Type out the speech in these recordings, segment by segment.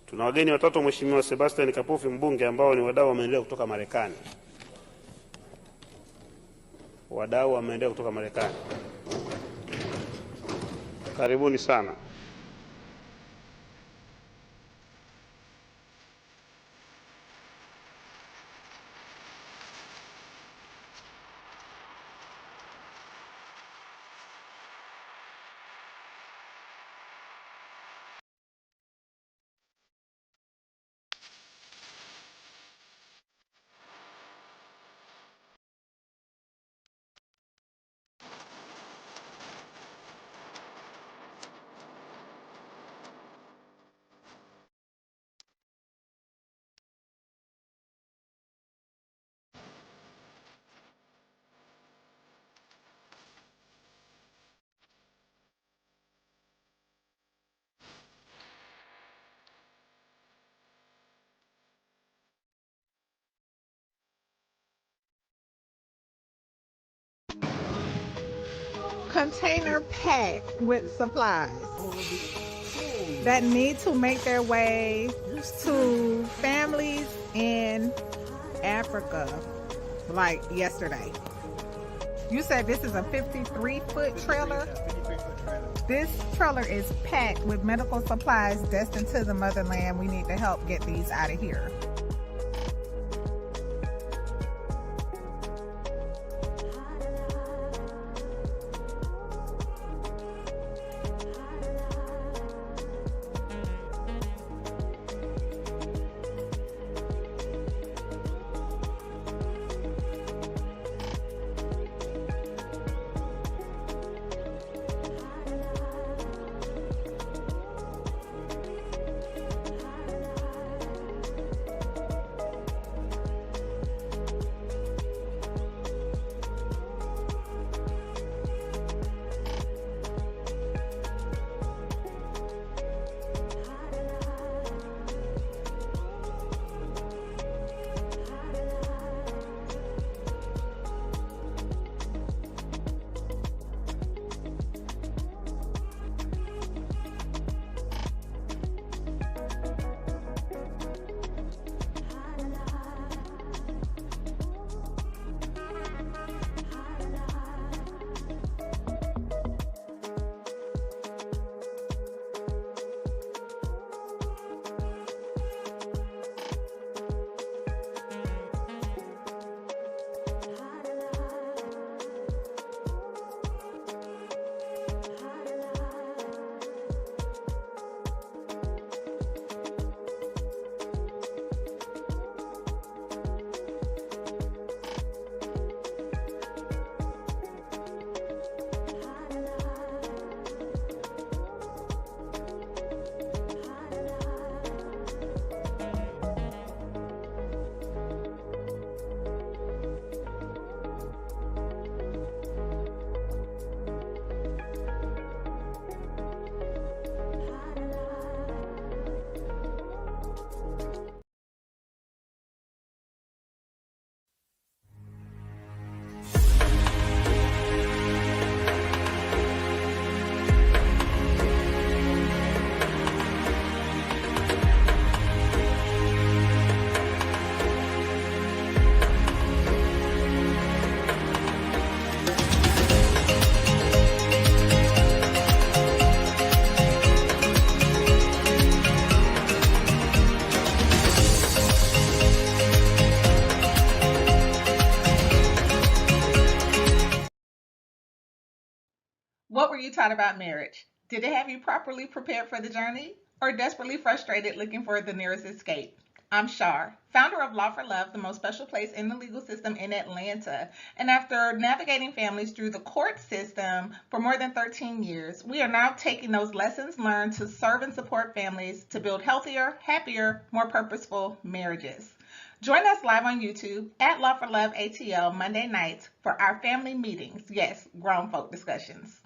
Tuna wageni watatu, Mheshimiwa Sebastian Kapufi mbunge, ambao ni wadau wa maendeleo kutoka Marekani. Wadau wa maendeleo kutoka Marekani, karibuni sana. Container packed with supplies that need to make their way to families in Africa like yesterday. You said this is a 53-foot trailer? This trailer is packed with medical supplies destined to the motherland. We need to help get these out of here. What were you taught about marriage? Did it have you properly prepared for the journey or desperately frustrated looking for the nearest escape? I'm Shar, founder of Law for Love, the most special place in the legal system in Atlanta. And after navigating families through the court system for more than 13 years, we are now taking those lessons learned to serve and support families to build healthier, happier, more purposeful marriages. Join us live on YouTube at Law for Love ATL Monday nights for our family meetings. Yes, grown folk discussions.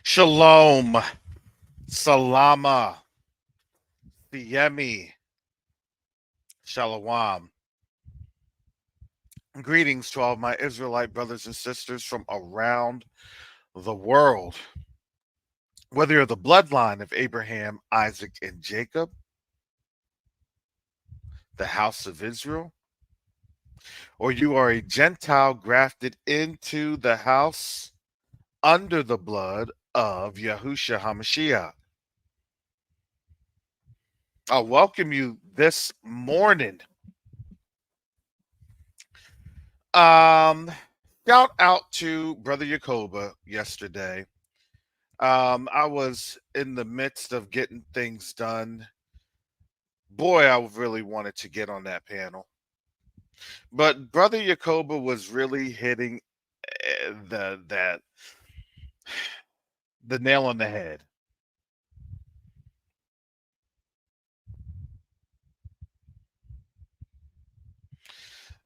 Shalom, Salama, Siemi, Shalom. Greetings to all my Israelite brothers and sisters from around the world. Whether you're the bloodline of Abraham, Isaac, and Jacob, the house of Israel, or you are a Gentile grafted into the house under the blood of Yahushua HaMashiach, I welcome you this morning. Um, Shout out to Brother Yakoba yesterday. I was in the midst of getting things done. Boy, I really wanted to get on that panel. But Brother Yakoba was really hitting the nail on the head.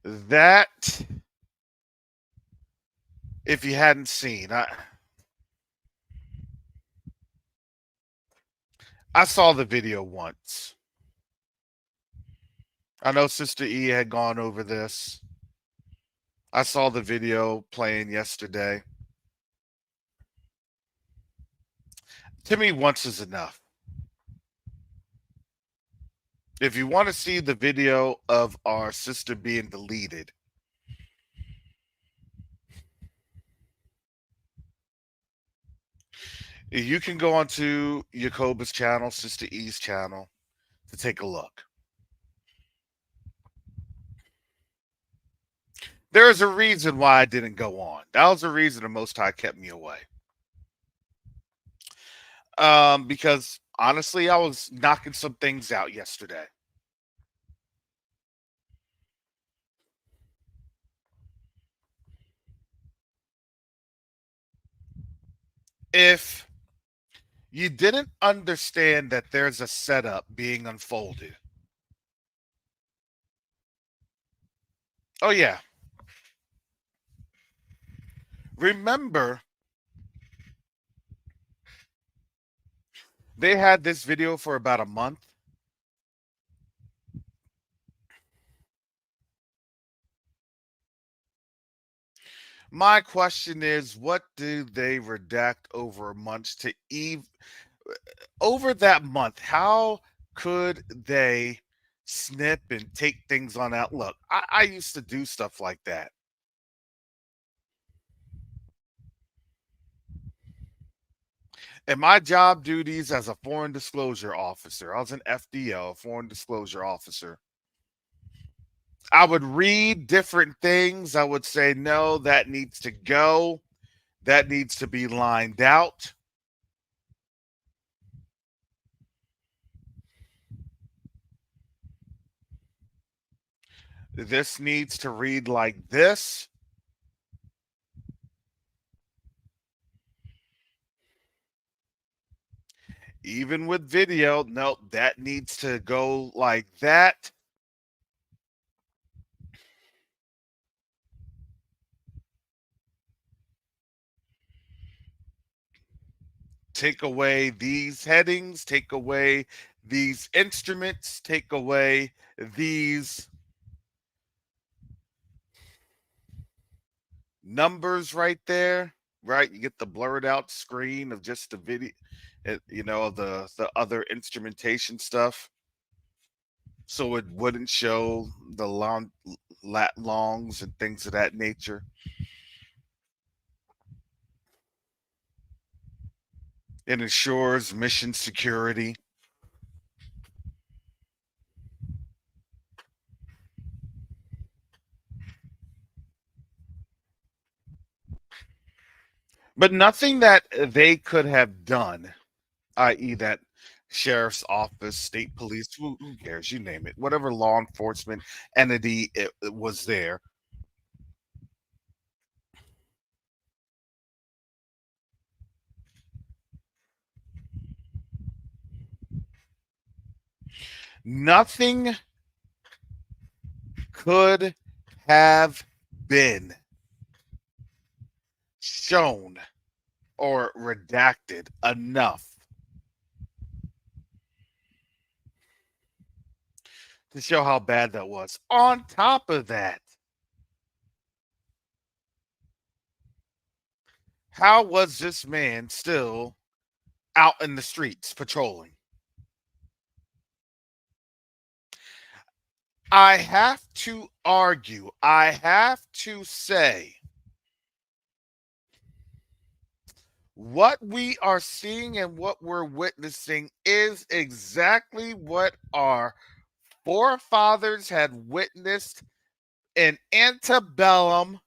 That, if you hadn't seen, I saw the video once. I know Sister E had gone over this. I saw the video playing yesterday. To me, once is enough. If you want to see the video of our sister being deleted, you can go onto Yakoba's channel, Sister E's channel, to take a look. There is a reason why I didn't go on. That was the reason the Most High kept me away. Because honestly, I was knocking some things out yesterday. If you didn't understand that there's a setup being unfolded, oh yeah, remember they had this video for about a month. My question is, what do they redact over a month to over that month? How could they snip and take things on out? Look, I used to do stuff like that. In my job duties as a foreign disclosure officer, I was an FDO, foreign disclosure officer. I would read different things. I would say, no, that needs to go. That needs to be lined out. This needs to read like this. Even with video, no, that needs to go like that. Take away these headings, take away these instruments, take away these numbers right there, right? You get the blurred out screen of just the video, the other instrumentation stuff. So it wouldn't show the lat longs and things of that nature. It ensures mission security. But nothing that they could have done, i.e., that sheriff's office, state police, who cares? You name it, whatever law enforcement entity it was there. Nothing could have been shown or redacted enough to show how bad that was. On top of that, how was this man still out in the streets patrolling? I have to argue, I have to say, what we are seeing and what we're witnessing is exactly what our forefathers had witnessed in antebellum.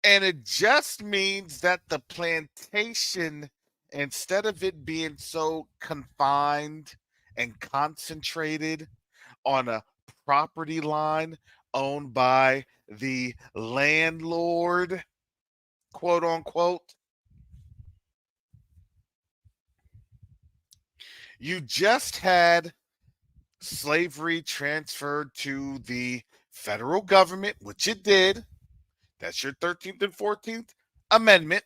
And it just means that the plantation, instead of it being so confined and concentrated on a property line owned by the landlord, quote unquote, you just had slavery transferred to the federal government, which it did. That's your 13th and 14th Amendment.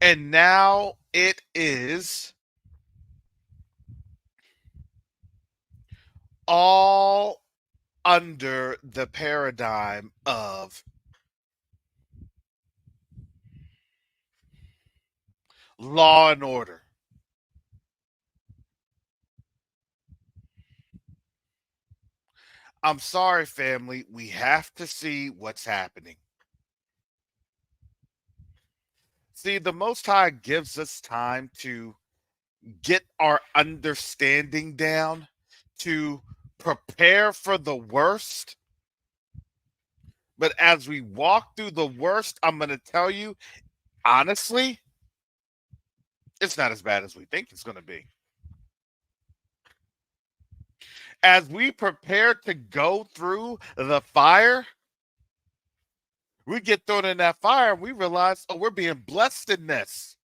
And now it is all under the paradigm of law and order. I'm sorry, family. We have to see what's happening. See, the Most High gives us time to get our understanding down, to prepare for the worst. But as we walk through the worst, I'm going to tell you, honestly, it's not as bad as we think it's going to be. As we prepare to go through the fire, we get thrown in that fire and we realize, oh, we're being blessed in this.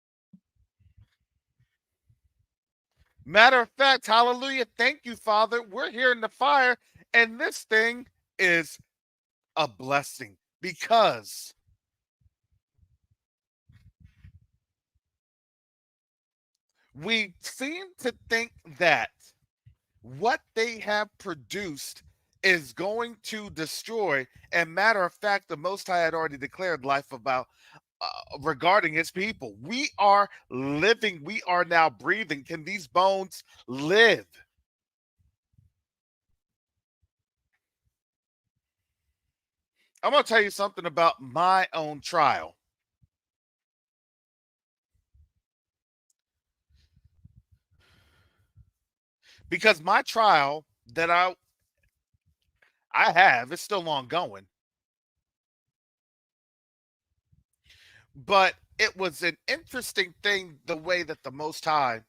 Matter of fact, hallelujah, thank you, Father. We're here in the fire, and this thing is a blessing because we seem to think that what they have produced is going to destroy. And matter of fact, the Most High had already declared life about regarding his people. We are living, we are now breathing. Can these bones live? I'm going to tell you something about my own trial. Because my trial that I have is still ongoing. But it was an interesting thing the way that the Most High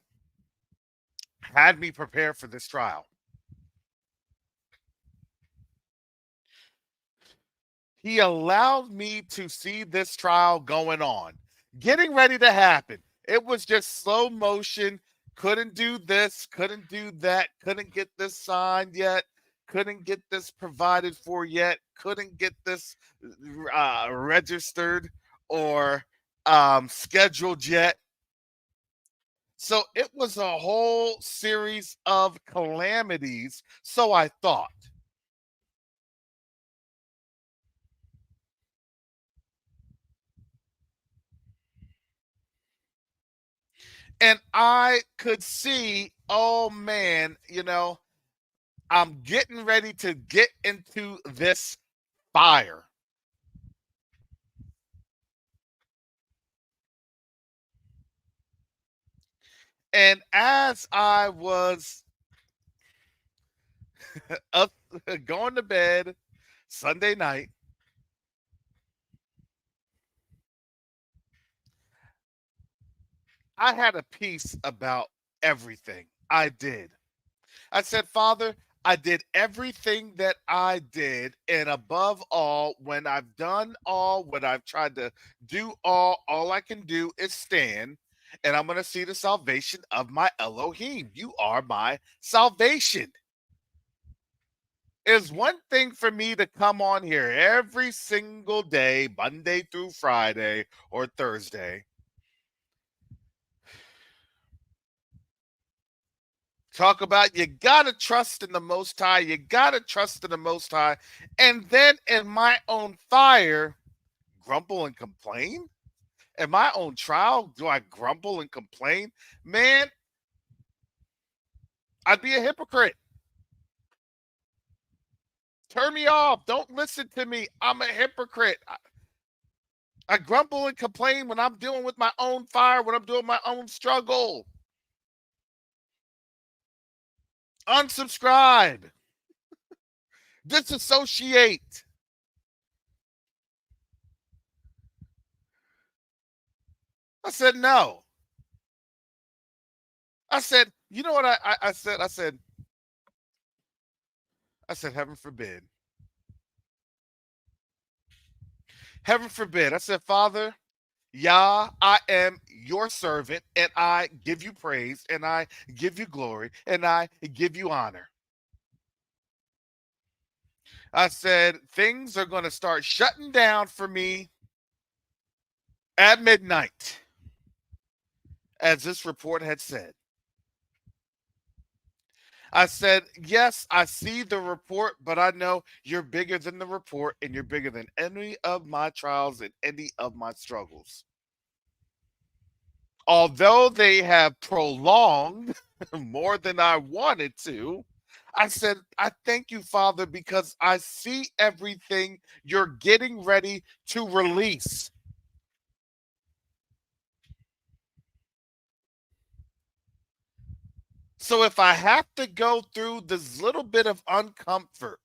had me prepare for this trial. He allowed me to see this trial going on, getting ready to happen. It was just slow motion. Couldn't do this, couldn't do that, couldn't get this signed yet, couldn't get this provided for yet, couldn't get this registered or scheduled yet. So it was a whole series of calamities, so I thought. And I could see, oh man, I'm getting ready to get into this fire. And as I was up going to bed Sunday night, I had a peace about everything I did. I said, Father, I did everything that I did. And above all, when I've done all what I've tried to do, all I can do is stand. and I'm going to see the salvation of my Elohim. You are my salvation. It's one thing for me to come on here every single day, Monday through Friday or Thursday, talk about you got to trust in the Most High, you got to trust in the Most High, and then in my own fire, grumble and complain? In my own trial, do I grumble and complain? Man, I'd be a hypocrite. Turn me off. Don't listen to me. I'm a hypocrite. I grumble and complain when I'm dealing with my own fire, when I'm doing my own struggle. Unsubscribe. Disassociate. I said no. I said, you know what I said? I said, heaven forbid. Heaven forbid. I said, Father, Yah, I am your servant, and I give you praise, and I give you glory, and I give you honor. I said, things are going to start shutting down for me at midnight, as this report had said. I said, yes, I see the report, but I know you're bigger than the report, and you're bigger than any of my trials and any of my struggles. Although they have prolonged more than I wanted to, I said, I thank you, Father, because I see everything you're getting ready to release. So if I have to go through this little bit of uncomfort,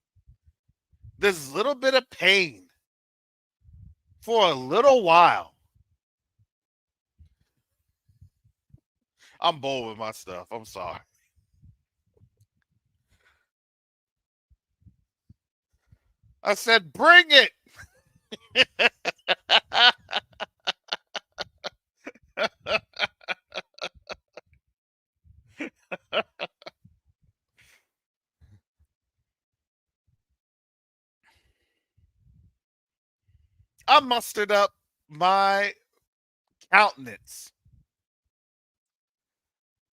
this little bit of pain for a little while, I'm bold with my stuff. I'm sorry. I said, bring it. I mustered up my countenance.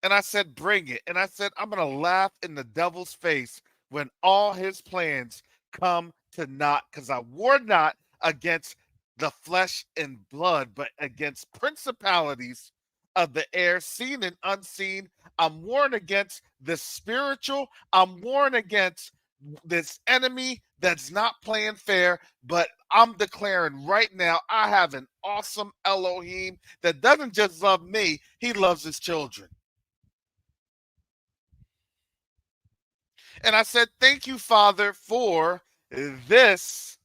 And I said, bring it. And I said, I'm going to laugh in the devil's face when all his plans come to naught, because I war not against the flesh and blood, but against principalities of the air, seen and unseen. I'm warned against the spiritual. I'm warned against this enemy that's not playing fair, but I'm declaring right now, I have an awesome Elohim that doesn't just love me, he loves his children. And I said, thank you, Father, for this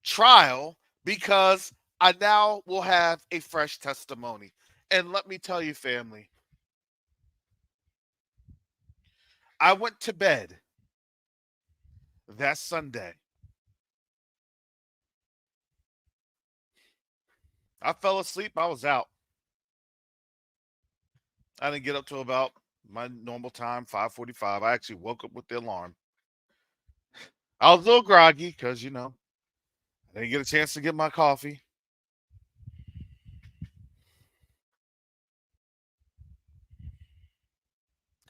trial, because I now will have a fresh testimony. And let me tell you, family, I went to bed that Sunday. I fell asleep. I was out. I didn't get up till about my normal time, 5:45. I actually woke up with the alarm. I was a little groggy because, I didn't get a chance to get my coffee.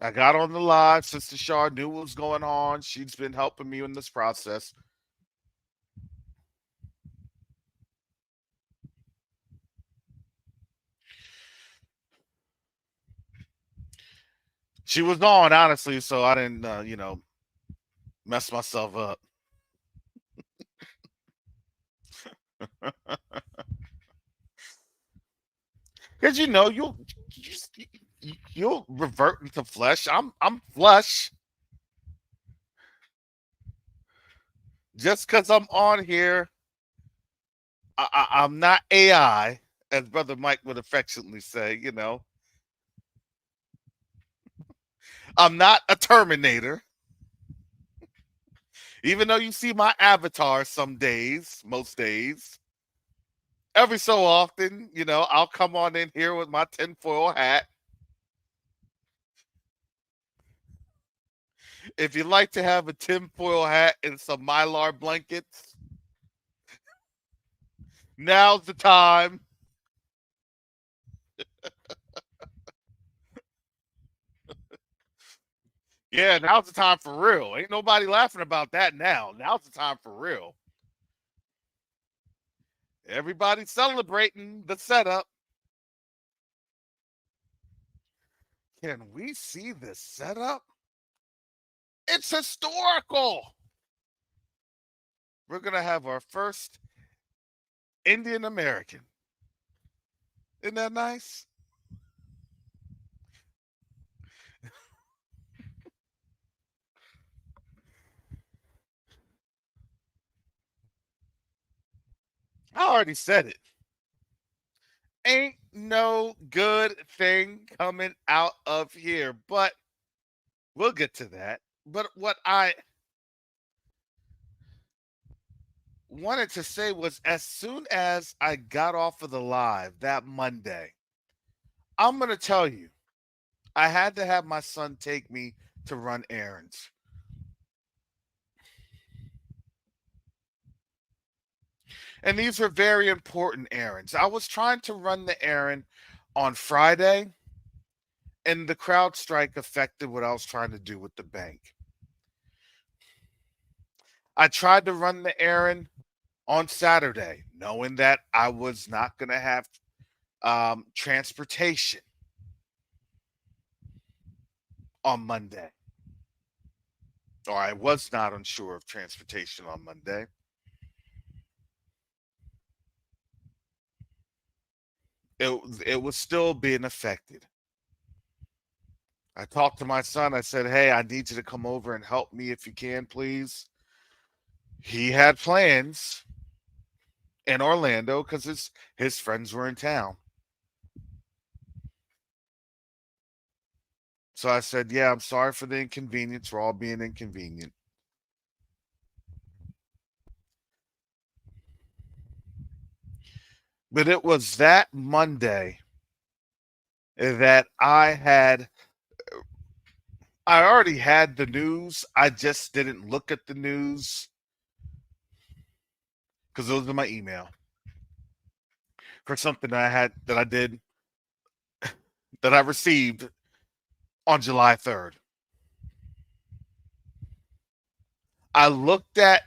I got on the live. Sister Shar knew what was going on. She's been helping me in this process. She was on, honestly, so I didn't, mess myself up. Because you'll revert into flesh. I'm flesh. Just because I'm on here, I'm not AI, as Brother Mike would affectionately say. I'm not a Terminator. Even though you see my avatar some days, most days, every so often, I'll come on in here with my tinfoil hat. If you like to have a tinfoil hat and some mylar blankets, now's the time. Yeah, now's the time for real. Ain't nobody laughing about that now. Now's the time for real. Everybody's celebrating the setup. Can we see this setup? It's historical. We're going to have our first Indian American. Isn't that nice? I already said it. Ain't no good thing coming out of here, but we'll get to that. But what I wanted to say was as soon as I got off of the live that Monday, I'm going to tell you, I had to have my son take me to run errands. And these were very important errands. I was trying to run the errand on Friday, and the crowd strike affected what I was trying to do with the bank. I tried to run the errand on Saturday, knowing that I was not going to have transportation on Monday. Or I was not unsure of transportation on Monday. It was still being affected. I talked to my son. I said, hey, I need you to come over and help me if you can, please. He had plans in Orlando because his friends were in town. So I said, yeah, I'm sorry for the inconvenience. We're all being inconvenient. But it was that Monday that I already had the news. I just didn't look at the news because it was in my email for something that I did that I received on July 3rd. I looked at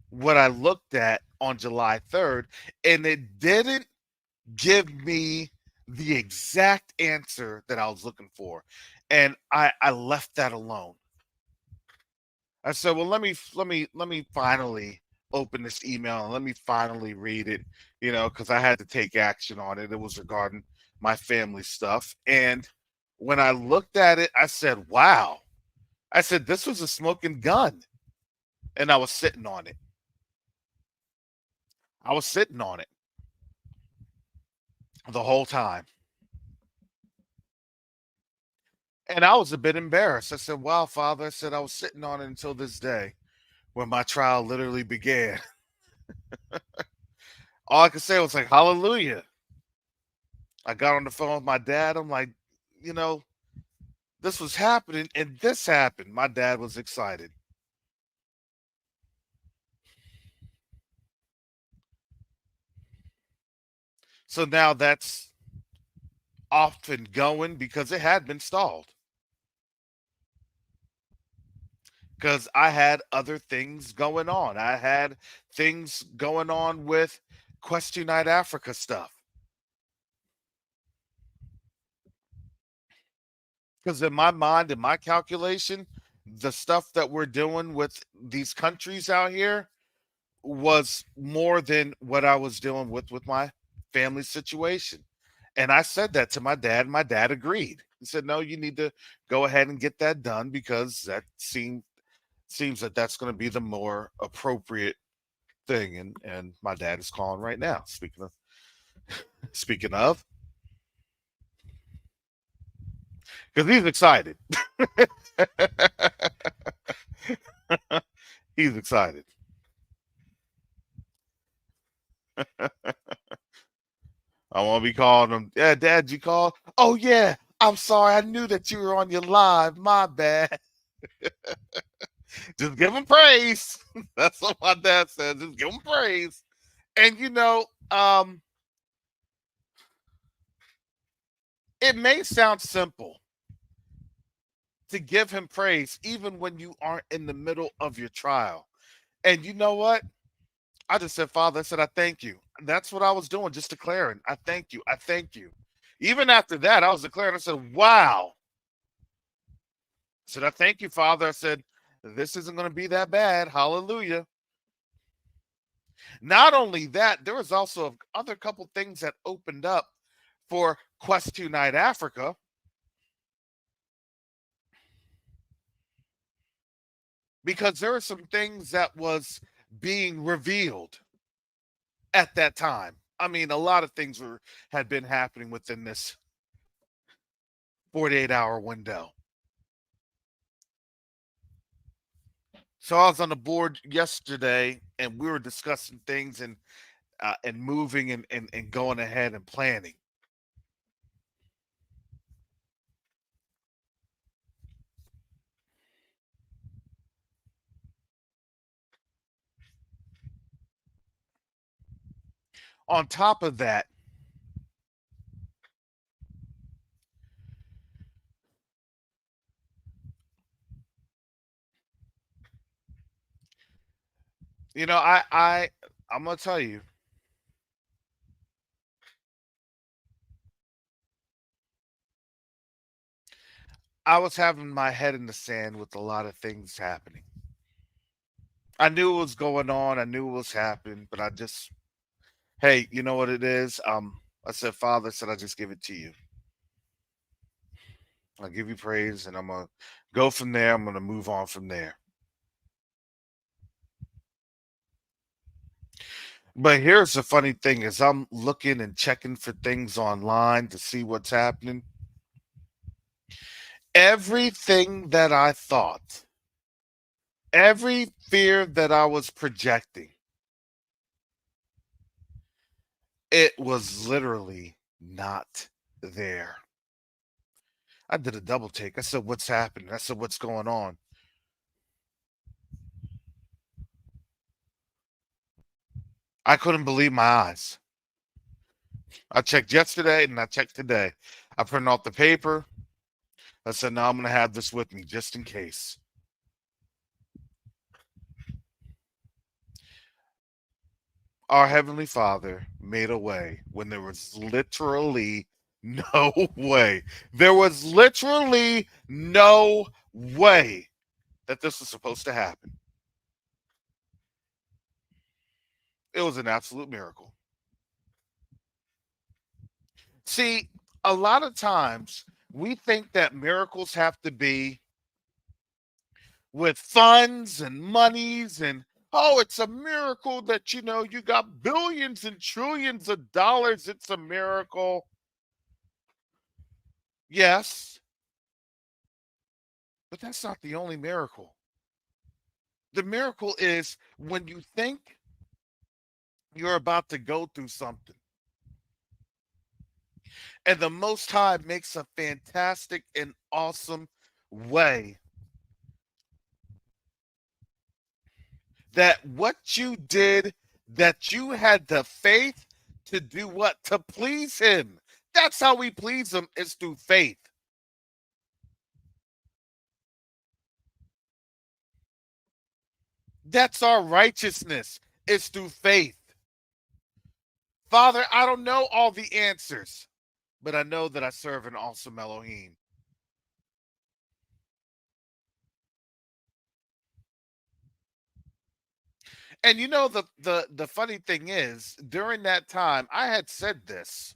what I looked at on July 3rd, and it didn't give me the exact answer that I was looking for. And I left that alone. I said, well, let me finally open this email and let me finally read it, because I had to take action on it. It was regarding my family stuff. And when I looked at it, I said, wow. I said, this was a smoking gun. And I was sitting on it. I was sitting on it the whole time. And I was a bit embarrassed. I said, wow, Father, I said, I was sitting on it until this day when my trial literally began. All I could say was like, hallelujah. I got on the phone with my dad. I'm like, you know, this was happening and this happened. My dad was excited. So now that's off and going because it had been stalled. Because I had other things going on. I had things going on with Quest Unite Africa stuff. Because in my mind, in my calculation, the stuff that we're doing with these countries out here was more than what I was dealing with my family situation. And I said that to my dad, and my dad agreed. He said, no, you need to go ahead and get that done because that seems that that's going to be the more appropriate thing. And my dad is calling right now. Speaking of, because he's excited. He's excited. I won't be calling them. Yeah, Dad, you called? Oh yeah. I'm sorry. I knew that you were on your live. My bad. Just give him praise. That's what my dad said. Just give him praise. And it may sound simple to give him praise even when you aren't in the middle of your trial. And you know what? I just said, Father, I said, I thank you. That's what I was doing, just declaring, I thank you. I thank you. Even after that, I was declaring, I said, wow. I said, I thank you, Father. I said, this isn't going to be that bad. Hallelujah. Not only that, there was also other couple things that opened up for Quest 2 Night Africa. Because there were some things that was being revealed at that time. I mean, a lot of things had been happening within this 48-hour window. So I was on the board yesterday, and we were discussing things and moving and going ahead and planning. On top of that, I'm gonna tell you, I was having my head in the sand with a lot of things happening. I knew it was going on. I knew it was happening, but I just, hey, you know what it is? I said, Father, I said, I just give it to you. I'll give you praise, and I'm gonna go from there. I'm gonna move on from there. But here's the funny thing: is I'm looking and checking for things online to see what's happening. Everything that I thought, every fear that I was projecting, it was literally not there. I did a double take. I said, what's happening? I said, what's going on? I couldn't believe my eyes. I checked yesterday and I checked today. I printed off the paper. I said, no, I'm going to have this with me just in case. Our Heavenly Father made a way when there was literally no way. There was literally no way that this was supposed to happen. It was an absolute miracle. See, a lot of times we think that miracles have to be with funds and monies and oh, it's a miracle that you got billions and trillions of dollars. It's a miracle. Yes, but that's not the only miracle. The miracle is when you think you're about to go through something and the Most High makes a fantastic and awesome way that what you did, that you had the faith to do what? To please Him. That's how we please Him, is through faith. That's our righteousness, is through faith. Father, I don't know all the answers, but I know that I serve an awesome Elohim. And the funny thing is, during that time, I had said this.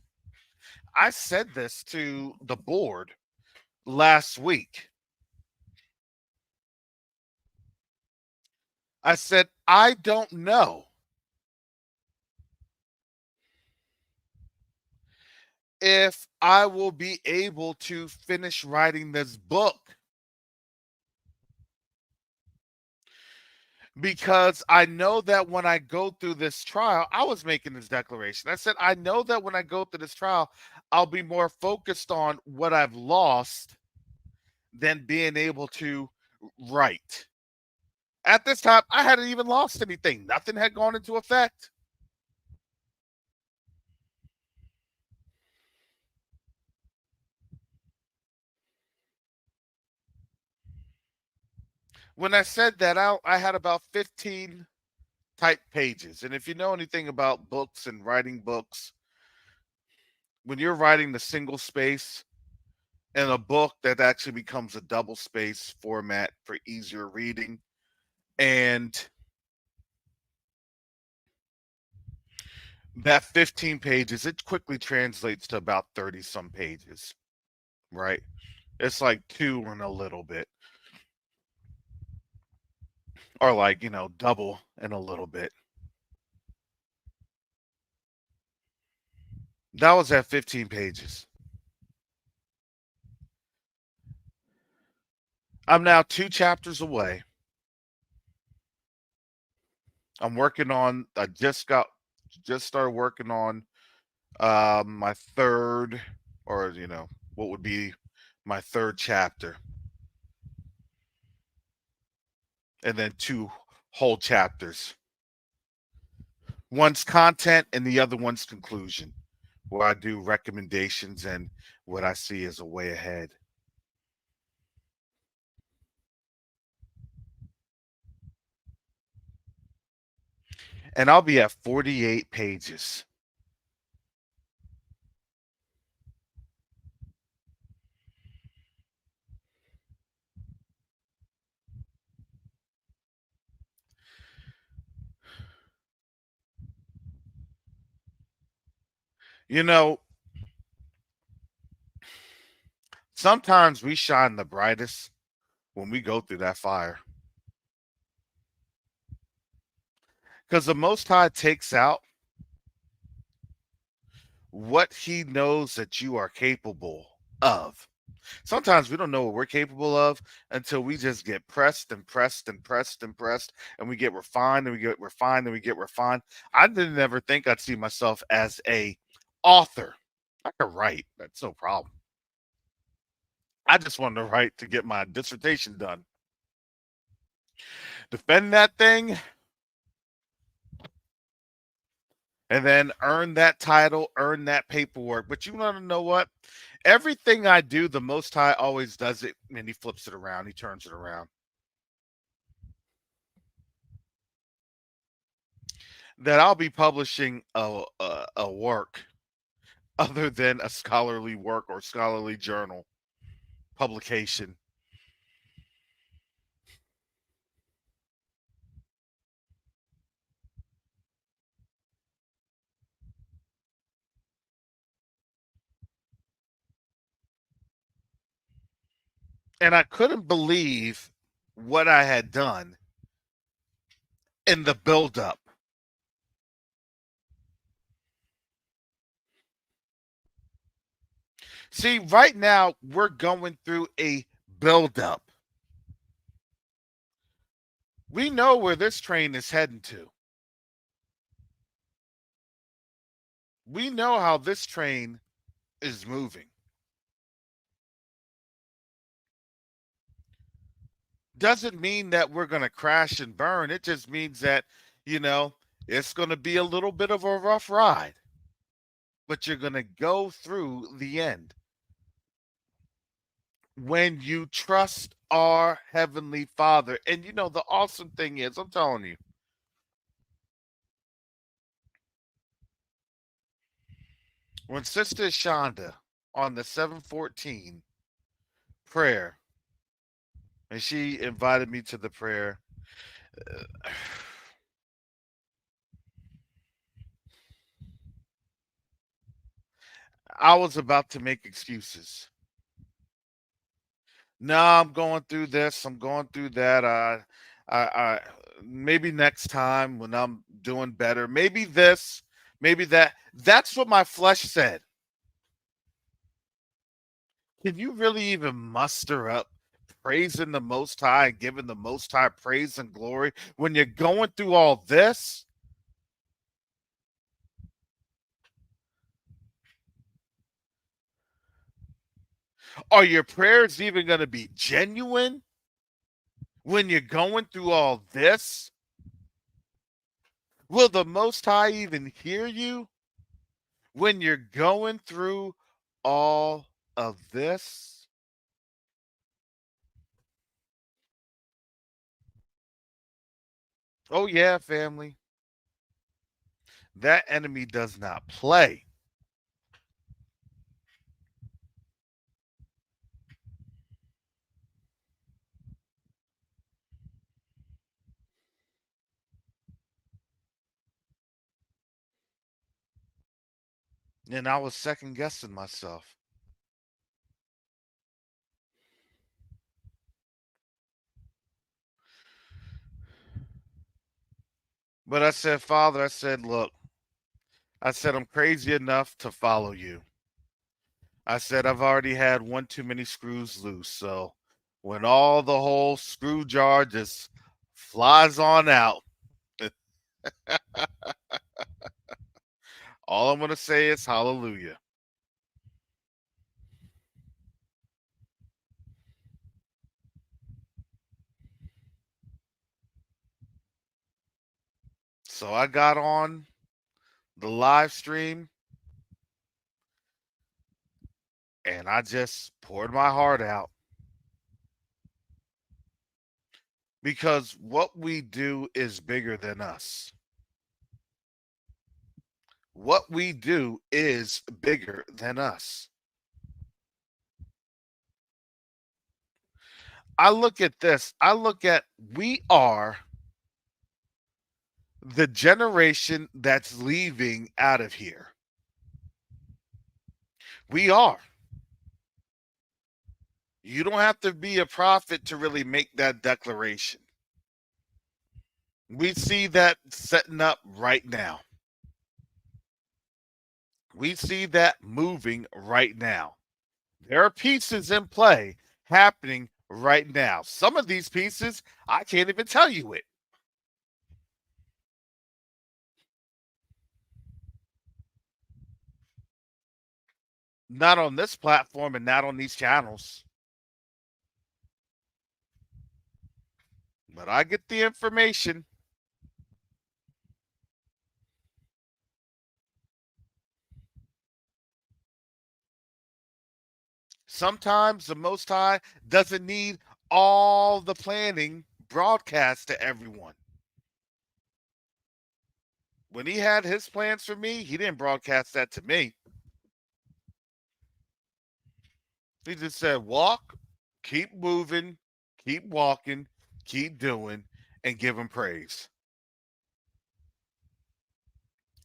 I said this to the board last week. I said, I don't know if I will be able to finish writing this book. because I know that when I go through this trial, I was making this declaration. I said, I know that when I go through this trial, I'll be more focused on what I've lost than being able to write. At this time, I hadn't even lost anything. Nothing had gone into effect. When I said that, I had about 15 type pages. And if you know anything about books and writing books, when you're writing the single space in a book, that actually becomes a double space format for easier reading. And that 15 pages, it quickly translates to about 30 some pages, right? It's like two and a little bit, or like, double and a little bit. That was at 15 pages. I'm now 2 chapters away. I just started working on my third, or what would be my third chapter, and then 2 whole chapters. One's content and the other one's conclusion, where I do recommendations and what I see as a way ahead. And I'll be at 48 pages. You know, sometimes we shine the brightest when we go through that fire. Because the Most High takes out what he knows that you are capable of. Sometimes we don't know what we're capable of until we just get pressed and pressed and pressed and pressed, and we get refined and we get refined and we get refined. I didn't ever think I'd see myself as a author. I could write, that's no problem. I just wanted to write to get my dissertation done. Defend that thing, and then earn that title, earn that paperwork. But you want to know what? Everything I do, the Most High always does it, and he flips it around. He turns it around. That I'll be publishing a work other than a scholarly work or scholarly journal publication. And I couldn't believe what I had done in the buildup. See, right now we're going through a buildup. We know where this train is heading to. We know how this train is moving. Doesn't mean that we're going to crash and burn. It just means that, it's going to be a little bit of a rough ride, but you're going to go through the end. When you trust our Heavenly Father. And the awesome thing is, I'm telling you, when Sister Shonda on the 714 prayer, and she invited me to the prayer, I was about to make excuses. No, I'm going through this. I'm going through that. I maybe next time when I'm doing better. Maybe this. Maybe that. That's what my flesh said. Can you really even muster up praising the Most High and giving the Most High praise and glory when you're going through all this? Are your prayers even going to be genuine when you're going through all this? Will the Most High even hear you when you're going through all of this? Oh, yeah, family. That enemy does not play. And I was second guessing myself. But I said, Father, I said, look, I said, I'm crazy enough to follow you. I said, I've already had one too many screws loose. So when all the whole screw jar just flies on out, all I'm going to say is hallelujah. So I got on the live stream and I just poured my heart out because what we do is bigger than us. What we do is bigger than us. I look at this, I look at we are the generation that's leaving out of here. We are. You don't have to be a prophet to really make that declaration. We see that setting up right now. We see that moving right now. There are pieces in play happening right now. Some of these pieces, I can't even tell you it. Not on this platform and not on these channels. But I get the information. Sometimes the Most High doesn't need all the planning broadcast to everyone. When he had his plans for me, he didn't broadcast that to me. He just said, walk, keep moving, keep walking, keep doing, and give him praise.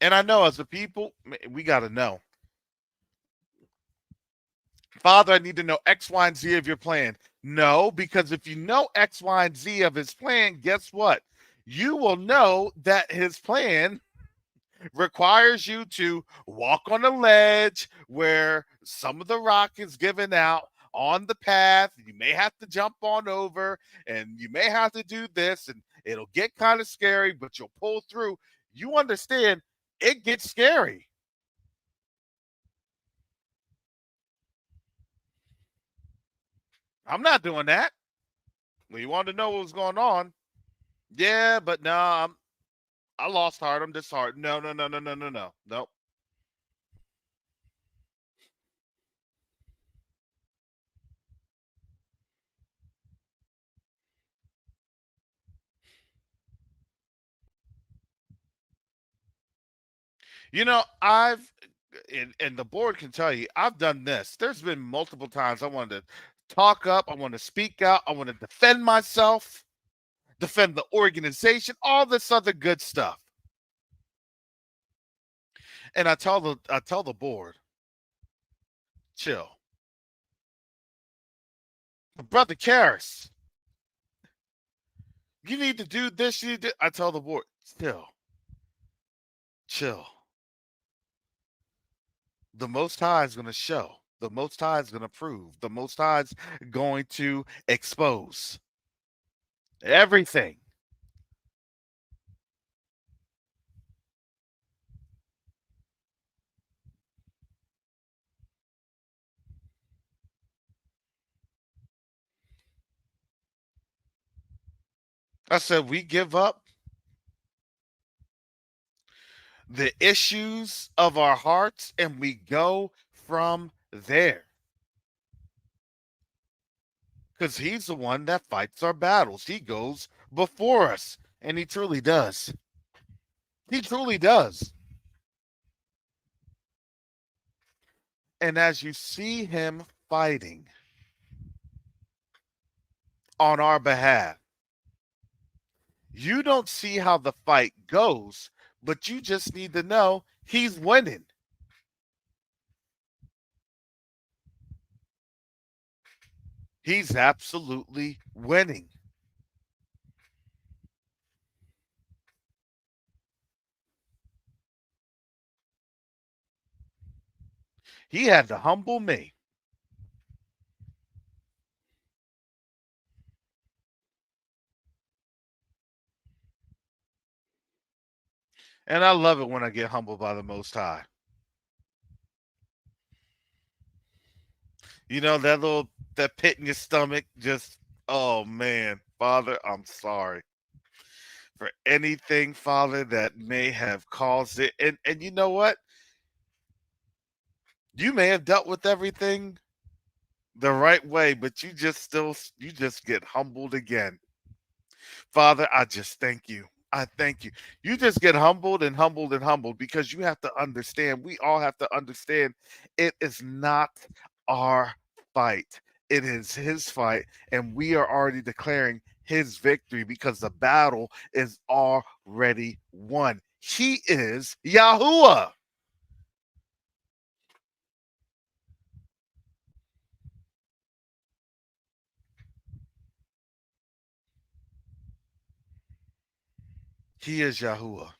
And I know as a people, we got to know. Father, I need to know X, Y, and Z of your plan. No, because if you know X, Y, and Z of his plan, guess what? You will know that his plan requires you to walk on a ledge where some of the rock is given out on the path. You may have to jump on over and you may have to do this, and it'll get kind of scary, but you'll pull through. You understand it gets scary. I'm not doing that. Well, you wanted to know what was going on. Yeah, but no, I lost heart. I'm disheartened. No, no, no, no, no, no, no. Nope. You know, and the board can tell you, I've done this. There's been multiple times I wanted to talk up, I want to speak out, I want to defend myself, defend the organization, all this other good stuff. And I tell the board, chill. Brother Karras, you need to do this. I tell the board, chill. The Most High is going to show. The Most High is going to prove. The Most High is going to expose everything. I said, we give up the issues of our hearts and we go from there. Because he's the one that fights our battles. He goes before us, and he truly does. He truly does. And as you see him fighting on our behalf, you don't see how the fight goes, but you just need to know he's winning. He's absolutely winning. He had to humble me. And I love it when I get humbled by the Most High. You know, that pit in your stomach, just, oh man, Father, I'm sorry for anything, Father, that may have caused it. And you know what? You may have dealt with everything the right way, but you just get humbled again. Father, I just thank you. I thank you. You just get humbled and humbled and humbled because you have to understand, we all have to understand it is not our fight. It is his fight, and we are already declaring his victory because the battle is already won. He is Yahuwah. He is Yahuwah.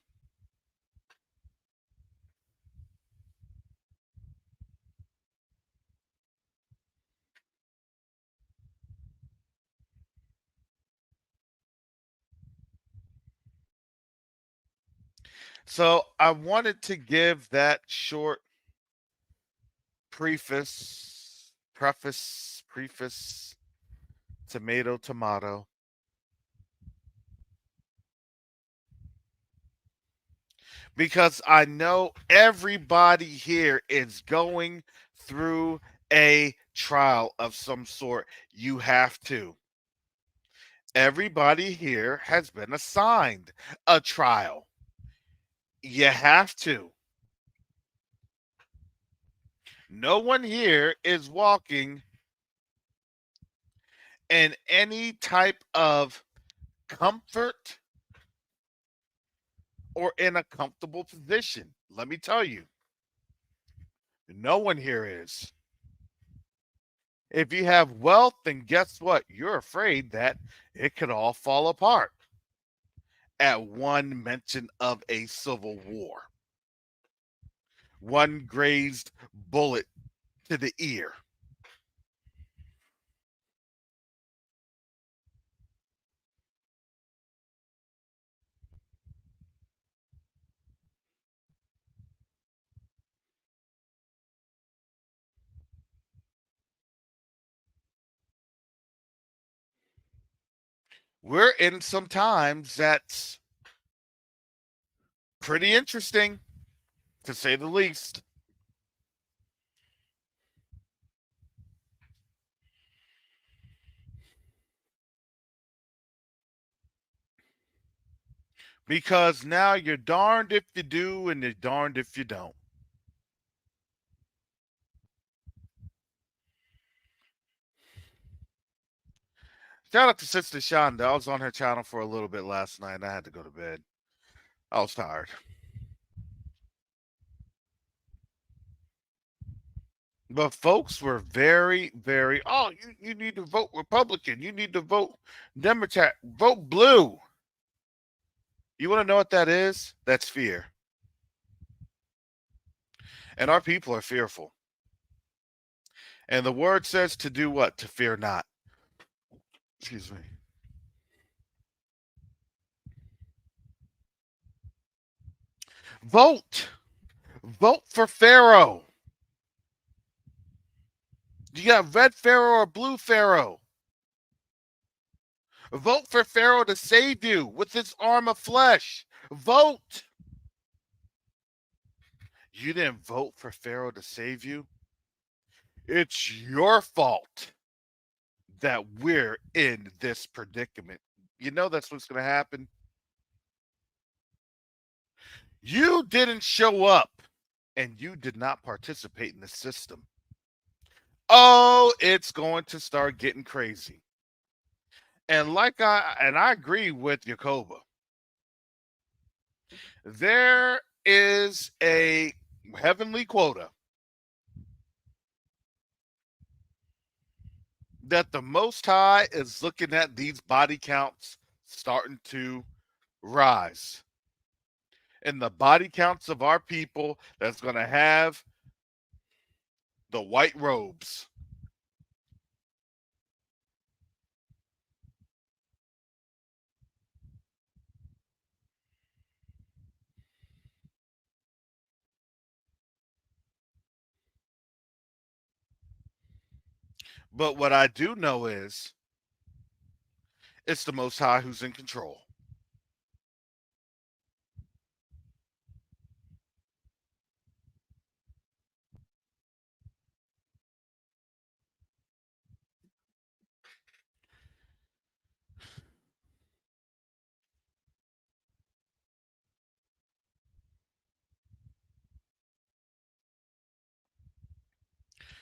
So I wanted to give that short preface, tomato, because I know everybody here is going through a trial of some sort. You have to. Everybody here has been assigned a trial. You have to. No one here is walking in any type of comfort or in a comfortable position. Let me tell you, no one here is. If you have wealth, then guess what? You're afraid that it could all fall apart at one mention of a civil war, one grazed bullet to the ear. We're in some times that's pretty interesting, to say the least. Because now you're darned if you do and you're darned if you don't. Shout out to Sister Shonda. I was on her channel for a little bit last night and I had to go to bed. I was tired. But folks were very, very, oh, you need to vote Republican. You need to vote Democrat. Vote blue. You want to know what that is? That's fear. And our people are fearful. And the word says to do what? To fear not. Excuse me. Vote. Vote for Pharaoh. You got red Pharaoh or blue Pharaoh. Vote for Pharaoh to save you with his arm of flesh. Vote. You didn't vote for Pharaoh to save you. It's your fault that we're in this predicament. You know that's what's going to happen. You didn't show up and you did not participate in the system. Oh, it's going to start getting crazy. And I agree with Jacoba. There is a heavenly quota that the Most High is looking at these body counts starting to rise. And the body counts of our people that's going to have the white robes. But what I do know is it's the Most High who's in control.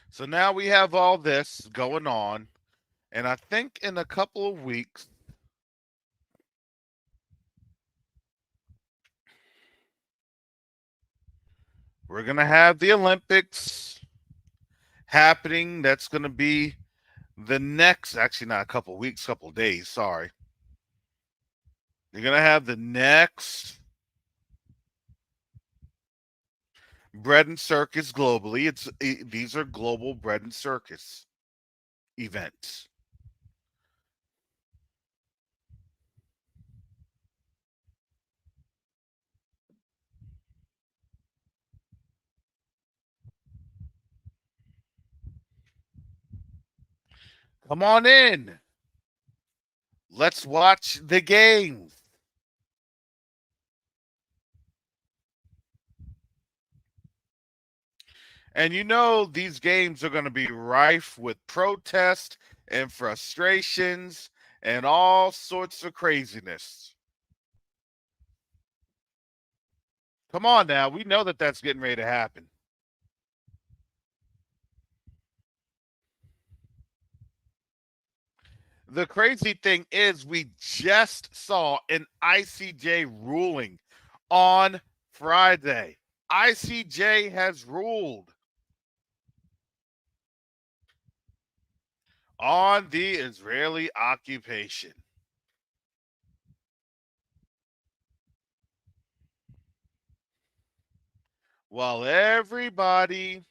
So now we have all this going on. And I think in a couple of weeks, we're going to have the Olympics happening. That's going to be the next, actually, not a couple of weeks, couple of days, sorry. You're going to have the next bread and circus globally. These are global bread and circus events. Come on in. Let's watch the games. And you know these games are going to be rife with protest and frustrations and all sorts of craziness. Come on now, we know that that's getting ready to happen. The crazy thing is we just saw an ICJ ruling on Friday. ICJ has ruled on the Israeli occupation. While everybody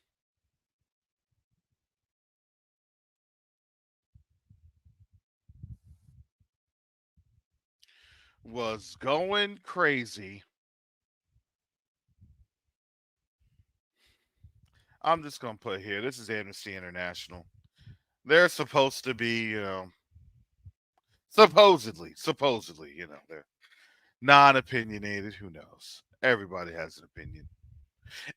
was going crazy, I'm just going to put here, this is Amnesty International. They're supposed to be, supposedly, they're non-opinionated. Who knows? Everybody has an opinion.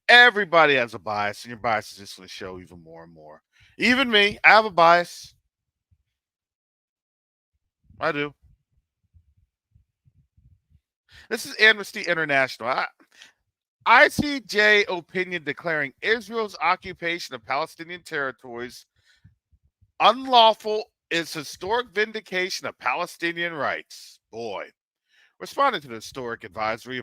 Everybody has a bias, and your bias is just going to show even more and more. Even me, I have a bias. I do. This is Amnesty International. ICJ opinion declaring Israel's occupation of Palestinian territories unlawful is historic vindication of Palestinian rights. Boy. Responding to the historic advisory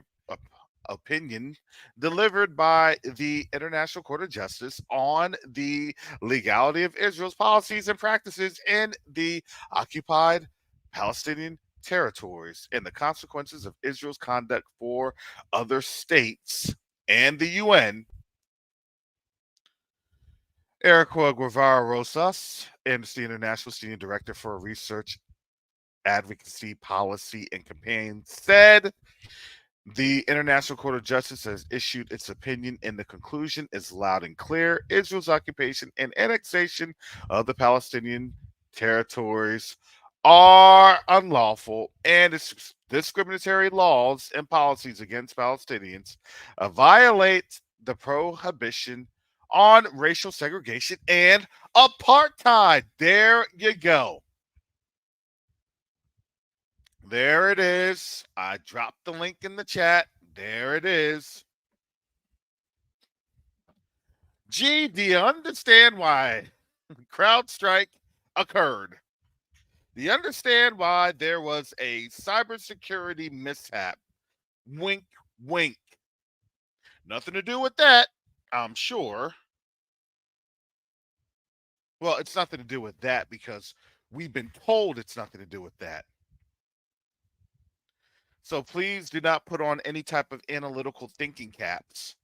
opinion delivered by the International Court of Justice on the legality of Israel's policies and practices in the occupied Palestinian territories and the consequences of Israel's conduct for other states and the UN, Erica Guevara Rosas, Amnesty International Senior Director for Research, Advocacy, Policy, and Campaign, said the International Court of Justice has issued its opinion, and the conclusion is loud and clear. Israel's occupation and annexation of the Palestinian territories are unlawful, and its discriminatory laws and policies against Palestinians violate the prohibition on racial segregation and apartheid. There you go. There it is. I dropped the link in the chat. There it is. Gee, do you understand why CrowdStrike occurred? Do you understand why there was a cybersecurity mishap? Wink, wink. Nothing to do with that, I'm sure. Well, it's nothing to do with that because we've been told it's nothing to do with that. So please do not put on any type of analytical thinking caps.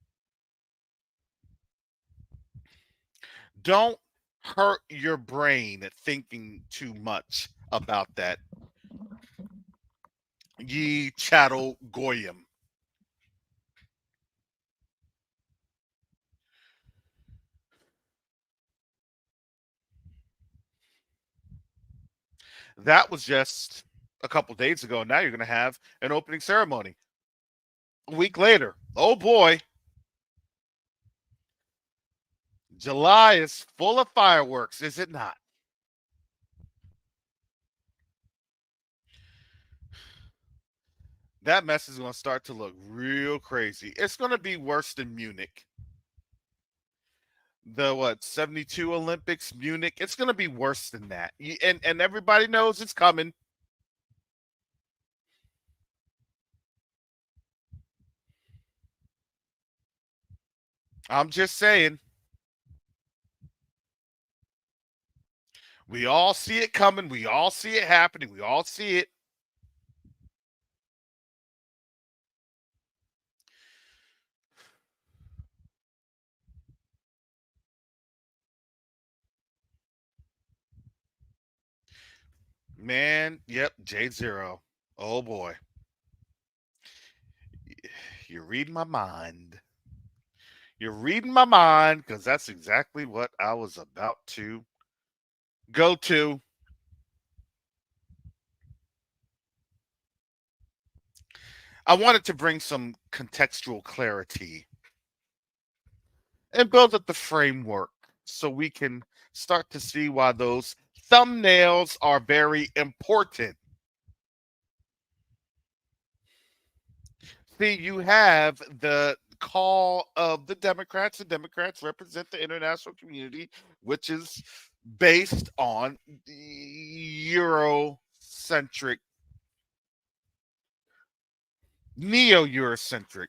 Don't hurt your brain thinking too much about that. Ye chattel goyim. That was just a couple days ago. Now you're going to have an opening ceremony. A week later. Oh boy. July is full of fireworks, is it not? That mess is going to start to look real crazy. It's going to be worse than Munich. The 72 Olympics, Munich. It's going to be worse than that. And everybody knows it's coming. I'm just saying. We all see it coming. We all see it happening. We all see it. Man, yep, J0. Oh boy. You're reading my mind. You're reading my mind because that's exactly what I was about to go to. I wanted to bring some contextual clarity and build up the framework so we can start to see why those thumbnails are very important. See, you have the call of the Democrats. The Democrats represent the international community, which is based on Eurocentric, neo-Eurocentric.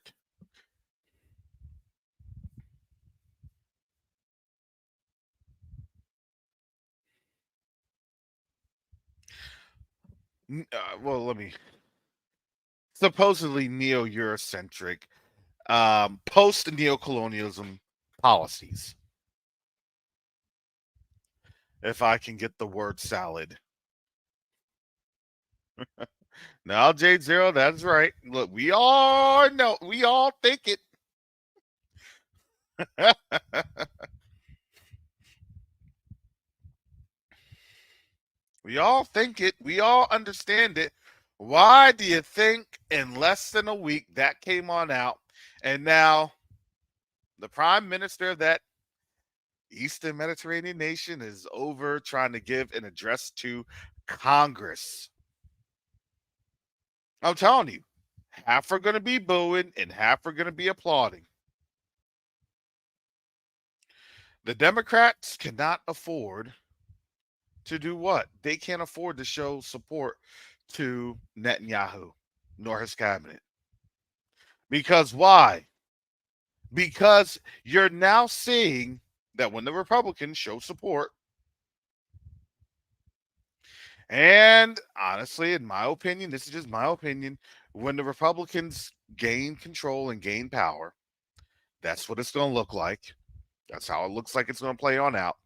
Well, let me supposedly neo-Eurocentric, post-neocolonialism policies. If I can get the word salad. Now, J0, that's right. Look, we all know, we all think it. We all think it. We all understand it. Why do you think in less than a week that came on out? And now the prime minister of that Eastern Mediterranean nation is over trying to give an address to Congress. I'm telling you, half are going to be booing and half are going to be applauding. The Democrats cannot afford to do what? They can't afford to show support to Netanyahu nor his cabinet. Because why? Because you're now seeing that when the Republicans show support, and honestly, in my opinion, this is just my opinion, when the Republicans gain control and gain power, that's what it's going to look like. That's how it looks like it's going to play on out.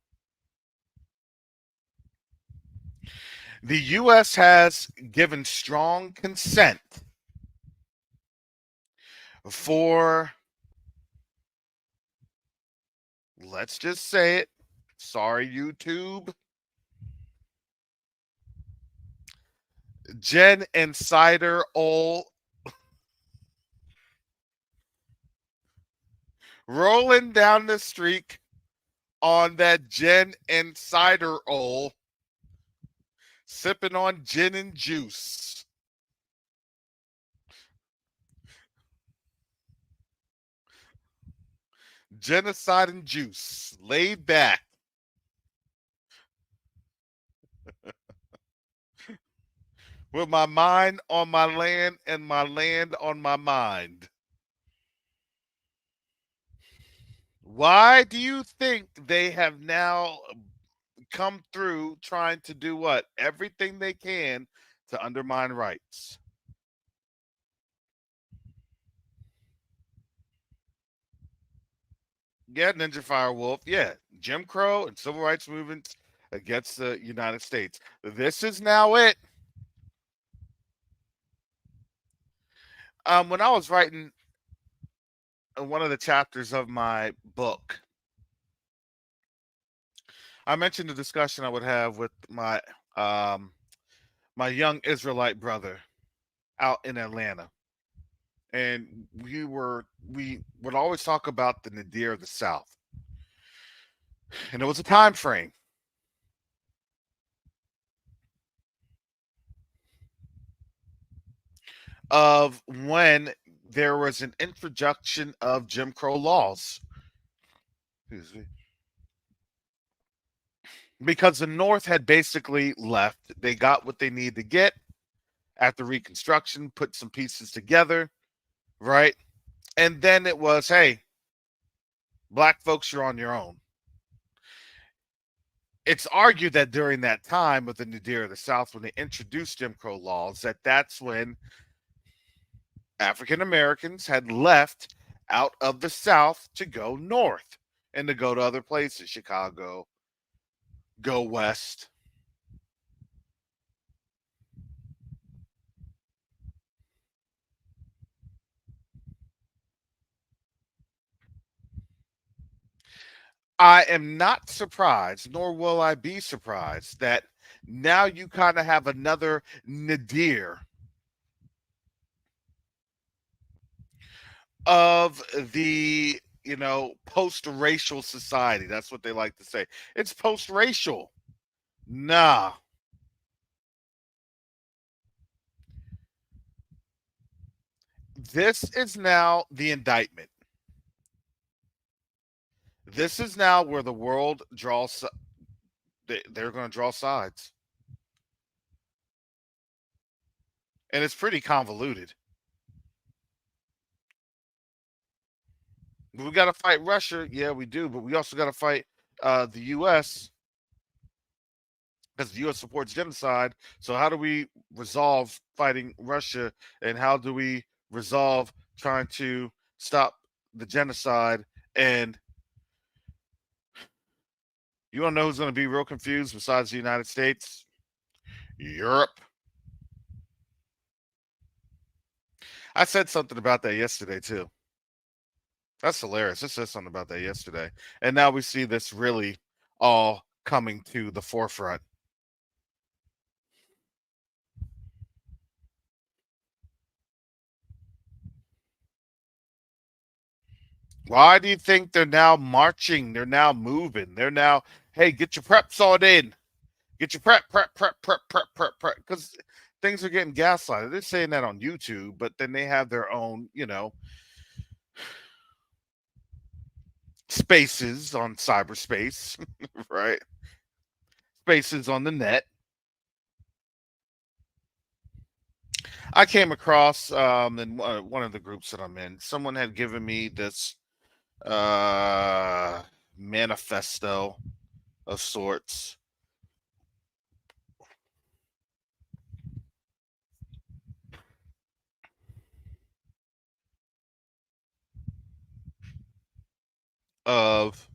The U.S. has given strong consent for, let's just say it, sorry, YouTube, Gen Insider Ol rolling down the streak on that Gen Insider Ol, sipping on gin and juice. Genocide and juice, laid back. With my mind on my land and my land on my mind. Why do you think they have now come through trying to do what? Everything they can to undermine rights. Yeah, Ninja Firewolf. Yeah, Jim Crow and civil rights movements against the United States. This is now it. When I was writing one of the chapters of my book, I mentioned the discussion I would have with um, my young Israelite brother out in Atlanta, and we would always talk about the nadir of the South, and it was a time frame of when there was an introduction of Jim Crow laws. Because the North had basically left. They got what they needed to get after Reconstruction, put some pieces together, right? And then it was, hey, black folks, you're on your own. It's argued that during that time with the nadir of the South, when they introduced Jim Crow laws, that's when African Americans had left out of the South to go north and to go to other places, Chicago, go west. I am not surprised, nor will I be surprised, that now you kind of have another nadir of the, post-racial society. That's what they like to say. It's post-racial. Nah. This is now the indictment. This is now where the world draws, they're going to draw sides. And it's pretty convoluted. We got to fight Russia. Yeah, we do. But we also got to fight the U.S. because the U.S. supports genocide. So how do we resolve fighting Russia, and how do we resolve trying to stop the genocide? And you want to know who's going to be real confused besides the United States? Europe. I said something about that yesterday too. That's hilarious. I said something about that yesterday, and now we see this really all coming to the forefront. Why do you think they're now marching? They're now moving. They're now, hey, get your preps on in. Get your prep. Because things are getting gaslighted. They're saying that on YouTube, but then they have their own, spaces on cyberspace, right? Spaces on the net. I came across in one of the groups that I'm in, someone had given me this manifesto of sorts. Of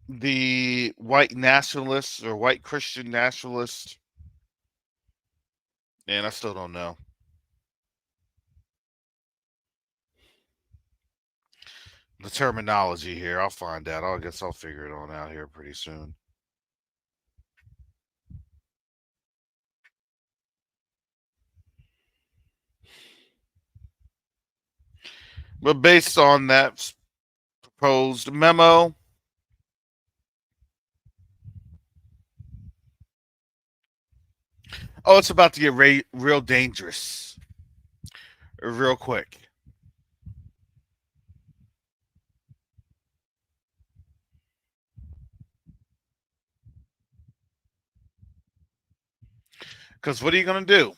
the white nationalists or white Christian nationalists, and I still don't know. The terminology here, I'll find out. I guess I'll figure it on out here pretty soon. But based on that proposed memo, oh, it's about to get real dangerous real quick. Because what are you going to do?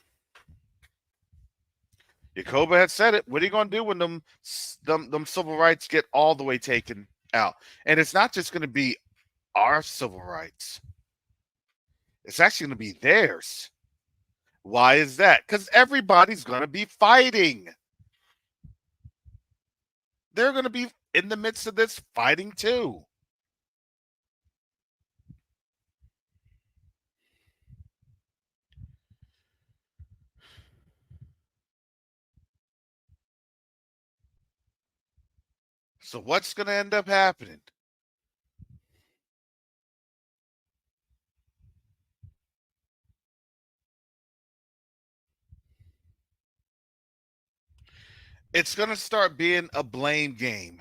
Yacoba had said it. What are you going to do when them civil rights get all the way taken out? And it's not just going to be our civil rights. It's actually going to be theirs. Why is that? Because everybody's going to be fighting. They're going to be in the midst of this fighting too. So what's going to end up happening? It's going to start being a blame game.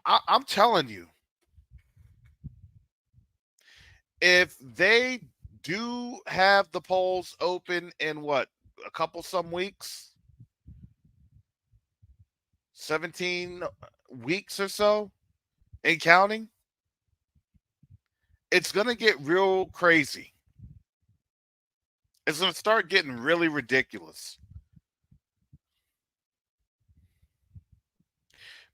I'm telling you, if they do have the polls open in what, a couple some weeks, 17 weeks or so, and counting, it's going to get real crazy. It's going to start getting really ridiculous.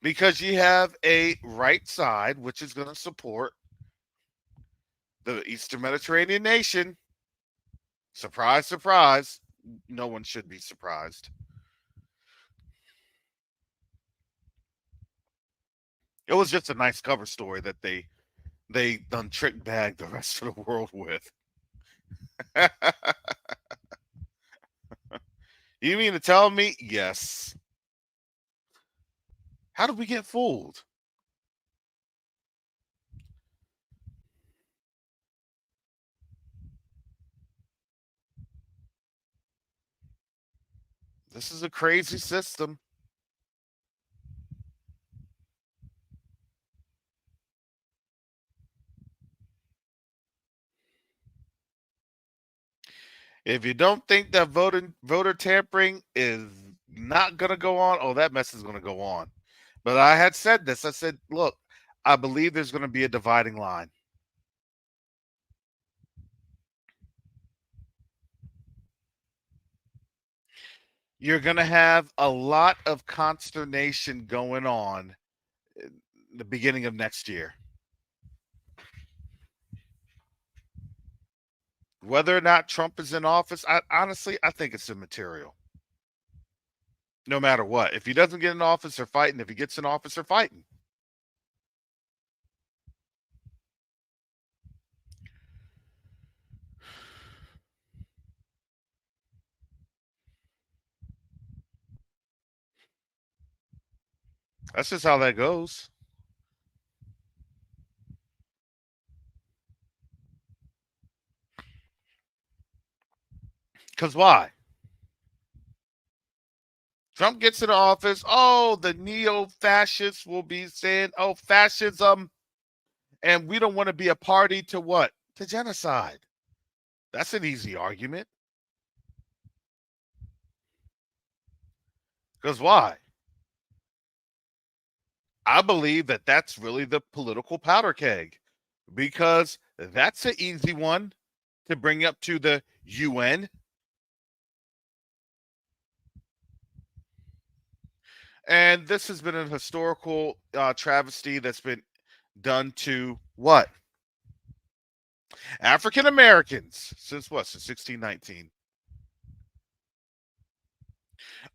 Because you have a right side, which is going to support the Eastern Mediterranean nation. Surprise, surprise. No one should be surprised. It was just a nice cover story that they done trick bag the rest of the world with. You mean to tell me? Yes. How did we get fooled? This is a crazy system. If you don't think that voter tampering is not going to go on, oh, that mess is going to go on. But I had said this. I said, look, I believe there's going to be a dividing line. You're going to have a lot of consternation going on in the beginning of next year. Whether or not Trump is in office, honestly, I think it's immaterial. No matter what. If he doesn't get in office, they're fighting. If he gets in office, they're fighting. That's just how that goes. Because why? Trump gets in office. Oh, the neo-fascists will be saying, oh, fascism. And we don't want to be a party to what? To genocide. That's an easy argument. Because why? I believe that that's really the political powder keg. Because that's an easy one to bring up to the UN. And this has been a historical travesty that's been done to what? African Americans since what? Since 1619.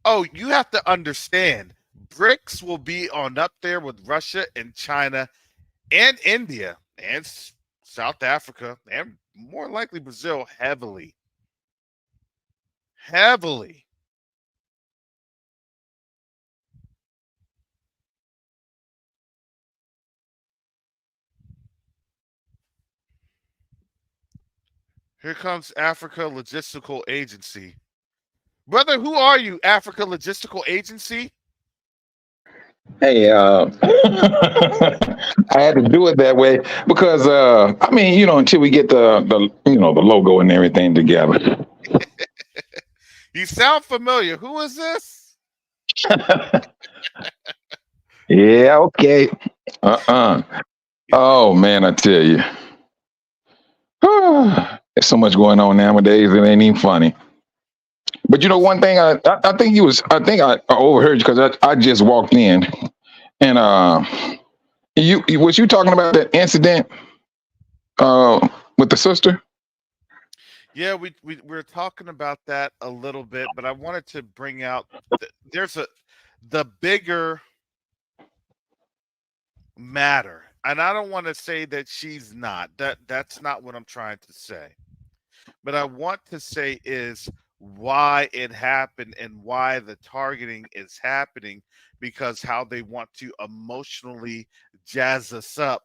Oh, you have to understand, BRICS will be on up there with Russia and China and India and South Africa and more likely Brazil heavily. Heavily. Here comes Africa Logistical Agency. Brother, who are you, Africa Logistical Agency? Hey, I had to do it that way because I mean, until we get the logo and everything together. You sound familiar. Who is this? Yeah, okay. Oh man, I tell you, there's so much going on nowadays. It ain't even funny. But one thing, I think I overheard you because I just walked in and was you talking about that incident with the sister? Yeah, we're talking about that a little bit, but I wanted to bring out there's the bigger matter. And I don't want to say that she's not. That's not what I'm trying to say. But I want to say is why it happened and why the targeting is happening, because how they want to emotionally jazz us up.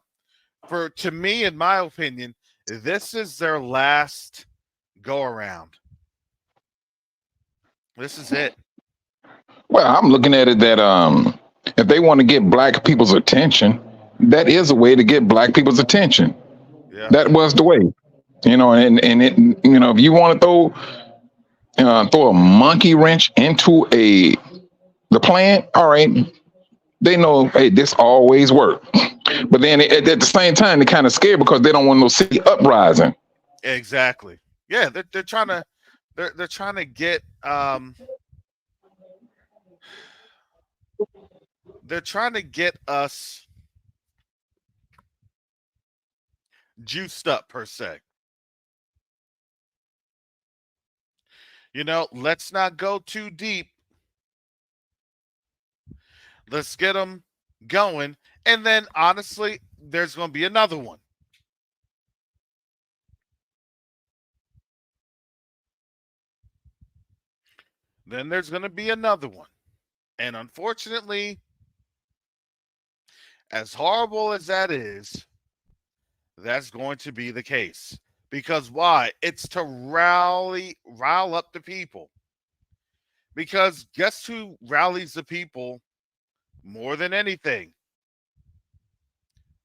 To me, in my opinion, this is their last go around. This is it. Well, I'm looking at it that if they want to get black people's attention, that is a way to get black people's attention. Yeah. That was the way, and it, if you want to throw a monkey wrench into the plan, all right, they know, hey, this always worked. But then at the same time, they're kind of scared because they don't want no city uprising. Exactly. Yeah, they're trying to they're trying to get they're trying to get us juiced up per se. Let's not go too deep. Let's get them going. And then, honestly, there's going to be another one. Then there's going to be another one. And unfortunately, as horrible as that is, that's going to be the case. Because why? It's to rile up the people. Because guess who rallies the people more than anything?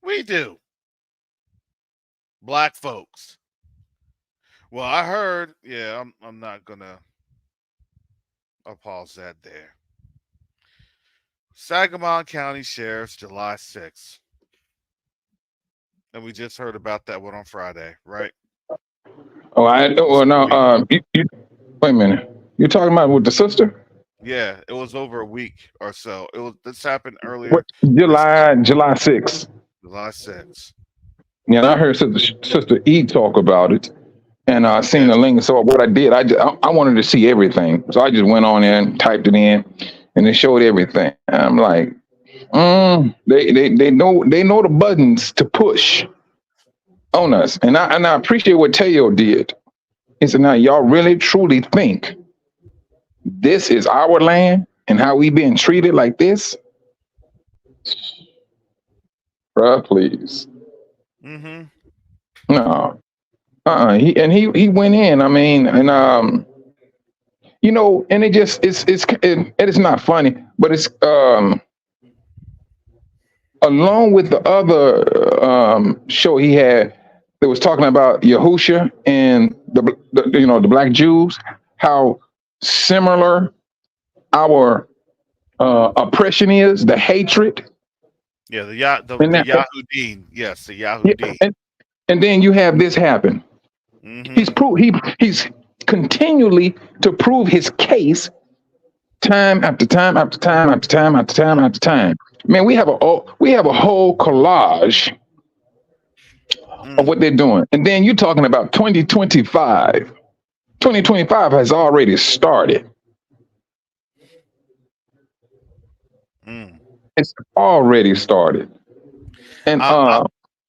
We do. Black folks. Well, I heard, yeah, I'm not gonna. I'll pause that there. Sangamon County Sheriff's July 6th. And we just heard about that one on Friday, right? Oh, no. Wait a minute. You're talking about with the sister? Yeah, it was over a week or so. This happened earlier. July 6th. July 6th. Yeah, and I heard sister E talk about it, and I seen the link. So what I did, I wanted to see everything, so I just went on there and typed it in, and it showed everything. And I'm like, they know the buttons to push on us, and I appreciate what Teo did. He said, "Now y'all really truly think this is our land and how we being treated like this, bruh? Please, no." He went in. I mean, and and it just it's not funny, but it's along with the other show he had that was talking about Yahusha and the black Jews, how similar our oppression is, the hatred. Yeah, the Yahudin. Yes, the Yahudin. And then you have this happen. He's continually to prove his case time after time after time after time after time after time. Man, we have a whole collage of what they're doing. And then you're talking about 2025. 2025 has already started. It's already started. And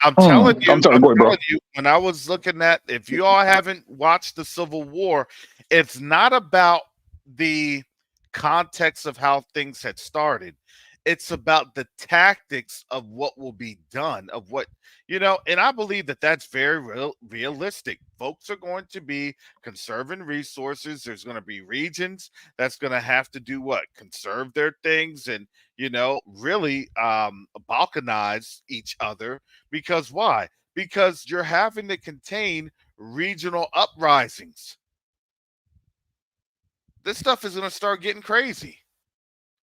I'm telling I'm sorry, I'm go ahead, bro. telling you, when I was looking at, if you all haven't watched the Civil War, it's not about the context of how things had started. It's about the tactics of what will be done, of what, and I believe that that's very realistic. Folks are going to be conserving resources. There's going to be regions that's going to have to do what? Conserve their things and, really balkanize each other. Because why? Because you're having to contain regional uprisings. This stuff is going to start getting crazy.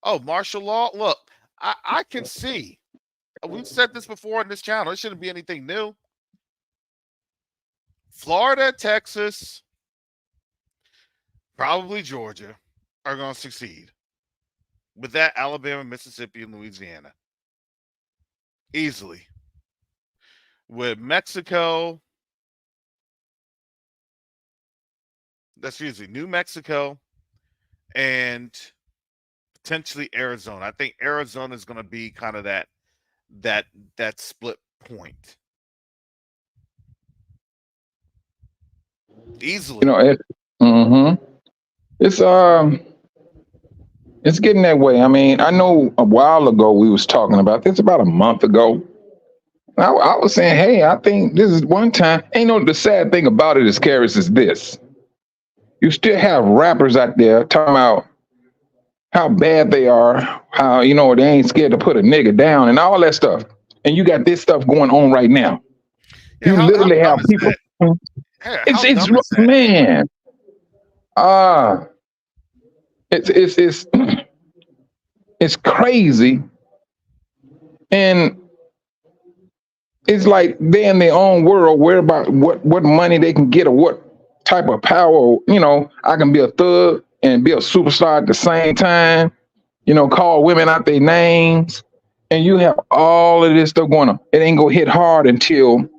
Oh, martial law. Look, I can see. We've said this before on this channel. It shouldn't be anything new. Florida, Texas, probably Georgia are going to succeed. With that, Alabama, Mississippi, and Louisiana. Easily. With Mexico, New Mexico, and potentially Arizona. I think Arizona is going to be kind of that split point. Easily. It's getting that way. I mean, I know a while ago we was talking about this, about a month ago. I was saying, hey, I think this is one time. The sad thing about it is, Karis, is this. You still have rappers out there talking about how bad they are, how, they ain't scared to put a nigga down and all that stuff. And you got this stuff going on right now. Yeah, you literally have people. It's man. It's crazy. And it's like they're in their own world, worried about what money they can get or what type of power. I can be a thug and be a superstar at the same time, call women out their names. And you have all of this stuff going on. It ain't gonna hit hard until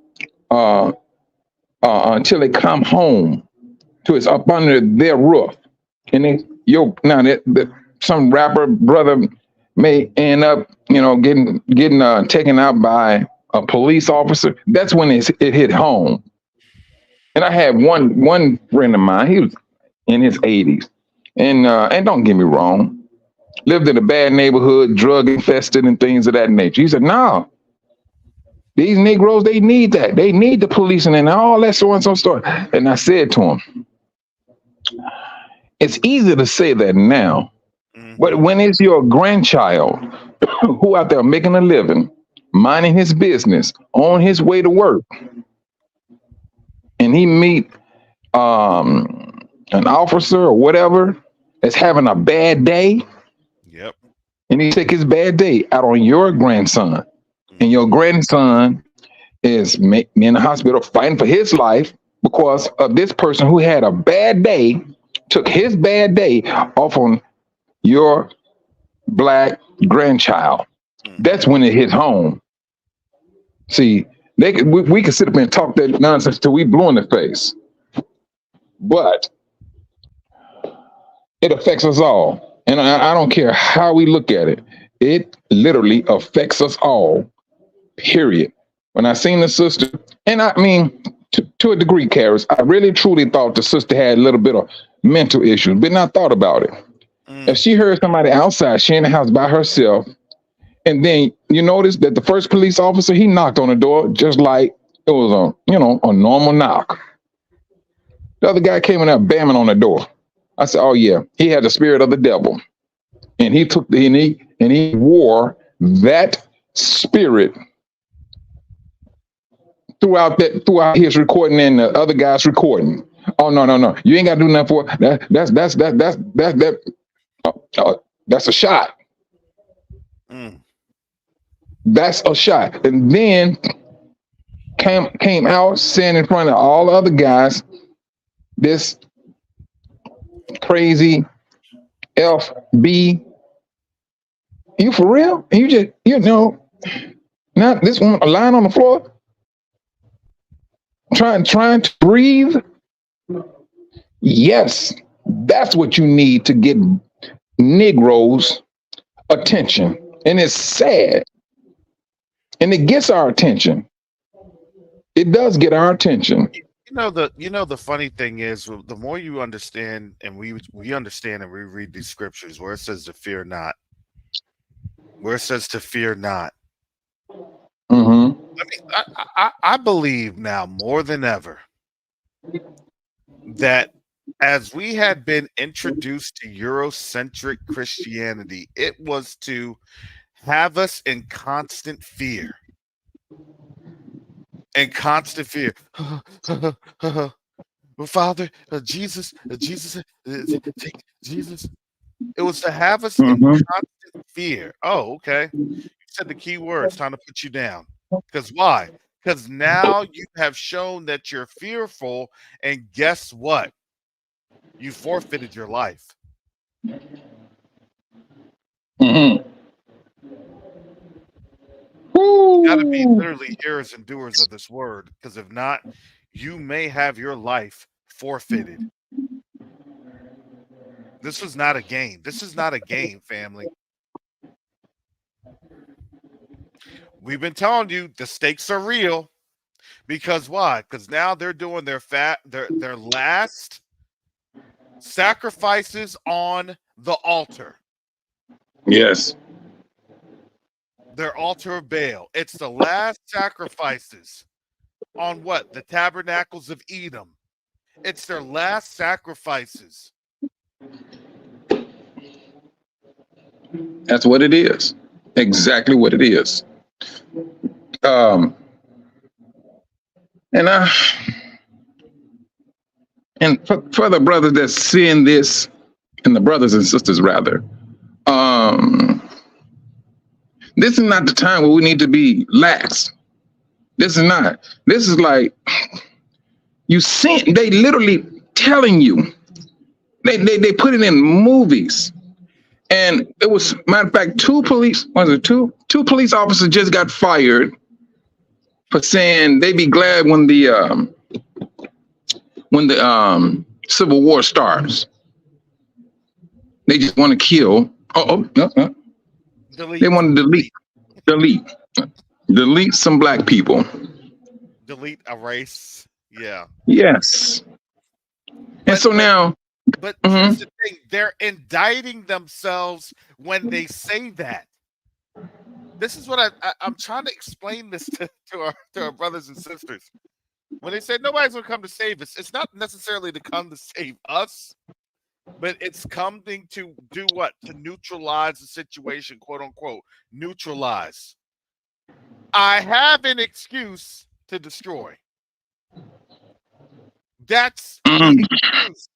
they come home to it's up under their roof. And some rapper brother may end up, getting taken out by a police officer. That's when it hit home. And I had one friend of mine. He was in his 80s, and don't get me wrong, lived in a bad neighborhood, drug infested, and things of that nature. He said, "No, these Negroes, they need that. They need the policing and all that so and so stuff." And I said to him, "It's easy to say that now, but when it's your grandchild who out there making a living, minding his business, on his way to work, and he meet an officer or whatever that's having a bad day, yep, and he take his bad day out on your grandson, and your grandson is in the hospital fighting for his life because of this person who had a bad day, took his bad day off on your black grandchild." That's when it hits home. See, we can sit up and talk that nonsense till we blue in the face, but it affects us all. And I don't care how we look at it. It literally affects us all, period. When I seen the sister, and I mean, to a degree, Karis, I really truly thought the sister had a little bit of mental issues, but not thought about it. If she heard somebody outside, she in the house by herself, and then you notice that the first police officer, he knocked on the door just like it was a normal knock. The other guy came in there bamming on the door. I said, "Oh yeah, he had the spirit of the devil," and he wore that spirit throughout his recording and the other guy's recording. "Oh no, you ain't got to do nothing for that. That's a shot. That's a shot." And then came out saying in front of all the other guys, this crazy FB, "You for real? And you just, not this one lying on the floor, trying to breathe?" Yes, that's what you need to get Negroes' attention. And it's sad And it gets our attention. It does get our attention. The funny thing is, the more you understand, and we understand and we read these scriptures where it says to fear not, Mm-hmm. I believe now more than ever that as we had been introduced to Eurocentric Christianity, it was to have us in constant fear. Father, Jesus, take Jesus. It was to have us in Mm-hmm. constant fear. Oh, okay. You said the key words. Time to put you down. Because why? Because now you have shown that you're fearful, and guess what? You forfeited your life. Mm-hmm. You got to be literally hearers and doers of this word, because if not, you may have your life forfeited. This was not a game. This is not a game, family. We've been telling you the stakes are real. Because why? Because now they're doing their last sacrifices on the altar. Yes. Their altar of Baal. It's the last sacrifices on what? The tabernacles of Edom. It's their last sacrifices. That's what it is. Exactly what it is. And for the brothers that's seeing this, and the brothers and sisters rather, this is not the time where we need to be lax. This is not. This is like they literally telling you. They put it in movies. And it was, matter of fact, two police officers just got fired for saying they'd be glad when the Civil War starts. They just want to kill. No. They want to delete some black people. Delete a race. Yeah. Yes. And so now. But here's the thing: they're indicting themselves when they say that. This is what I'm trying to explain this to our brothers and sisters. When they say nobody's going to come to save us, it's not necessarily to come to save us, but it's coming to do what? To neutralize the situation, quote unquote, neutralize. I have an excuse to destroy. That's the excuse.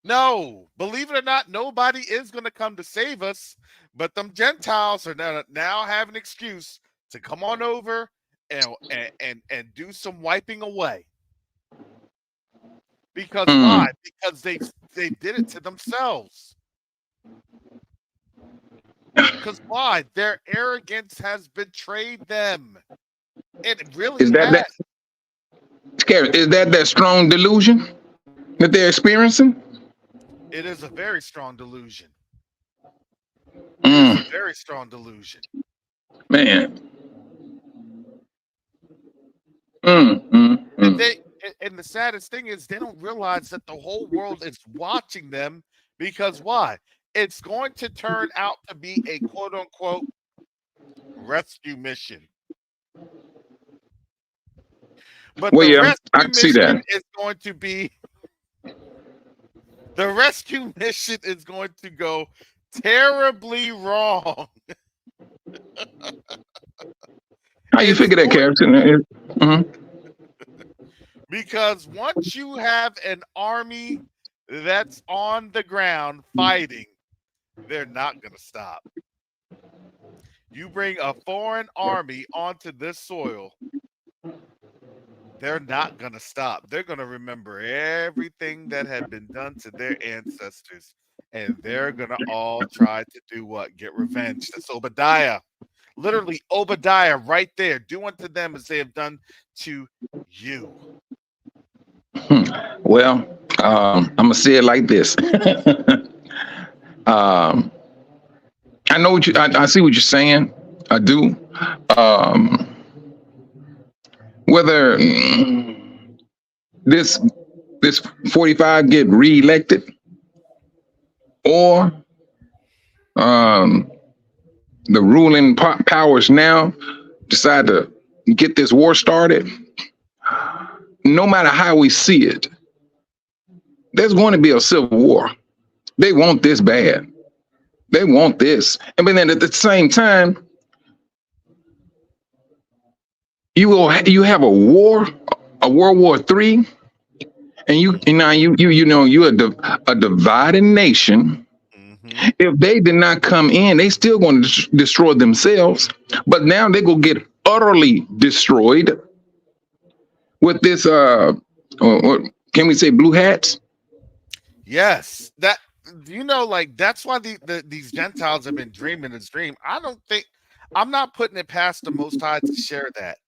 No, believe it or not, nobody is going to come to save us, but them Gentiles are now have an excuse to come on over and do some wiping away. Because why? Because they did it to themselves. Because why? Their arrogance has betrayed them. It really is that scary? Is that strong delusion that they're experiencing? It is a very strong delusion. It's a very strong delusion. Man. And the saddest thing is they don't realize that the whole world is watching them, because why? It's going to turn out to be a quote unquote rescue mission. But the rescue mission is going to be the rescue mission is going to go terribly wrong. How you figure that, Carrington? Because once you have an army that's on the ground fighting, they're not going to stop. You bring a foreign army onto this soil, they're not going to stop. They're going to remember everything that had been done to their ancestors, and they're going to all try to do what? Get revenge. That's Obadiah. Literally, Obadiah right there. Do unto them as they have done to you. Well, I'm going to say it like this. I know I see what you're saying. I do. Um, whether this this 45 get reelected or um, the ruling powers now decide to get this war started, no matter how we see it, there's going to be a civil war. They want this bad. They want this. And but then at the same time, you have a war, a World War III, and you're a divided nation. Mm-hmm. If they did not come in, they still going to destroy themselves. But now they go get utterly destroyed with this. What, can we say blue hats? Yes, that like that's why these Gentiles have been dreaming this dream. I'm not putting it past the Most High to share that.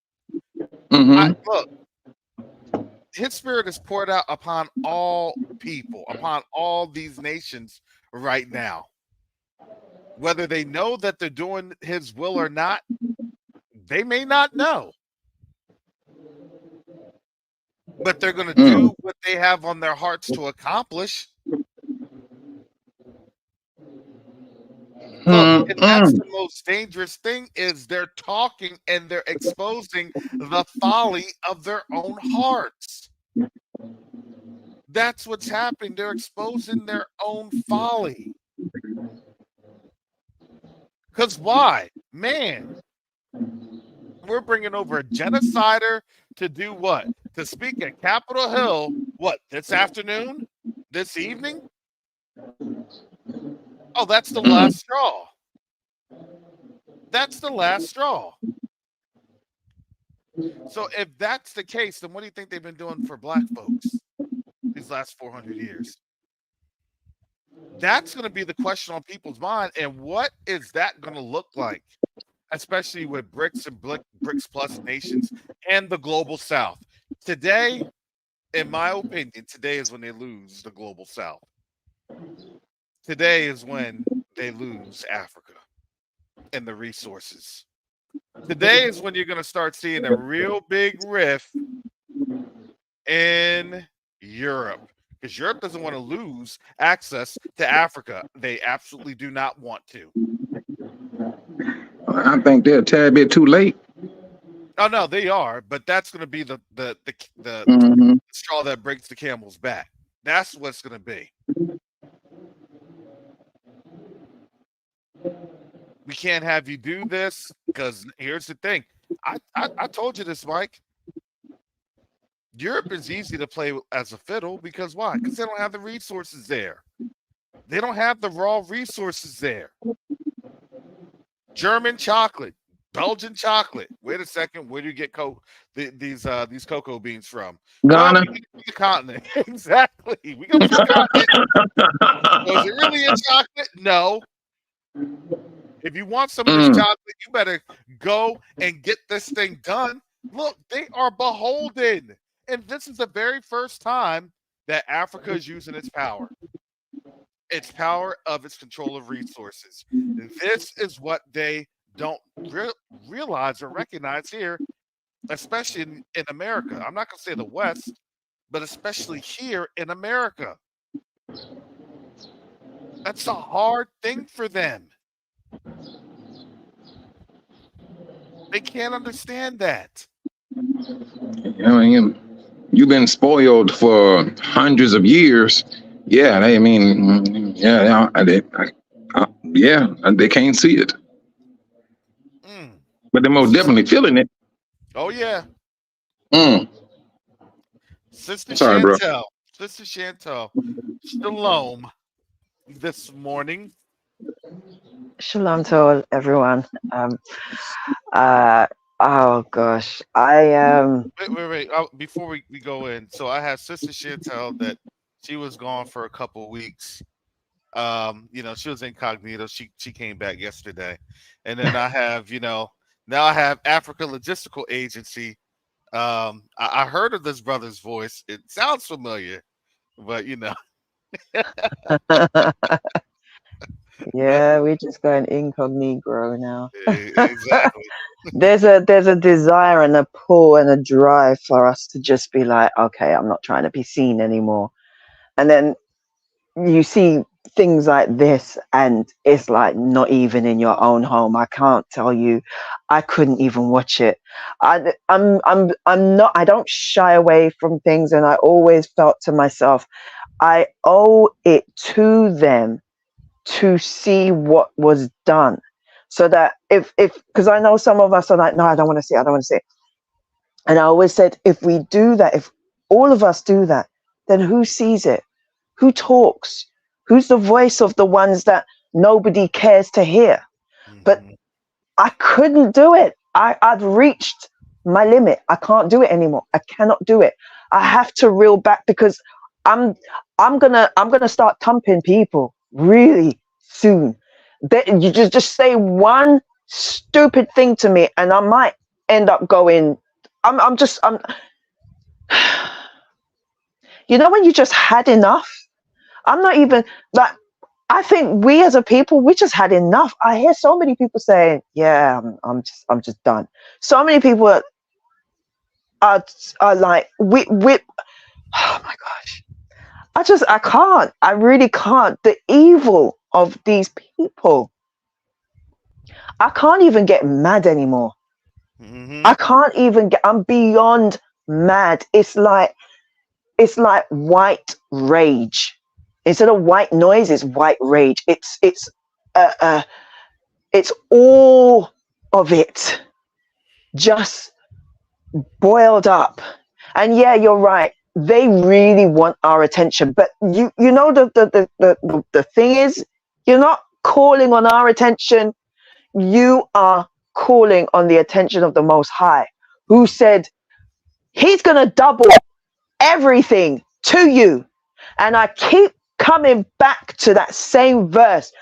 Mm-hmm. Look, His Spirit is poured out upon all people, upon all these nations right now. Whether they know that they're doing His will or not, they may not know. But they're going to do what they have on their hearts to accomplish. Look, and that's the most dangerous thing is they're talking and they're exposing the folly of their own hearts. That's what's happening. They're exposing their own folly. Because why? Man, we're bringing over a genocider to do what? To speak at Capitol Hill, what, this afternoon? This evening? Oh, that's the last straw. That's the last straw. So if that's the case, then what do you think they've been doing for black folks these last 400 years? That's going to be the question on people's mind. And what is that going to look like? Especially with BRICS and BRICS Plus nations and the global South. Today, in my opinion, today is when they lose the global South. Today is when they lose Africa and the resources. Today is when you're going to start seeing a real big rift in Europe. Because Europe doesn't want to lose access to Africa. They absolutely do not want to. I think they're a tad bit too late. Oh no, they are, but that's going to be the straw that breaks the camel's back. That's what's going to be. We can't have you do this because here's the thing. I told you this, Mike. Europe is easy to play as a fiddle because why? Because they don't have the resources there. They don't have the raw resources there. German chocolate, Belgian chocolate. Wait a second, where do you get these cocoa beans from? Ghana. Well, the continent. Exactly. We go from the continent. Was it really a chocolate? No. If you want some of this chocolate, you better go and get this thing done. Look, they are beholden. And this is the very first time that Africa is using its power. Its power of its control of resources. This is what they don't realize or recognize here, especially in America. I'm not going to say the West, but especially here in America. That's a hard thing for them. They can't understand that. I mean, you've been spoiled for hundreds of years. Yeah, they can't see it. But they're most definitely feeling it. Oh, yeah. Sister Sorry, Chantel. bro. Sister Chantel. Shalom this morning. Shalom to all, everyone. Oh gosh, Wait. Before we go in, so I have Sister Chantel that she was gone for a couple of weeks. She was incognito. She came back yesterday, and then I have now I have Africa Logistical Agency. I heard of this brother's voice. It sounds familiar, but Yeah, we're just going incognito now. Exactly. There's a desire and a pull and a drive for us to just be like, okay, I'm not trying to be seen anymore. And then you see things like this, and it's like not even in your own home. I can't tell you, I couldn't even watch it. I'm not. I don't shy away from things, and I always felt to myself, I owe it to them to see what was done, so that if because I know some of us are like, no, I don't want to see it, I don't want to see it. And I always said, if we do that, if all of us do that, then who sees it? Who talks? Who's the voice of the ones that nobody cares to hear? But Mhm. I couldn't do it. I've reached my limit. I can't do it anymore. I cannot do it. I have to reel back, because I'm I'm gonna start thumping people really soon. You just say one stupid thing to me, and I might end up going. I'm you know, when you just had enough. I'm not even like, I think we as a people, we just had enough. I hear so many people saying, yeah, I'm just done. So many people are like, we oh my gosh. I can't. I really can't. The evil of these people. I can't even get mad anymore. I Mhm. can't even get, I'm beyond mad. It's like white rage. Instead of white noise, it's white rage. Uh, it's all of it just boiled up. And yeah, you're right. They really want our attention. But you know the thing is, you're not calling on our attention. You are calling on the attention of the Most High, who said he's gonna double everything to you. And I keep coming back to that same verse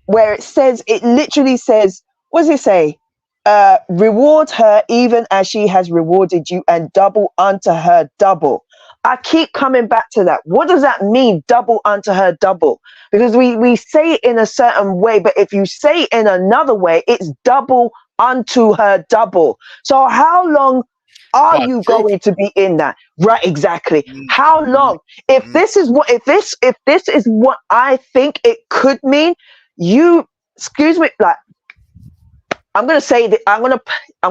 where it literally says, what does it say? Reward her even as she has rewarded you, and double unto her double. I keep coming back to that. What does that mean, double unto her double? Because we say it in a certain way, but if you say it in another way, it's double unto her double. So how long are you Quadruple. going to be in that? Right, exactly. How Mhm. long? If Mhm. this is what if this is what I think it could mean, you excuse me, like, I'm gonna say that I'm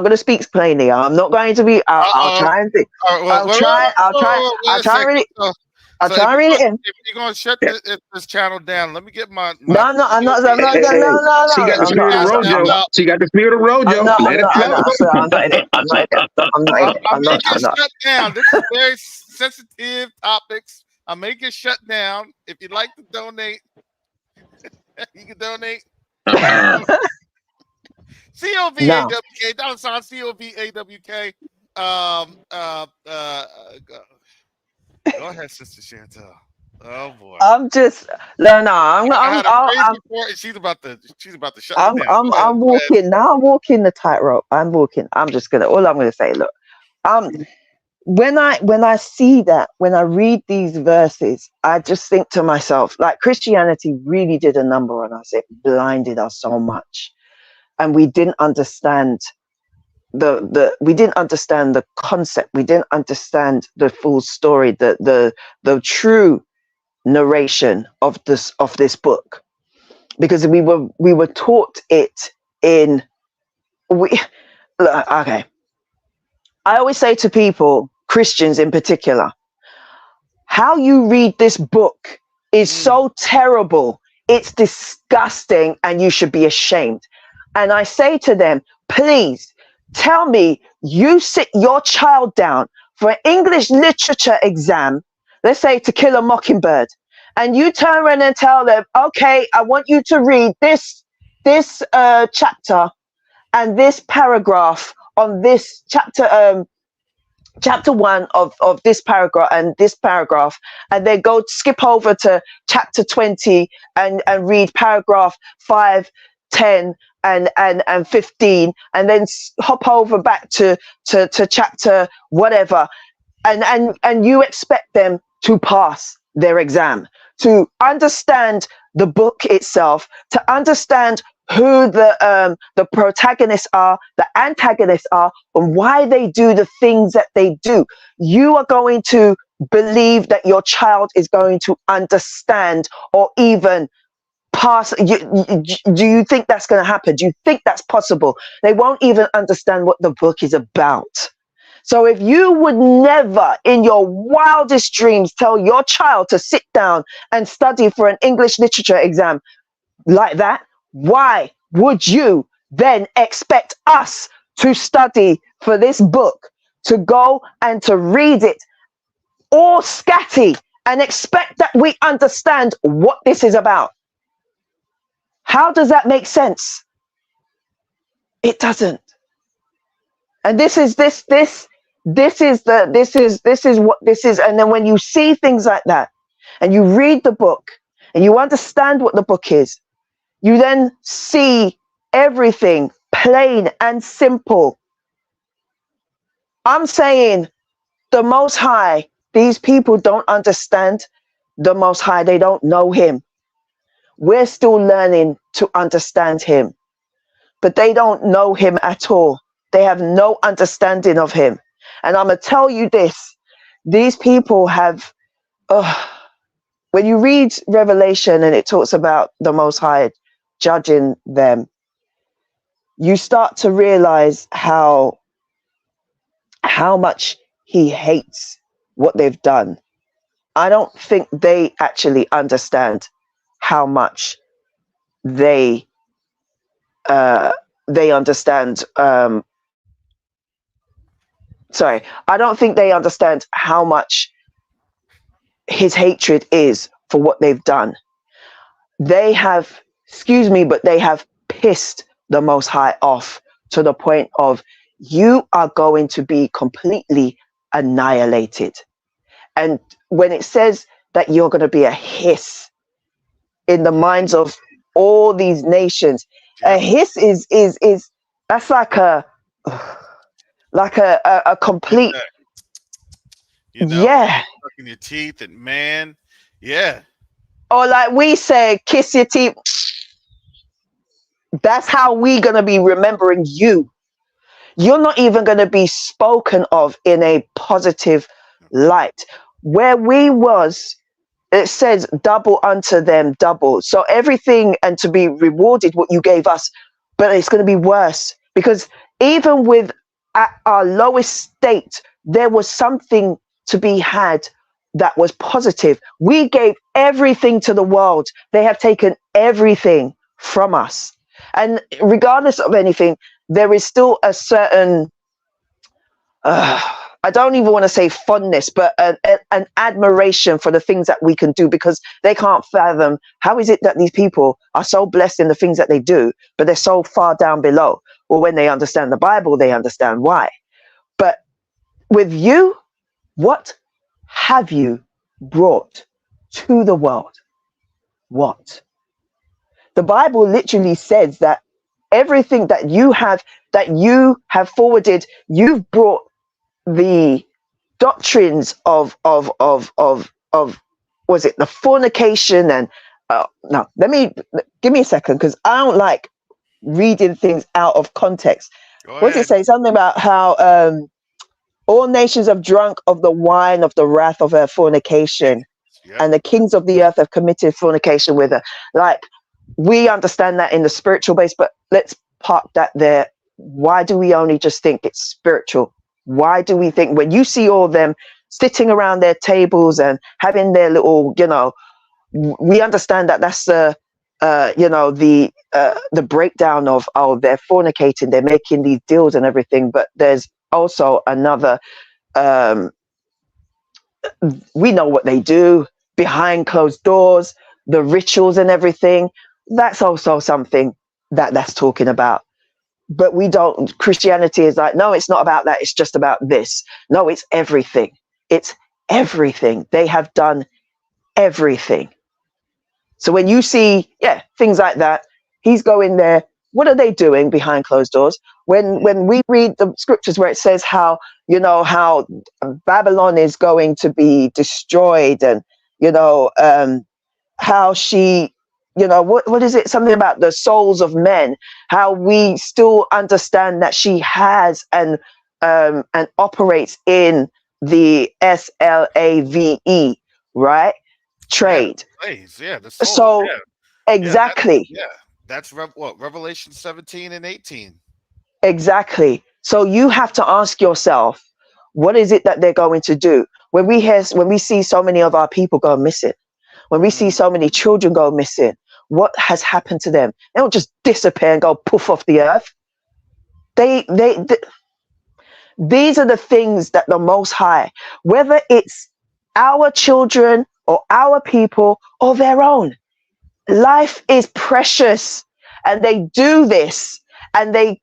gonna speak plainly. I'm not going to be. I'll Uh-oh. try and think. All right, well, wait I'll a try and second. read it. I'll So if try and read it in. you're gonna shut this channel down, let me get my No, I'm not. I'm not. I'm COB not. No, Hey, no, she no. got the I'm not. spirit of I'm not. I'm Rojo. not. She got the spirit of I'm Rojo. not. I'm Let it not. I'm yeah, flow. not. So I'm not in it. I'm not in it. I'm not in it. I I'm may not. get I'm not. shut down. This is very sensitive topics. I may get shut down. If you'd like to donate, you can donate. Uh-uh. No. COVAWK. $sign COVAWK. Go go ahead, Sister Chantel. Oh boy. I'm just. No. No. I had a phrase I'm. before, and she's about to shut me down. Go ahead. I'm Go ahead. walking now. I'm walking the tightrope. I'm walking. I'm just gonna. All I'm gonna say. Look. Um. When I see that, when I read these verses, I just think to myself, like, Christianity really did a number on us. It blinded us so much, and we didn't understand we didn't understand the concept. We didn't understand the full story, the true narration of this book, because we were taught it in we okay. I always say to people, Christians in particular, how you read this book is Mm. so terrible. It's disgusting, and you should be ashamed. And I say to them, please tell me you sit your child down for an English literature exam, let's say To Kill a Mockingbird, and you turn around and tell them, okay, I want you to read this chapter and this paragraph on this chapter one of this paragraph and this paragraph, and then go skip over to chapter 20 and read paragraph 5, 10 and 15, and then hop over back to chapter whatever, and you expect them to pass their exam, to understand the book itself, to understand who the protagonists are, the antagonists are, and why they do the things that they do, you are going to believe that your child is going to understand or even pass. Do you think that's going to happen? Do you think that's possible? They won't even understand what the book is about. So if you would never in your wildest dreams tell your child to sit down and study for an English literature exam like that, why would you then expect us to study for this book, to go and to read it all scatty and expect that we understand what this is about? How does that make sense? It doesn't. And this is what this is. And then when you see things like that and you read the book and you understand what the book is, you then see everything plain and simple. I'm saying the Most High, these people don't understand the Most High. They don't know him. We're still learning to understand him, but they don't know him at all. They have no understanding of him. And I'm going to tell you this. These people have, when you read Revelation and it talks about the Most High judging them, you start to realize how much he hates what they've done. I don't think they actually understand how much they understand. I don't think they understand how much his hatred is for what they've done. They have, excuse me, but they have pissed the Most High off to the point of, you are going to be completely annihilated. And when it says that you're going to be a hiss in the minds of all these nations, a hiss is that's like a complete, yeah, sucking your teeth and man, yeah. Or like we say, kiss your teeth. That's how we gonna be remembering you. You're not even gonna be spoken of in a positive light. Where we was, it says double unto them double. So everything, and to be rewarded what you gave us, but it's gonna be worse, because even with at our lowest state, there was something to be had that was positive. We gave everything to the world. They have taken everything from us. And regardless of anything, there is still a certain, I don't even want to say fondness, but an admiration for the things that we can do, because they can't fathom how is it that these people are so blessed in the things that they do, but they're so far down below. Well, when they understand the Bible, they understand why. But with you, what have you brought to the world? What? The Bible literally says that everything that you have forwarded, you've brought the doctrines of was it the fornication and no, give me a second, because I don't like reading things out of context. What does it say? Something about how all nations have drunk of the wine of the wrath of her fornication, and the kings of the earth have committed fornication with her. Like, we understand that in the spiritual base, but let's park that there. Why do we only just think it's spiritual? Why do we think, when you see all them sitting around their tables and having their little, we understand that that's the breakdown of, oh, they're fornicating, they're making these deals and everything. But there's also another, we know what they do behind closed doors, the rituals and everything. That's also something that's talking about. But we don't, Christianity is like, no, it's not about that. It's just about this. No, it's everything. It's everything. They have done everything. So when you see, things like that, he's going there. What are they doing behind closed doors? When we read the scriptures where it says how Babylon is going to be destroyed, and how she you know, what is it? Something about the souls of men, how we still understand that she has and operates in the SLAVE, right? Yeah, Trade. plays. Yeah, the soul. So Yeah, yeah, exactly, yeah. That's Revelation 17 and 18. exactly. So you have to ask yourself, what is it that they're going to do when we see so many of our people go missing? When we see Mhm. so many children go missing, what has happened to them? They don't just disappear and go poof off the earth. They these are the things that the Most High, whether it's our children or our people or their own, life is precious, and they do this, and it's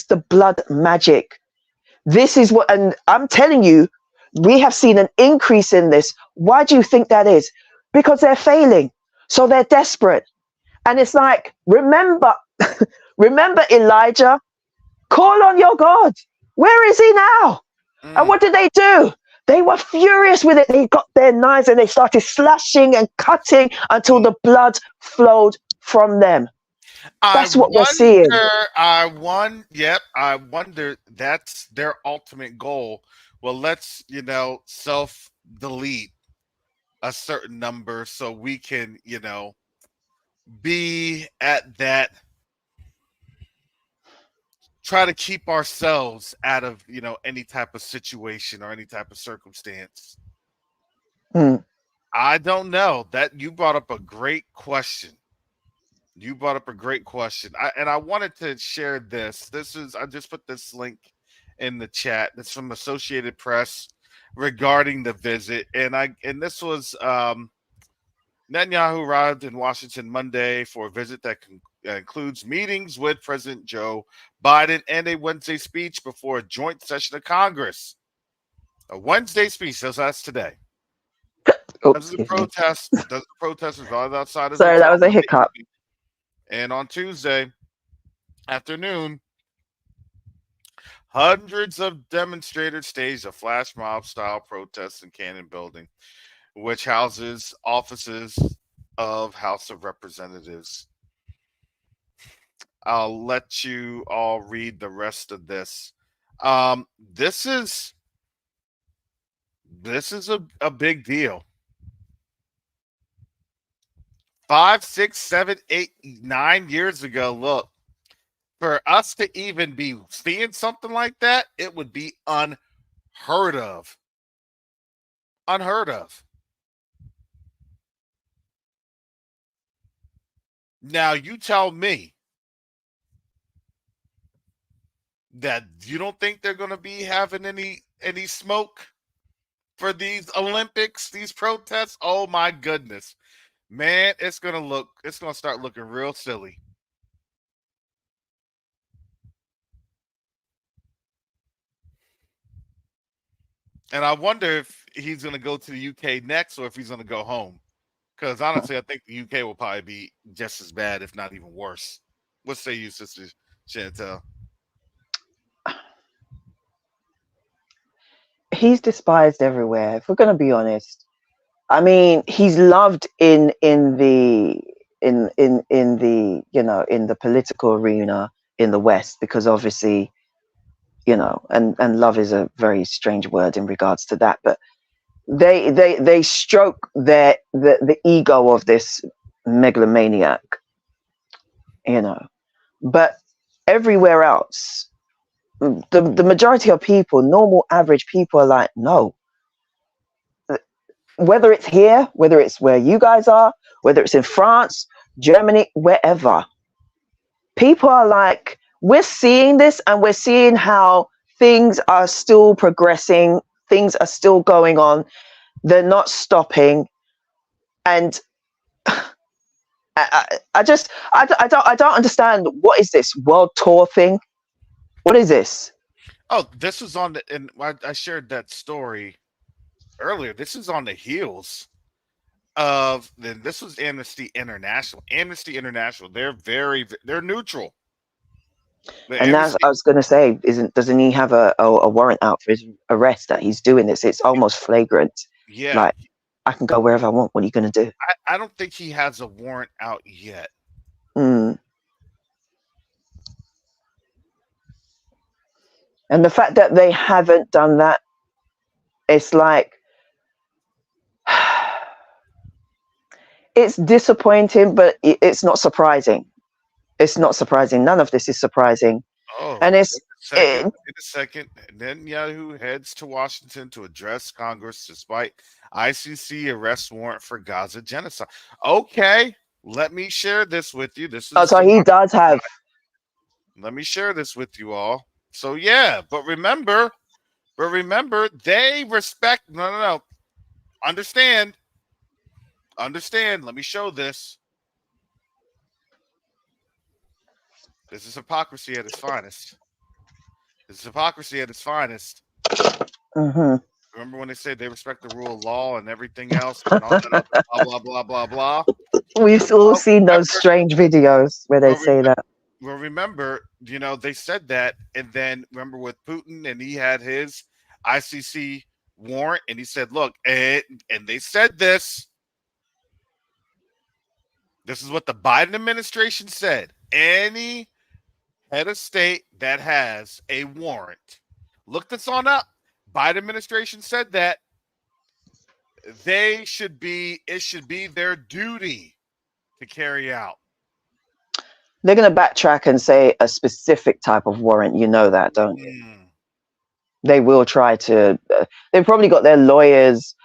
the blood magic. This is what, and I'm telling you, we have seen an increase in this. Why do you think that is? Because they're failing. So they're desperate. And it's like, remember, remember Elijah, call on your God. Where is he now? And Mm. what did they do? They were furious with it. They got their knives and they started slashing and cutting until the blood flowed from them. I That's what we're seeing. wonder. Yep. I wonder. That's their ultimate goal. Well, let's self delete a certain number so we can be at that. Try to keep ourselves out of any type of situation or any type of circumstance. Mm, I don't know. That you brought up a great question. You brought up a great question. I wanted to share this. I just put this link in the chat. It's from Associated Press regarding the visit. And this was Netanyahu arrived in Washington Monday for a visit that includes meetings with President Joe Biden and a Wednesday speech before a joint session of Congress. A Wednesday speech, so that's today. oops, excuse me. The protesters right outside his Sorry, that hotel was a hiccup. Monday, and on Tuesday afternoon, hundreds of demonstrators staged a flash mob style protest in Cannon Building, which houses offices of House of Representatives. I'll let you all read the rest of this. This is a big deal. 5, 6, 7, 8, 9 years ago, look, for us to even be seeing something like that, it would be unheard of. Unheard of. Now you tell me that you don't think they're going to be having any smoke for these Olympics, these protests. Oh my goodness, man, it's going to start looking real silly. And I wonder if he's going to go to the UK next or if he's going to go home. Because honestly, I think the UK will probably be just as bad, if not even worse. What say you, Sister Chantel? He's despised everywhere, if we're going to be honest. I mean, he's loved in the in the political arena in the West, because obviously, and love is a very strange word in regards to that, but they stroke the ego of this megalomaniac, but everywhere else, the majority of people, normal average people, are like, no. Whether it's here, whether it's where you guys are, whether it's in France, Germany, wherever, people are like, we're seeing this and we're seeing how things are still progressing, things are still going on, they're not stopping. And I don't understand. What is this world tour thing? What is this? Oh, this was and I shared that story earlier. This is on the heels of this was Amnesty International. Amnesty International, they're neutral. And that's, I was going to say, doesn't he have a warrant out for his arrest that he's doing this? It's almost flagrant. Yeah. Like, I can go wherever I want. What are you going to do? I don't think he has a warrant out yet. Mm. And the fact that they haven't done that, it's like, it's disappointing, but it's not surprising. It's not surprising. None of this is surprising. Oh, And it's wait a second. Netanyahu heads to Washington to address Congress despite ICC arrest warrant for Gaza genocide. Okay, let me share this with you. This is so he does have. Let me share this with you all. So yeah, but remember, they respect. No. Understand. Let me show this. This is hypocrisy at its finest. Mm-hmm. Remember when they say they respect the rule of law and everything else, and all that other blah blah blah. We've all seen those strange videos where they say that. Well, remember, they said that, and then remember with Putin, and he had his ICC warrant, and he said, "Look," and they said this. This is what the Biden administration said. Any head of state that has a warrant, look this on up. Biden administration said that it should be their duty to carry out. They're going to backtrack and say a specific type of warrant. You know that, don't you? They will try to. They've probably got their lawyers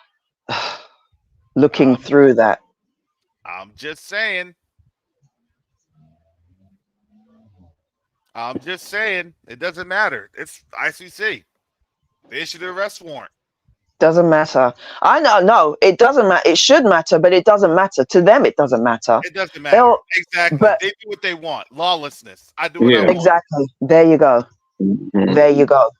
looking through that. I'm just saying. It doesn't matter. It's ICC. They issued the arrest warrant. Doesn't matter. I know. No, it doesn't matter. It should matter, but it doesn't matter. To them, it doesn't matter. It doesn't matter. Exactly. But they do what they want. Lawlessness. I do what I want. Exactly. There you go. There you go.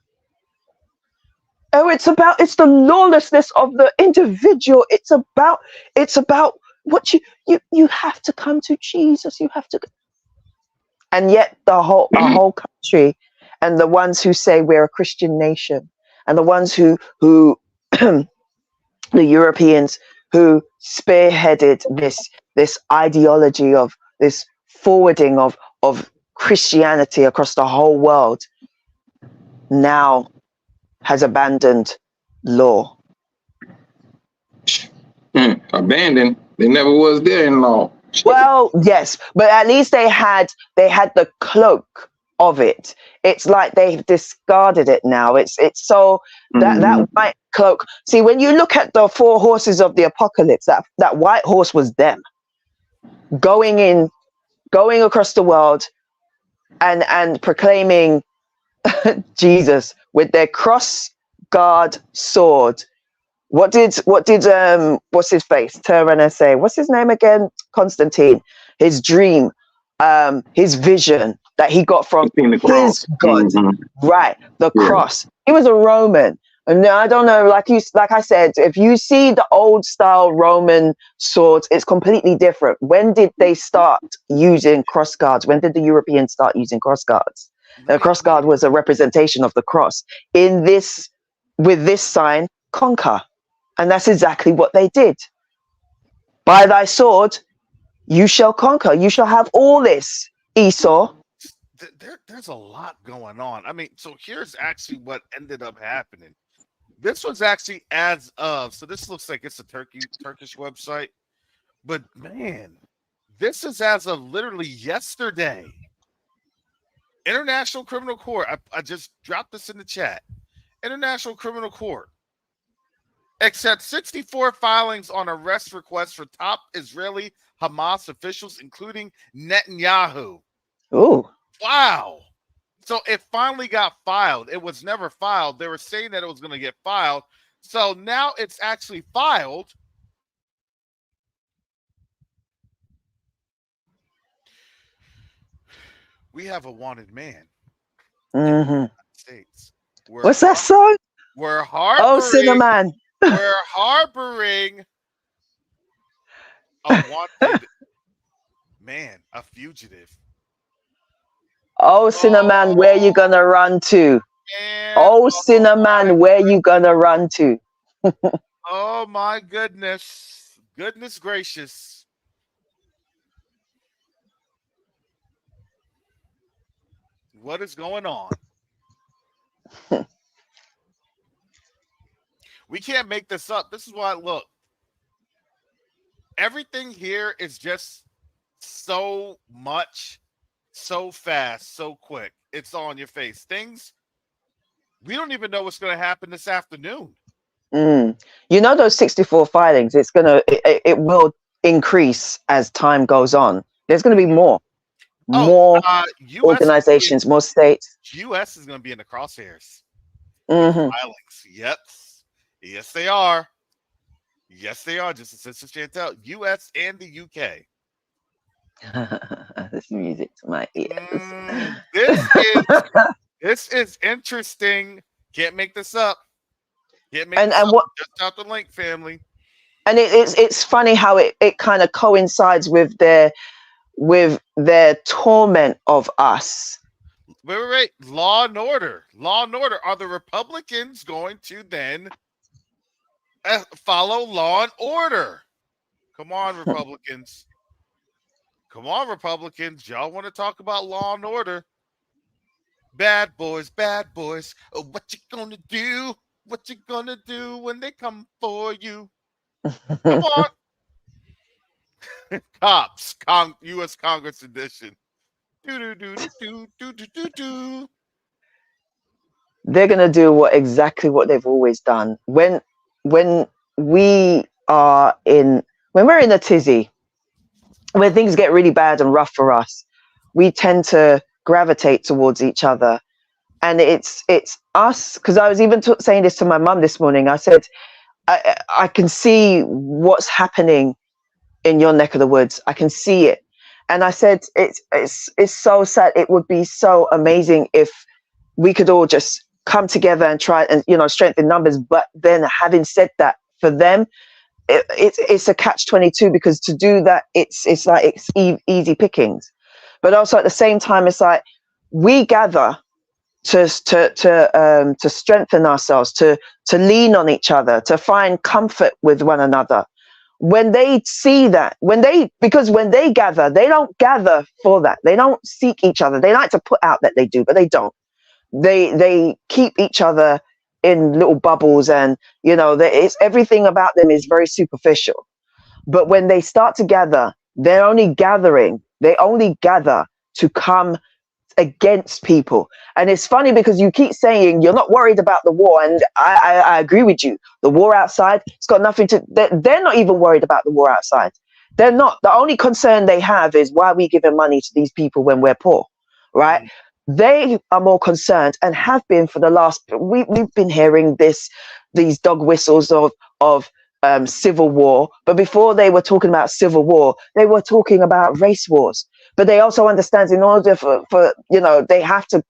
Oh, it's the lawlessness of the individual. It's about what you have to come to Jesus. You have to. And yet our whole country, and the ones who say we're a Christian nation, and the ones who the Europeans who spearheaded this ideology of this forwarding of Christianity across the whole world, now has abandoned law. Abandoned? They never was there in law. Well, yes, but at least they had the cloak of it. It's like they've discarded it now. It's so that white cloak. See, when you look at the 4 horses of the apocalypse, that white horse was them going across the world and proclaiming Jesus with their cross guard sword. What did what's his face? Tyrannus say? What's his name again? Constantine. His dream, his vision that he got from his God. Right, the cross. He was a Roman. And I don't know, like I said, if you see the old style Roman swords, it's completely different. When did they start using cross guards? When did the Europeans start using cross guards? The cross guard was a representation of the cross. With this sign, conquer. And that's exactly what they did. By thy sword, you shall conquer. You shall have all this, Esau. There's a lot going on. I mean, so here's actually what ended up happening. This was actually as of, so this looks like it's a Turkish website. But man, this is as of literally yesterday. International Criminal Court. I just dropped this in the chat. International Criminal Court accept 64 filings on arrest requests for top Israeli Hamas officials, including Netanyahu. Ooh. Wow. So it finally got filed. It was never filed. They were saying that it was going to get filed. So now it's actually filed. We have a wanted man in the United States. What's that song? We're harboring. Oh, Cinnamon. We're harboring a wanted man, a fugitive. Oh, Cinnamon, where you gonna run to? Man, Oh, Cinnamon, where you gonna run to? Oh my goodness. Goodness gracious. What is going on? We can't make this up. This is why, look, everything here is just so much, so fast, so quick. It's on your face. Things, we don't even know what's going to happen this afternoon. You know those 64 filings. It will increase as time goes on. There's going to be more US organizations, more states. US is going to be in the crosshairs. Mm-hmm. Filings. Yep. Yes, they are. Yes, they are. Just as Sister Chantel, US and the UK. This music to my ears. This is interesting. Can't make this up. Can't make this and up. what Just out the link, family. and it's funny how it kind of coincides with their torment of us. Wait. Law and order. Law and order. Are the Republicans going to then follow law and order? Come on, Republicans. Come on, Republicans. Y'all want to talk about law and order? Bad boys, bad boys. Oh, what you gonna do? What you gonna do when they come for you? Come on. Cops, U.S. Congress edition. Do. They're gonna do exactly what they've always done. When we're in a tizzy, when things get really bad and rough for us, we tend to gravitate towards each other. And it's us, because I was even saying this to my mum this morning. I said, I can see what's happening in your neck of the woods. I can see it. And I said, it's so sad. It would be so amazing if we could all just come together and try and, strengthen numbers. But then having said that, for them, it's a catch-22, because to do that, it's easy pickings. But also at the same time, it's like we gather to strengthen ourselves, to lean on each other, to find comfort with one another. When they see that, because when they gather, they don't gather for that. They don't seek each other. They like to put out that they do, but they don't. They keep each other in little bubbles, and it's everything about them is very superficial. But when they start to gather, they only gather to come against people. And it's funny because you keep saying you're not worried about the war, and I agree with you. The war outside, it's got nothing to, they're not even worried about the war outside. They're not. The only concern they have is why are we giving money to these people when we're poor, right? They are more concerned, and have been for the last, we've been hearing these dog whistles of civil war. But before they were talking about civil war, they were talking about race wars. But they also understand, in order for they have to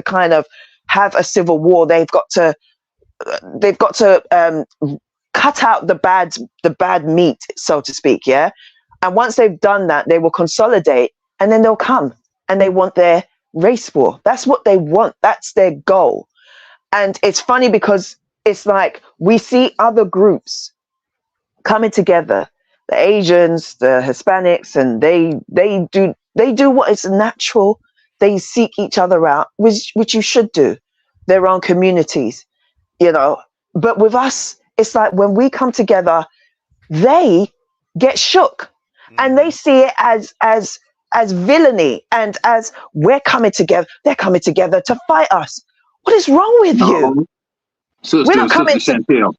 kind of have a civil war. They've got to cut out the bad meat, so to speak. Yeah. And once they've done that, they will consolidate, and then they'll come and they want their race war. That's what they want. That's their goal. And it's funny because it's like we see other groups coming together, the Asians, the Hispanics, and they do what is natural. They seek each other out, which you should do, their own communities, But with us, it's like when we come together, they get shook, and they see it as villainy, and as we're coming together. They're coming together to fight us. What is wrong with you? Sister Chantel,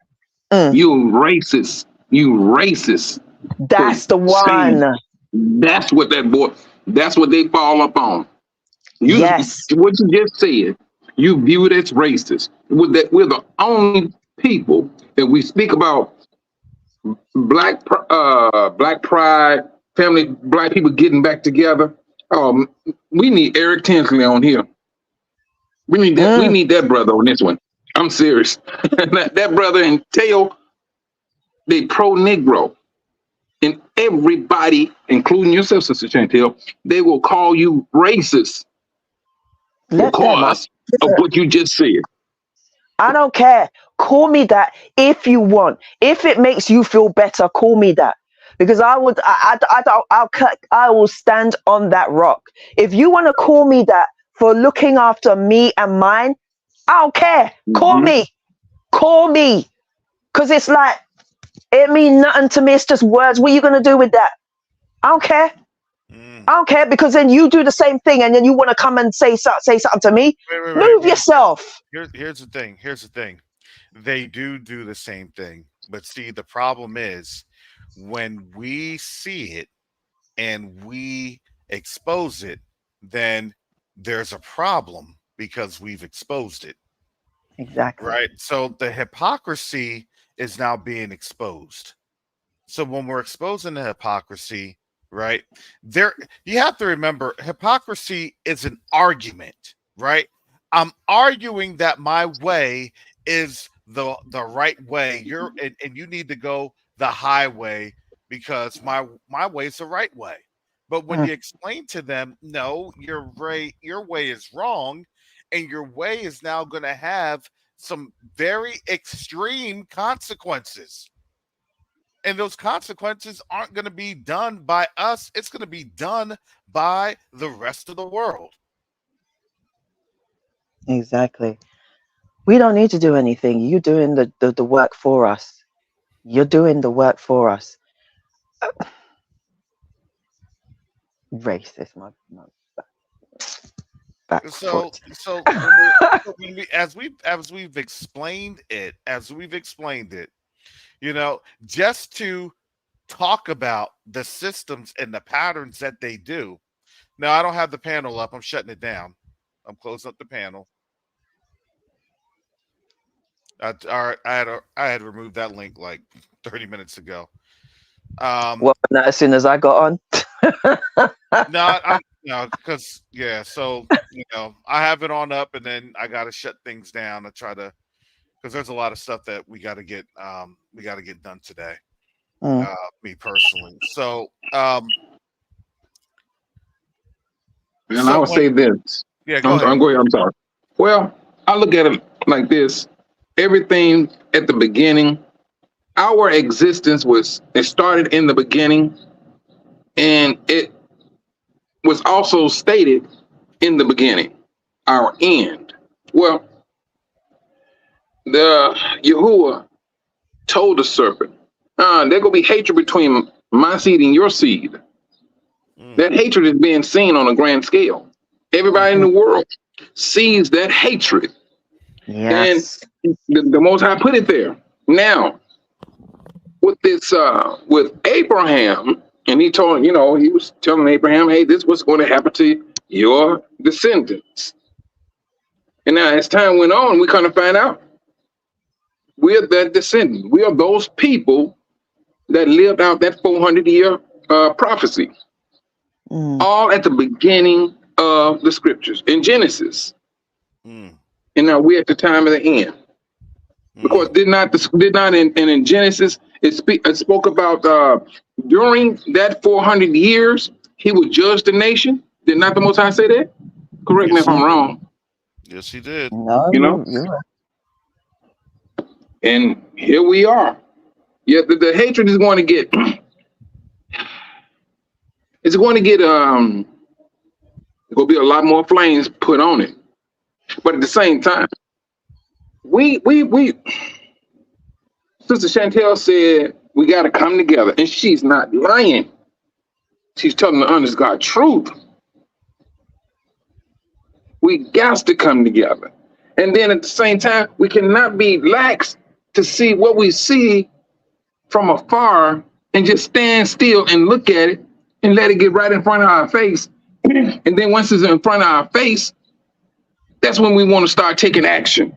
you racist. You racist. That's the one. That's what that's what they fall up on. Yes. What you just said, you view it as racist. We're the only people that we speak about black pride, family, black people getting back together. We need Eric Tinsley on here. We need that. We need that brother on this one. I'm serious. that brother and Teo, they pro-Negro. And everybody, including yourself, Sister Chantel, they will call you racist because of what you just said. I don't care. Call me that if you want. If it makes you feel better, call me that. Because I would, I will stand on that rock. If you want to call me that for looking after me and mine, I don't care. Call Mhm. me. Call me. Because it's like, it means nothing to me. It's just words. What are you going to do with that? I don't care. I don't care, because then you do the same thing and then you want to come and say something to me. Move yourself. Here's the thing. Here's the thing. They do the same thing, but see, the problem is when we see it and we expose it, then there's a problem because we've exposed it, Exactly. right? So the hypocrisy is now being exposed. So when we're exposing the hypocrisy, right, there, you have to remember, hypocrisy is an argument, right? I'm arguing that my way is the right way. And you need to go the highway because my way is the right way. But when Mm, you explain to them, no, your way is wrong, and your way is now going to have some very extreme consequences, and those consequences aren't going to be done by us. It's going to be done by the rest of the world. exactly. We don't need to do anything. You're doing the work for us. You're doing the work for us. Racist, my back So, foot. as we've explained it, just to talk about the systems and the patterns that they do. Now, I don't have the panel up. I'm shutting it down. I'm closing up the panel. I had removed that link like 30 minutes ago. Well, as soon as I got on. No, because so I have it on up, and then I got to shut things down and try to, because there's a lot of stuff that we got to get done today. Mm. Me personally, so And I would say this. go ahead. I'm going. I'm sorry. Well, I look at it like this. Everything at the beginning, our existence it started in the beginning, and it was also stated in the beginning, our end. Well, the Yahuwah told the serpent, there gonna be hatred between my seed and your seed. That hatred is being seen on a grand scale. Everybody in the world sees that hatred. Yes. And the Most High put it there. Now, with this, with Abraham, and he was telling Abraham, hey, this was going to happen to your descendants. And now, as time went on, we kind of find out we're that descendant. We are those people that lived out that 400-year prophecy, all at the beginning of the scriptures in Genesis. And now we're at the time of the end. Because did not in Genesis it spoke about during that 400 years he would judge the nation? Did not the Most High say that? Correct me if I'm wrong. Yes, he did. No, you're right. And here we are. Yeah, the hatred is going to get it's going to get there's going to be a lot more flames put on it. But at the same time, we Sister Chantel said we got to come together, and she's not lying. She's telling the honest God truth. We got to come together. And then at the same time, we cannot be lax to see what we see from afar and just stand still and look at it and let it get right in front of our face. And then once it's in front of our face, that's when we want to start taking action.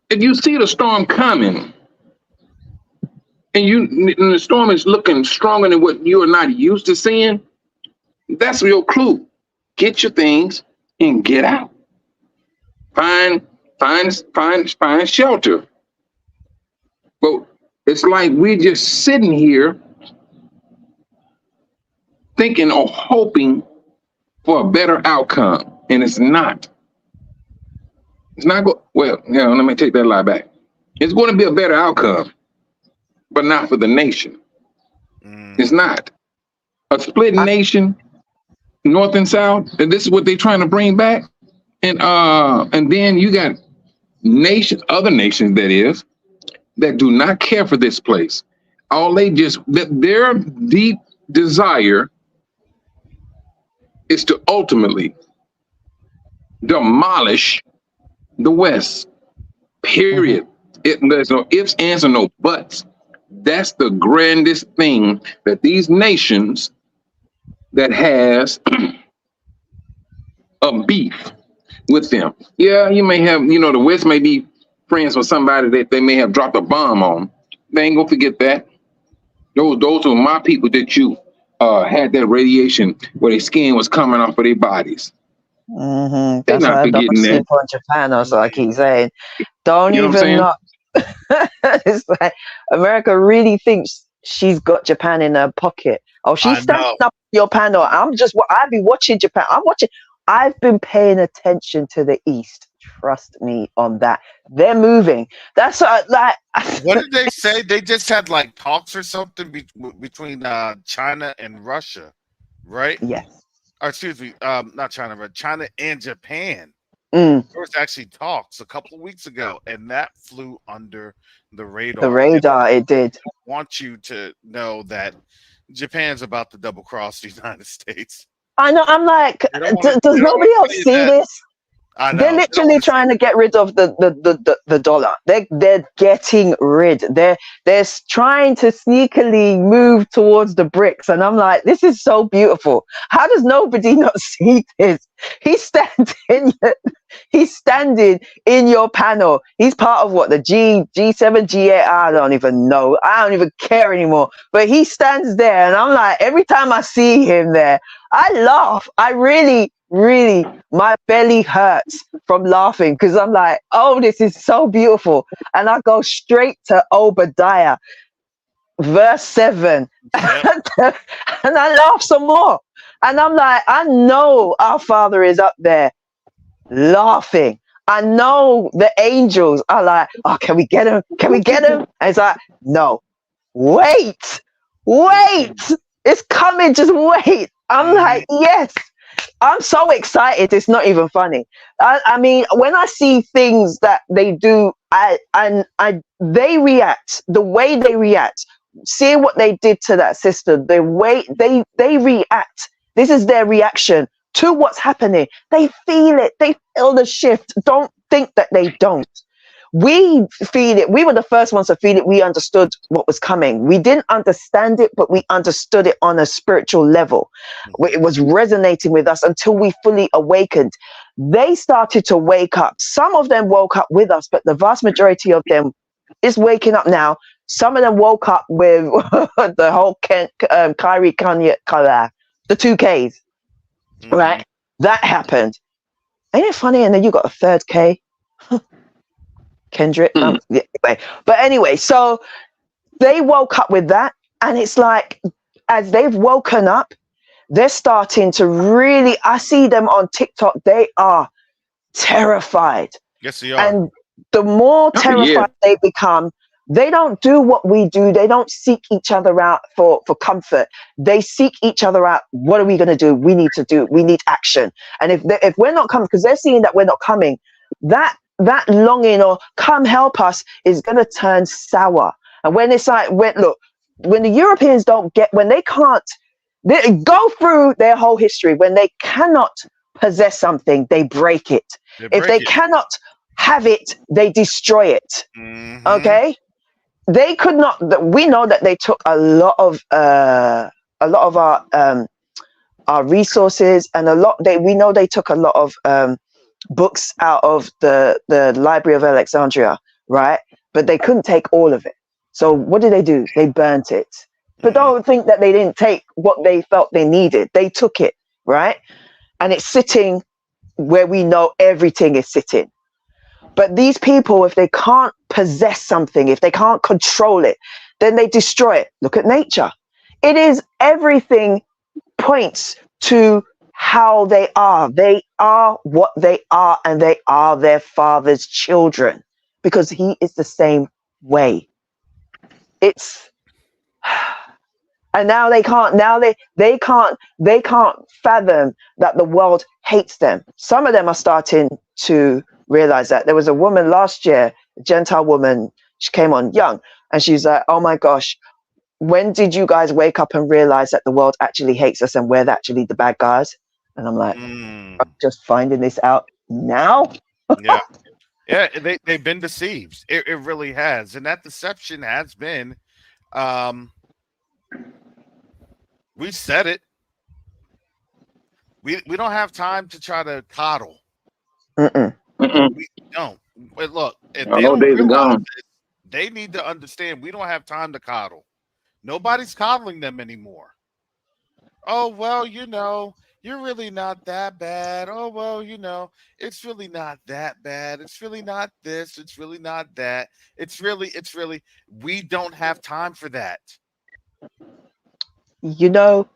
If you see the storm coming and the storm is looking stronger than what you are not used to seeing, that's your clue. Get your things and get out. Find shelter. But it's like we're just sitting here thinking or hoping for a better outcome, and it's not. It's not go well, let me take that lie back. It's going to be a better outcome, but not for the nation. It's Mm-hmm. not. A split nation, North and South, and this is what they're trying to bring back. And then you got other nations that is, that do not care for this place. Their deep desire is to ultimately demolish the West. Mhm. Period. There's no ifs, ands, or no buts. That's the grandest thing that these nations that has a beef with them. Yeah, you may have, the West may be friends with somebody that they may have dropped a bomb on. They ain't gonna forget that. Those are my people that you had that radiation where their skin was coming off of their bodies. They're That's not why I don't forgetting that. sleep on Japan. Also, I keep saying, don't You know what I'm even saying? not. It's like America really thinks she's got Japan in her pocket. Oh, she's I standing know. up your panel. I've been watching Japan. I've been paying attention to the East. Trust me on that. They're moving. That's like, What did they say? They just had like talks or something between China and Russia, right? yes. Or excuse me, not China, but China and Japan. Mm, There was actually talks a couple of weeks ago, and that flew under the the radar. They radar, it did. don't want you to know that Japan's about to double cross the United States. I know. I'm like, They don't want to. does They don't want nobody to else tell you see that. this? I They're know. They don't literally want to see trying to that. get rid of the dollar. They're getting rid. They're trying to sneakily move towards the bricks, and I'm like, this is so beautiful. How does nobody not see this? He's standing. He's standing in your panel. He's part of what, the G7 G8. I don't even know. I don't even care anymore. But he stands there, and I'm like, every time I see him there, I laugh. I really, really, my belly hurts from laughing because I'm like, oh, this is so beautiful. And I go straight to Obadiah, verse 7, Yep. and I laugh some more. And I'm like, I know our Father is up there laughing. I know the angels are like, oh, can we get him? Can we get him? And it's like, no, wait, wait, it's coming, just wait. I'm Mm-hmm. like, yes. I'm so excited. It's not even funny. I mean, when I see things that they do, they react the way they react. See what they did to that sister. The way they react. This is their reaction to what's happening. They feel it. They feel the shift. Don't think that they don't. We feel it. We were the first ones to feel it. We understood what was coming. We didn't understand it, but we understood it on a spiritual level. It was resonating with us until we fully awakened. They started to wake up. Some of them woke up with us, but the vast majority of them is waking up now. Some of them woke up with the whole Kyrie Kanye, the 2Ks, Mm-hmm. right? That happened. Ain't it funny? And then you got a third K. Kendrick. Yeah, anyway. But anyway, so they woke up with that, and it's like, as they've woken up, they're starting to really, I see them on TikTok, they are terrified. Yes, they are. And the more Oh, yeah. terrified they become, they don't do what we do. They don't seek each other out for comfort. They seek each other out. What are we going to do? We need action. And if we're not coming, because they're seeing that we're not coming, that longing or come help us is going to turn sour. And when it's like, when the Europeans when they can't, they go through their whole history. When they cannot possess something, they break it. If they cannot have it, they destroy it. Mm-hmm. Okay, they could not. We know that they took a lot of our resources, and we know they took a lot of books out of the Library of Alexandria, right? But they couldn't take all of it. So what did they do? They burnt it. But don't think that they didn't take what they felt they needed. They took it, right? And it's sitting where we know everything is sitting. But these people, if they can't possess something, if they can't control it, then they destroy it. Look at nature. It is, everything points to how they are. They are what they are, and they are their father's children because he is the same way. It's and now they can't. Now they can't fathom that the world hates them. Some of them are starting to realize that. There was a woman last year, a Gentile woman. She came on young, and she's like, "Oh my gosh, when did you guys wake up and realize that the world actually hates us and we're actually the bad guys?" And I'm like, I'm just finding this out now. Yeah. Yeah, they've been deceived. It really has. And that deception has been we said it. We don't have time to try to coddle. Mm-mm. We don't. But look, if I they know don't days are realize gone. it, they need to understand we don't have time to coddle. Nobody's coddling them anymore. Oh, well, you're really not that bad. Oh, well, it's really not that bad. It's really not this. It's really not that. We don't have time for that. You know,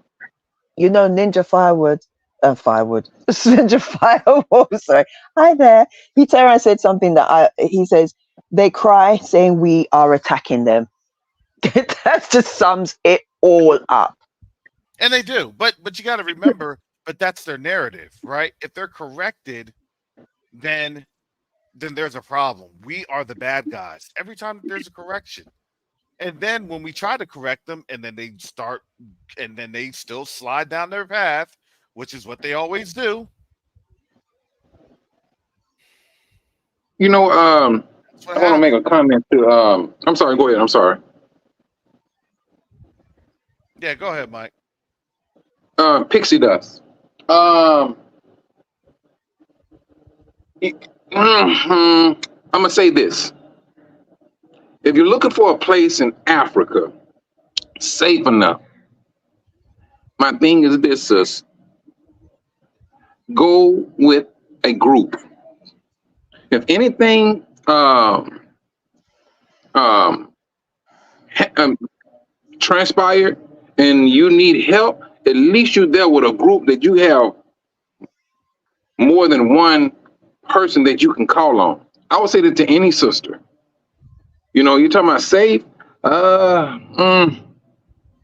Ninja Firewood, Ninja Firewood. Sorry, hi there. He turned around and said something he says they cry saying we are attacking them. That just sums it all up. And they do. But you got to remember, but that's their narrative, right? If they're corrected, then there's a problem. We are the bad guys. Every time there's a correction. And then when we try to correct them and then they still slide down their path, which is what they always do. I want to make a Happens. comment to. I'm sorry. Go ahead. I'm sorry. Yeah, go ahead, Mike. Pixie dust. I'm gonna say this: if you're looking for a place in Africa safe enough, my thing is this, sis: go with a group. If anything, um, transpired and you need help, at least you're there with a group that you have more than one person that you can call on. I would say that to any sister. You're talking about safe.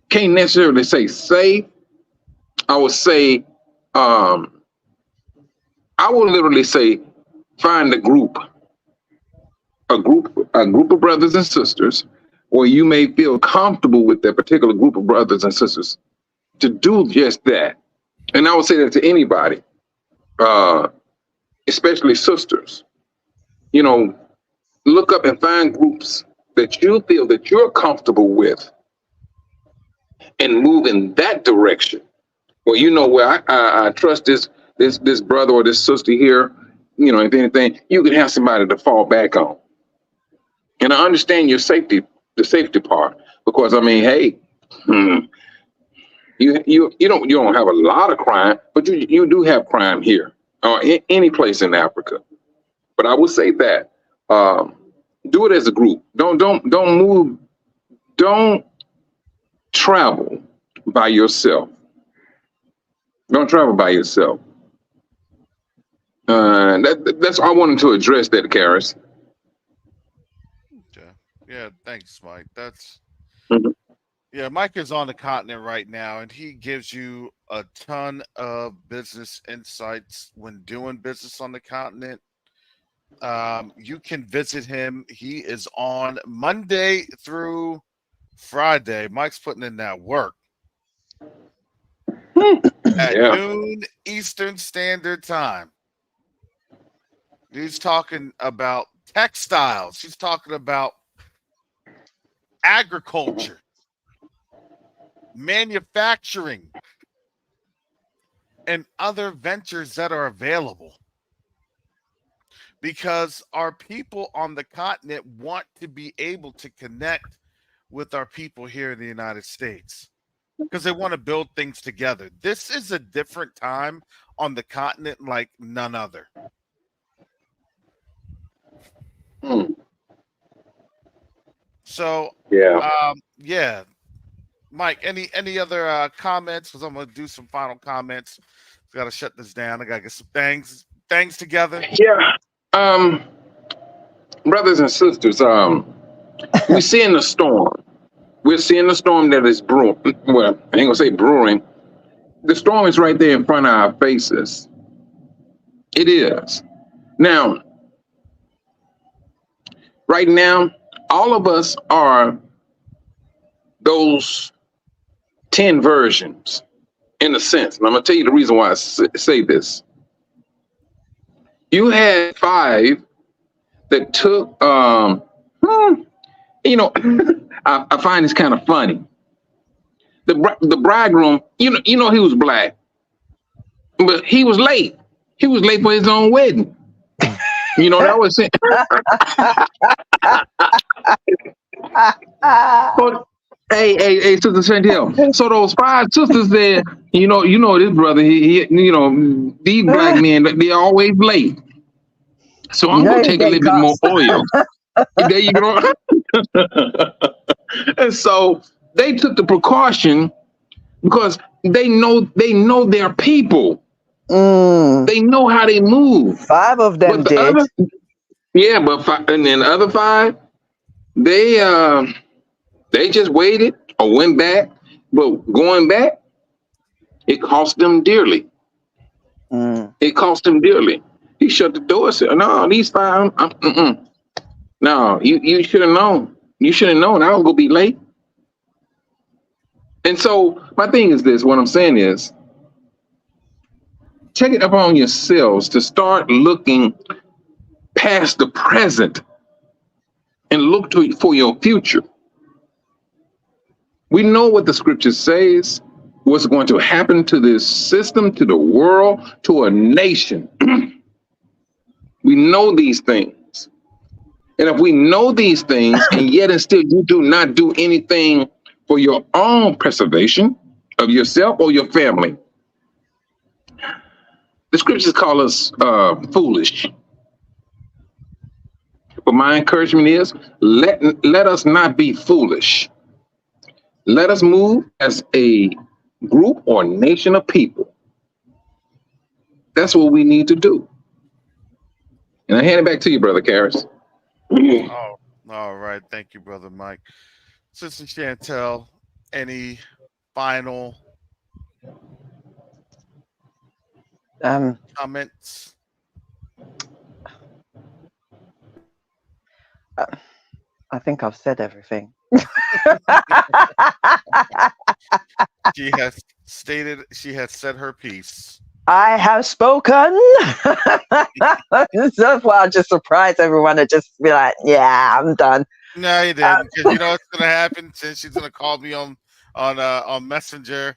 Can't necessarily say safe. I would say, I would literally say, find a group of brothers and sisters, where you may feel comfortable with that particular group of brothers and sisters to do just that. And I would say that to anybody, especially sisters. Look up and find groups that you feel that you're comfortable with and move in that direction. Well, where I trust this brother or this sister here. If anything, you can have somebody to fall back on. And I understand the safety part, because I mean, hey, you don't have a lot of crime, but you do have crime here or in any place in Africa. But I would say that do it as a group. Don't move. Don't travel by yourself. Don't travel by yourself. That's I wanted to address that, Karis. Yeah, thanks, Mike. Mhm. Yeah, Mike is on the continent right now, and he gives you a ton of business insights when doing business on the continent. You can visit him. He is on Monday through Friday. Mike's putting in that work at Yeah. noon Eastern Standard Time. He's talking about textiles. He's talking about agriculture, manufacturing, and other ventures that are available. Because our people on the continent want to be able to connect with our people here in the United States because they want to build things together. This is a different time on the continent like none other. Hmm. So, Yeah. yeah, Mike, any other comments? Because I'm going to do some final comments. Got to shut this down. I got to get some things together. Yeah. Brothers and sisters, we're seeing the storm. We're seeing the storm that is brewing. Well, I ain't gonna say brewing. The storm is right there in front of our faces. It is. Now, right now, all of us are those 10 versions in a sense. And I'm going to tell you the reason why I say this. You had 5 that took, you know, I find this kind of funny. The bridegroom, you know, he was black, but he was late. He was late for his own wedding. You know, that was it. But, hey, Sister Chantel. So those 5 sisters there, you know this brother. He you know, these black men, they're always late. So I'm gonna take a little bit more oil. There you go. And so they took the precaution because they know their people. They know how they move. 5 of them did. And then the other 5, they just waited or went back. But going back, it cost them dearly. It cost them dearly. He shut the door and said, "No, these 5, no, you should have known. You should have known I was gonna be late." And so my thing is this: what I'm saying is, take it upon yourselves to start looking past the present and look for your future. We know what the scripture says, what's going to happen to this system, to the world, to a nation. We know these things. And if we know these things and yet and still you do not do anything for your own preservation of yourself or your family, the scriptures call us foolish. But my encouragement is, let us not be foolish. Let us move as a group or nation of people. That's what we need to do. And I hand it back to you, Brother Karras. Oh, all right. Thank you, Brother Mike. Sister Chantel, any final comments? I think I've said everything. She has said her piece. I have spoken. That's why I'll just surprise everyone and just be like, yeah, I'm done. No, you didn't. Because you know what's gonna happen? Since she's gonna call me on Messenger,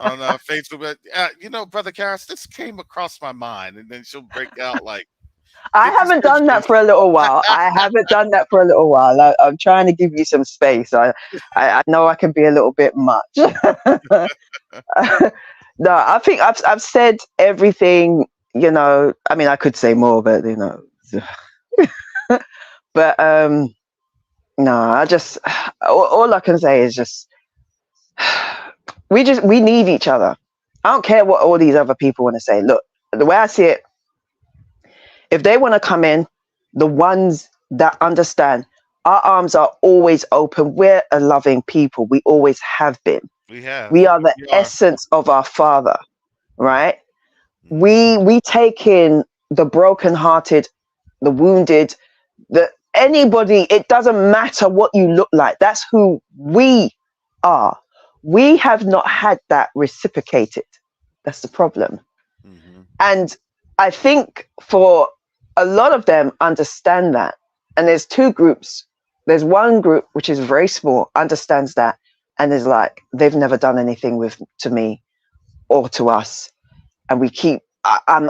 on Facebook. But you know, Brother Karras, this came across my mind, and then she'll break out like. I haven't done that for a little while. I'm trying to give you some space. I know I can be a little bit much. No, I think I've said everything. You know, I mean, I could say more, but you know, but no, I just all I can say is just we need each other. I don't care what all these other people want to say. Look, the way I see it, if they want to come in, the ones that understand, our arms are always open. We're a loving people. We always have been. We are the essence of our Father, right? We take in the brokenhearted, the wounded, anybody. It doesn't matter what you look like. That's who we are. We have not had that reciprocated. That's the problem. And I think for a lot of them understand that. And there's 2 groups. There's one group, which is very small, understands that. And is like, they've never done anything to me or to us. And we keep, I'm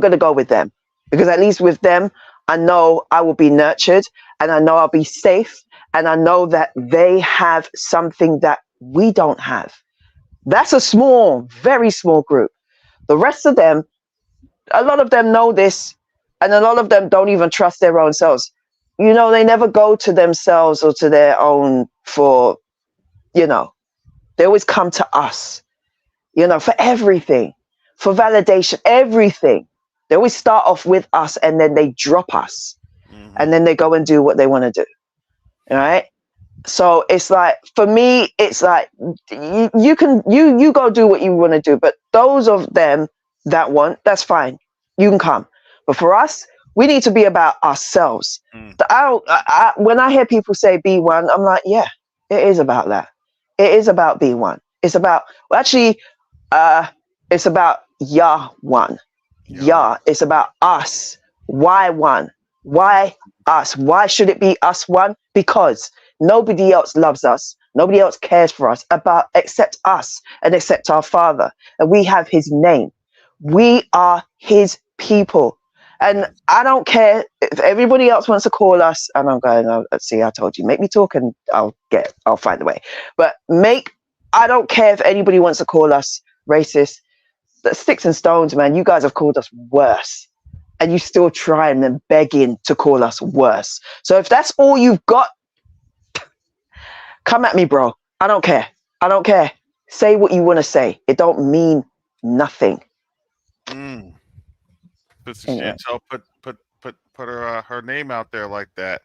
going to go with them, because at least with them, I know I will be nurtured, and I know I'll be safe. And I know that they have something that we don't have. That's a small, very small group. The rest of them, a lot of them know this, and a lot of them don't even trust their own selves. You know, they never go to themselves or to their own for, you know, they always come to us. for everything, for validation, everything. They always start off with us and then they drop us and then they go and do what they want to do. All right. So it's like, for me, it's like you can go do what you want to do, but those of them that want, that's fine. You can come. But for us, we need to be about ourselves. When I hear people say be one, I'm like, yeah, it is about that. It is about be one. It's about, well, actually, it's about Yah one. Yah. It's about us. Why one? Why us? Why should it be us one? Because nobody else loves us. Nobody else cares for us except us and except our Father. And we have his name. We are his people. And I don't care if everybody else wants to call us, and I'm going, oh, let's see, I told you, make me talk and I'll find a way. But I don't care if anybody wants to call us racist. The sticks and stones, man, you guys have called us worse. And you still trying and begging to call us worse. So if that's all you've got, come at me, bro. I don't care. I don't care. Say what you want to say. It don't mean nothing. Sister Chantel put her name out there like that.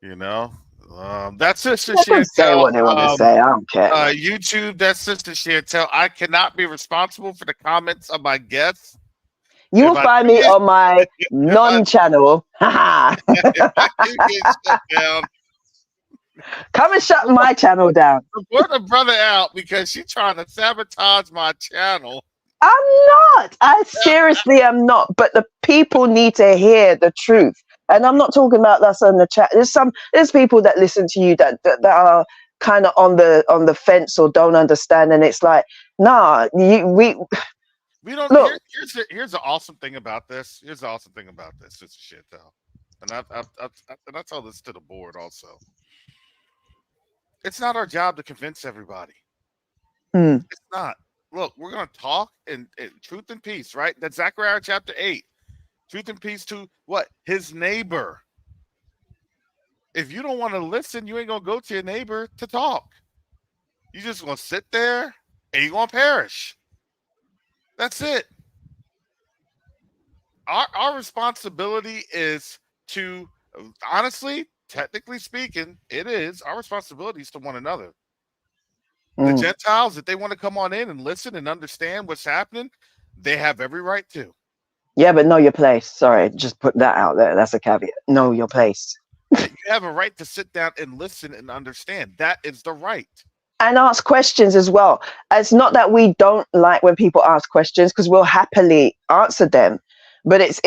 That's Sister Chantel. Say what they want to say. I don't care. YouTube, that's Sister Chantel. I cannot be responsible for the comments of my guests. You will find me on my non-channel. If you get shut down, come and shut my channel down. Support the brother out because she's trying to sabotage my channel. I'm not. I seriously am not. But the people need to hear the truth. And I'm not talking about us on the chat. There's people that listen to you that are kind of on the fence or don't understand. And it's like, nah, we don't. Look, here's the awesome thing about this. Here's the awesome thing about this, Sister Chantel, and I tell this to the board also. It's not our job to convince everybody. It's not. Look, we're going to talk in truth and peace, right? That's Zechariah chapter 8. Truth and peace to what? His neighbor. If you don't want to listen, you ain't going to go to your neighbor to talk. You just going to sit there and you're going to perish. That's it. Our responsibility is to, honestly, technically speaking, it is our responsibilities to one another. The Gentiles, if they want to come on in and listen and understand what's happening, they have every right to. Yeah, but know your place. Sorry, just put that out there. That's a caveat. Know your place. You have a right to sit down and listen and understand. That is the right. And ask questions as well. It's not that we don't like when people ask questions, because we'll happily answer them. But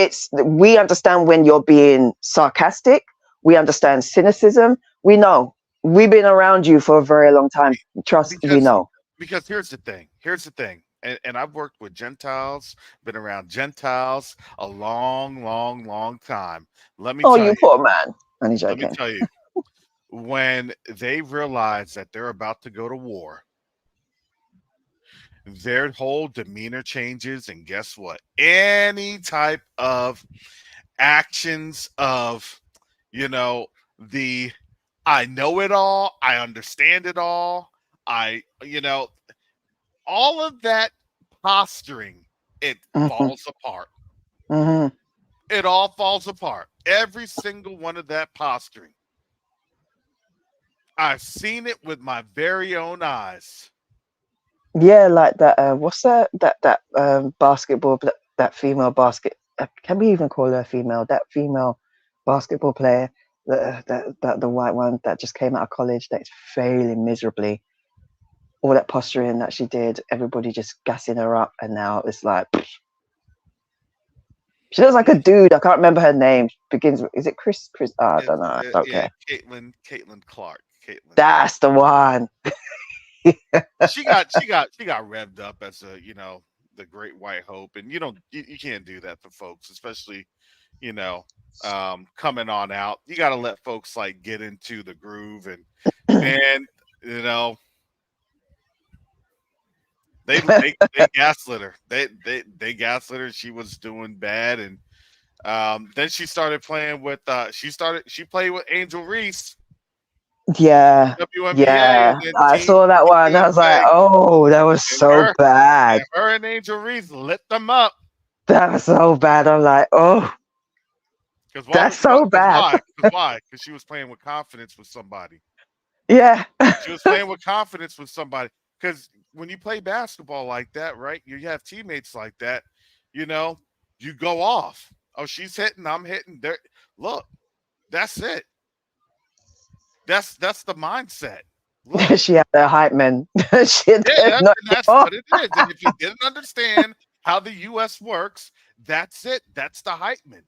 we understand when you're being sarcastic. We understand cynicism. We know. We've been around you for a very long time. We know. Because here's the thing. And I've worked with Gentiles, been around Gentiles a long, long, long time. Let me tell you. Oh, you poor man. Only joking. Let me tell you. When they realize that they're about to go to war, their whole demeanor changes. And guess what? Any type of actions of, I know it all, I understand it all, all of that posturing, it falls apart. It all falls apart. Every single one of that posturing. I've seen it with my very own eyes. Yeah, like that. What's that basketball? That female basket. Can we even call her a female? That female basketball player, the white one that just came out of college, that's failing miserably. All that posturing that she did, everybody just gassing her up, and now it's like she looks like a dude. I can't remember her name. Is it Chris? I don't know. I don't care. Caitlin Clark. That's the one. she got revved up as the great white hope, and you can't do that for folks, especially coming on out. You got to let folks like get into the groove, and they gaslit her. They gaslit her. She was doing bad, and then she started playing with she played with Angel Reese. Yeah. WNBA, Yeah. and then I Team saw that one. I was like, USA, oh, that was and so bad. her and Angel Reese lit them up. That was so bad. I'm like, oh, Because that's so bad. why? Because why? Because she was playing with confidence with somebody. Yeah. She was playing with confidence with somebody. Because when you play basketball like that, right? You have teammates like that. You know, you go off. Oh, she's hitting. I'm hitting. There. Look, that's it. That's the mindset. Look, She had the hype man. She yeah, did not and that's go. what it is. And if you didn't understand how the U.S. works, that's it. That's the hype man,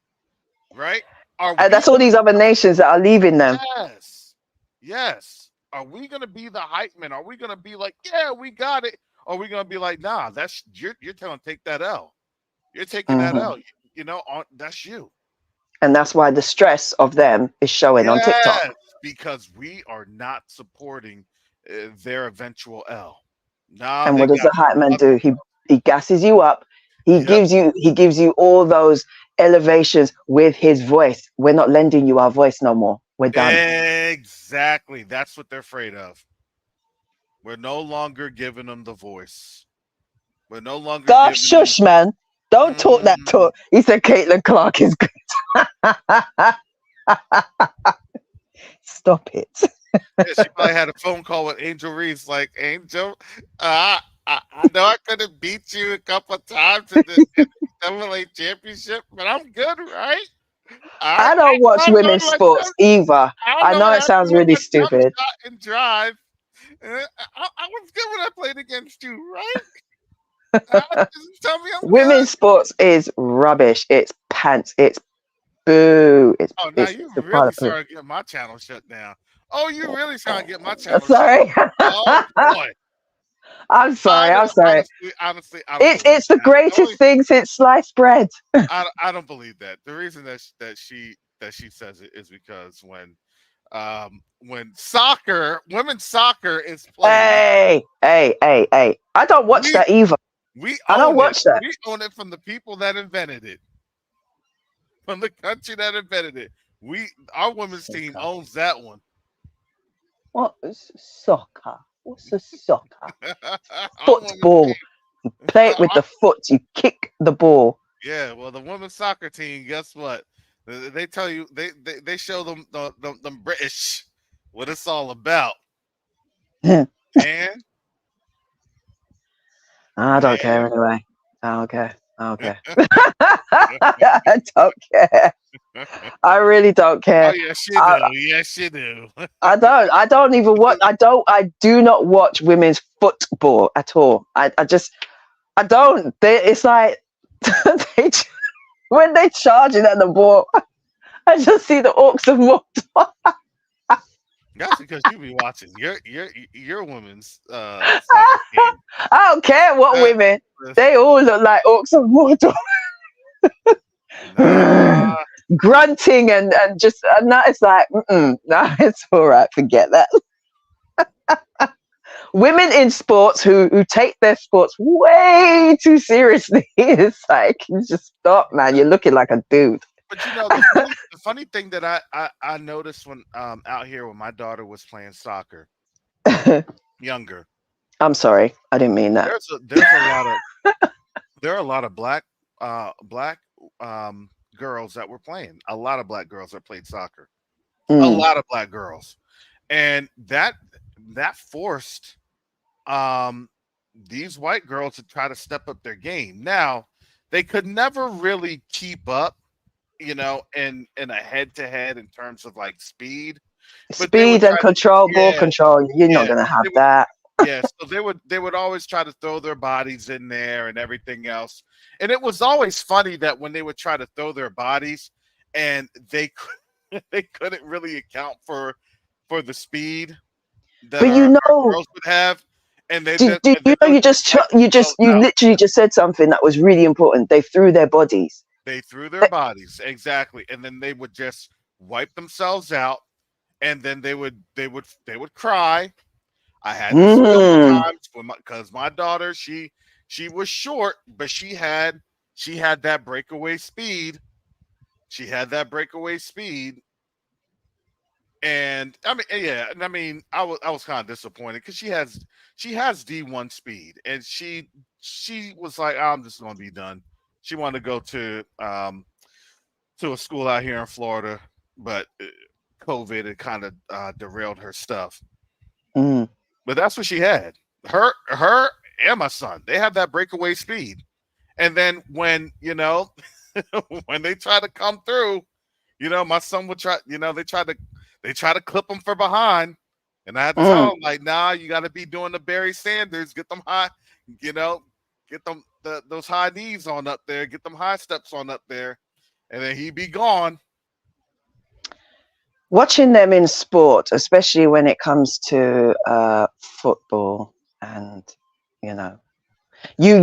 right? Are And we that's all these other nations that are leaving them. Yes. Yes. Are we gonna be the hype man? Are we gonna be like, yeah, we got it? Or are we gonna be like, nah, that's you're telling take that L. You're taking that Hmm. L. That's you. And that's why the stress of them is showing on TikTok. Yes, because we are not supporting their eventual L. Nah, And they what does got the hype man other do? He gasses you up. Yep. He gives you all those elevations with his voice. We're not lending you our voice no more. We're done. Exactly. That's what they're afraid of. We're no longer giving them the voice. We're no longer Gosh, giving them. shush, man. Don't talk that talk. He said Caitlin Clark is good. Stop it. Yeah, she probably had a phone call with Angel Reese, like, Angel, I know I could have beat you a couple of times in the NCAA championship, but I'm good, right? I don't watch I know women's my sports either. I I know know it how to sounds hit really the jump stupid. shot and drive. I was good when I played against you, right? Just tell me I'm good. Women's sports is rubbish. It's pants. It's boo. It's Oh, now it's, you it's a part really of it. started getting my channel shut down. Oh, you really trying to get my channel shut Sorry. down. Oh boy. I'm sorry. I'm sorry. Honestly, I don't believe It's the that. greatest thing since sliced bread. I don't believe that. The reason that she says it is because when women's soccer is played, Hey. I don't watch we that either. we I don't own it. watch that. We own it from the people that invented it, from the country that invented it. Our women's team Soccer. owns that one. What is soccer? What's a soccer? Our women's Football. team. You play it with the foot. You kick the ball. Yeah, well, the women's soccer team, guess what? They tell you they show them the British what it's all about, man. I don't care Man. anyway. I don't care. I don't care. I don't care. I really don't Oh care. yes, you I, do. Yes, you do. I don't even watch. I do not watch women's football at all. I don't. It's like they, when they charging at the ball, I just see the orcs of Mordor. That's because you be watching your women's soccer game. I don't care what Uh, women. They all look like orcs of Mordor. nah, Grunting and just now it's like no, it's all right, forget that. Women in sports who take their sports way too seriously. It's like, you just stop, man. You're looking like a dude. but the funny thing that I noticed when out here when my daughter was playing soccer, younger. I'm sorry, I didn't mean that. There are a lot of black girls that were playing. A lot of black girls that played soccer. A lot of black girls, and that forced these white girls to try to step up their game. Now they could never really keep up, in a head to head in terms of like speed. But they would Speed and try to, control, ball yeah, control. You're not yeah. gonna have They would, that. yeah, so they would always try to throw their bodies in there and everything else. And it was always funny that when they would try to throw their bodies and they couldn't really account for the speed that But our girls would have. And they do and you then know they would wipe themselves you out. literally just said something that was really important. They threw their bodies. They threw their bodies, exactly, and then they would just wipe themselves out, and then they would cry. I had this a couple times because my daughter, she was short, but she had that breakaway speed. She had that breakaway speed. And I mean, yeah, and I mean, I was kind of disappointed because she has D1 speed, and she was like, I'm just gonna be done. She wanted to go to a school out here in Florida, but COVID had kind of derailed her stuff. Mm. But that's what she had. Her and my son, they have that breakaway speed. And then when when they try to come through, my son would try. They try to clip him for behind, and I had to tell Mm. him like, nah, you got to be doing the Barry Sanders, get them high, get them those high knees on up there, get them high steps on up there, and then he'd be gone. Watching them in sport, especially when it comes to football, and you know, you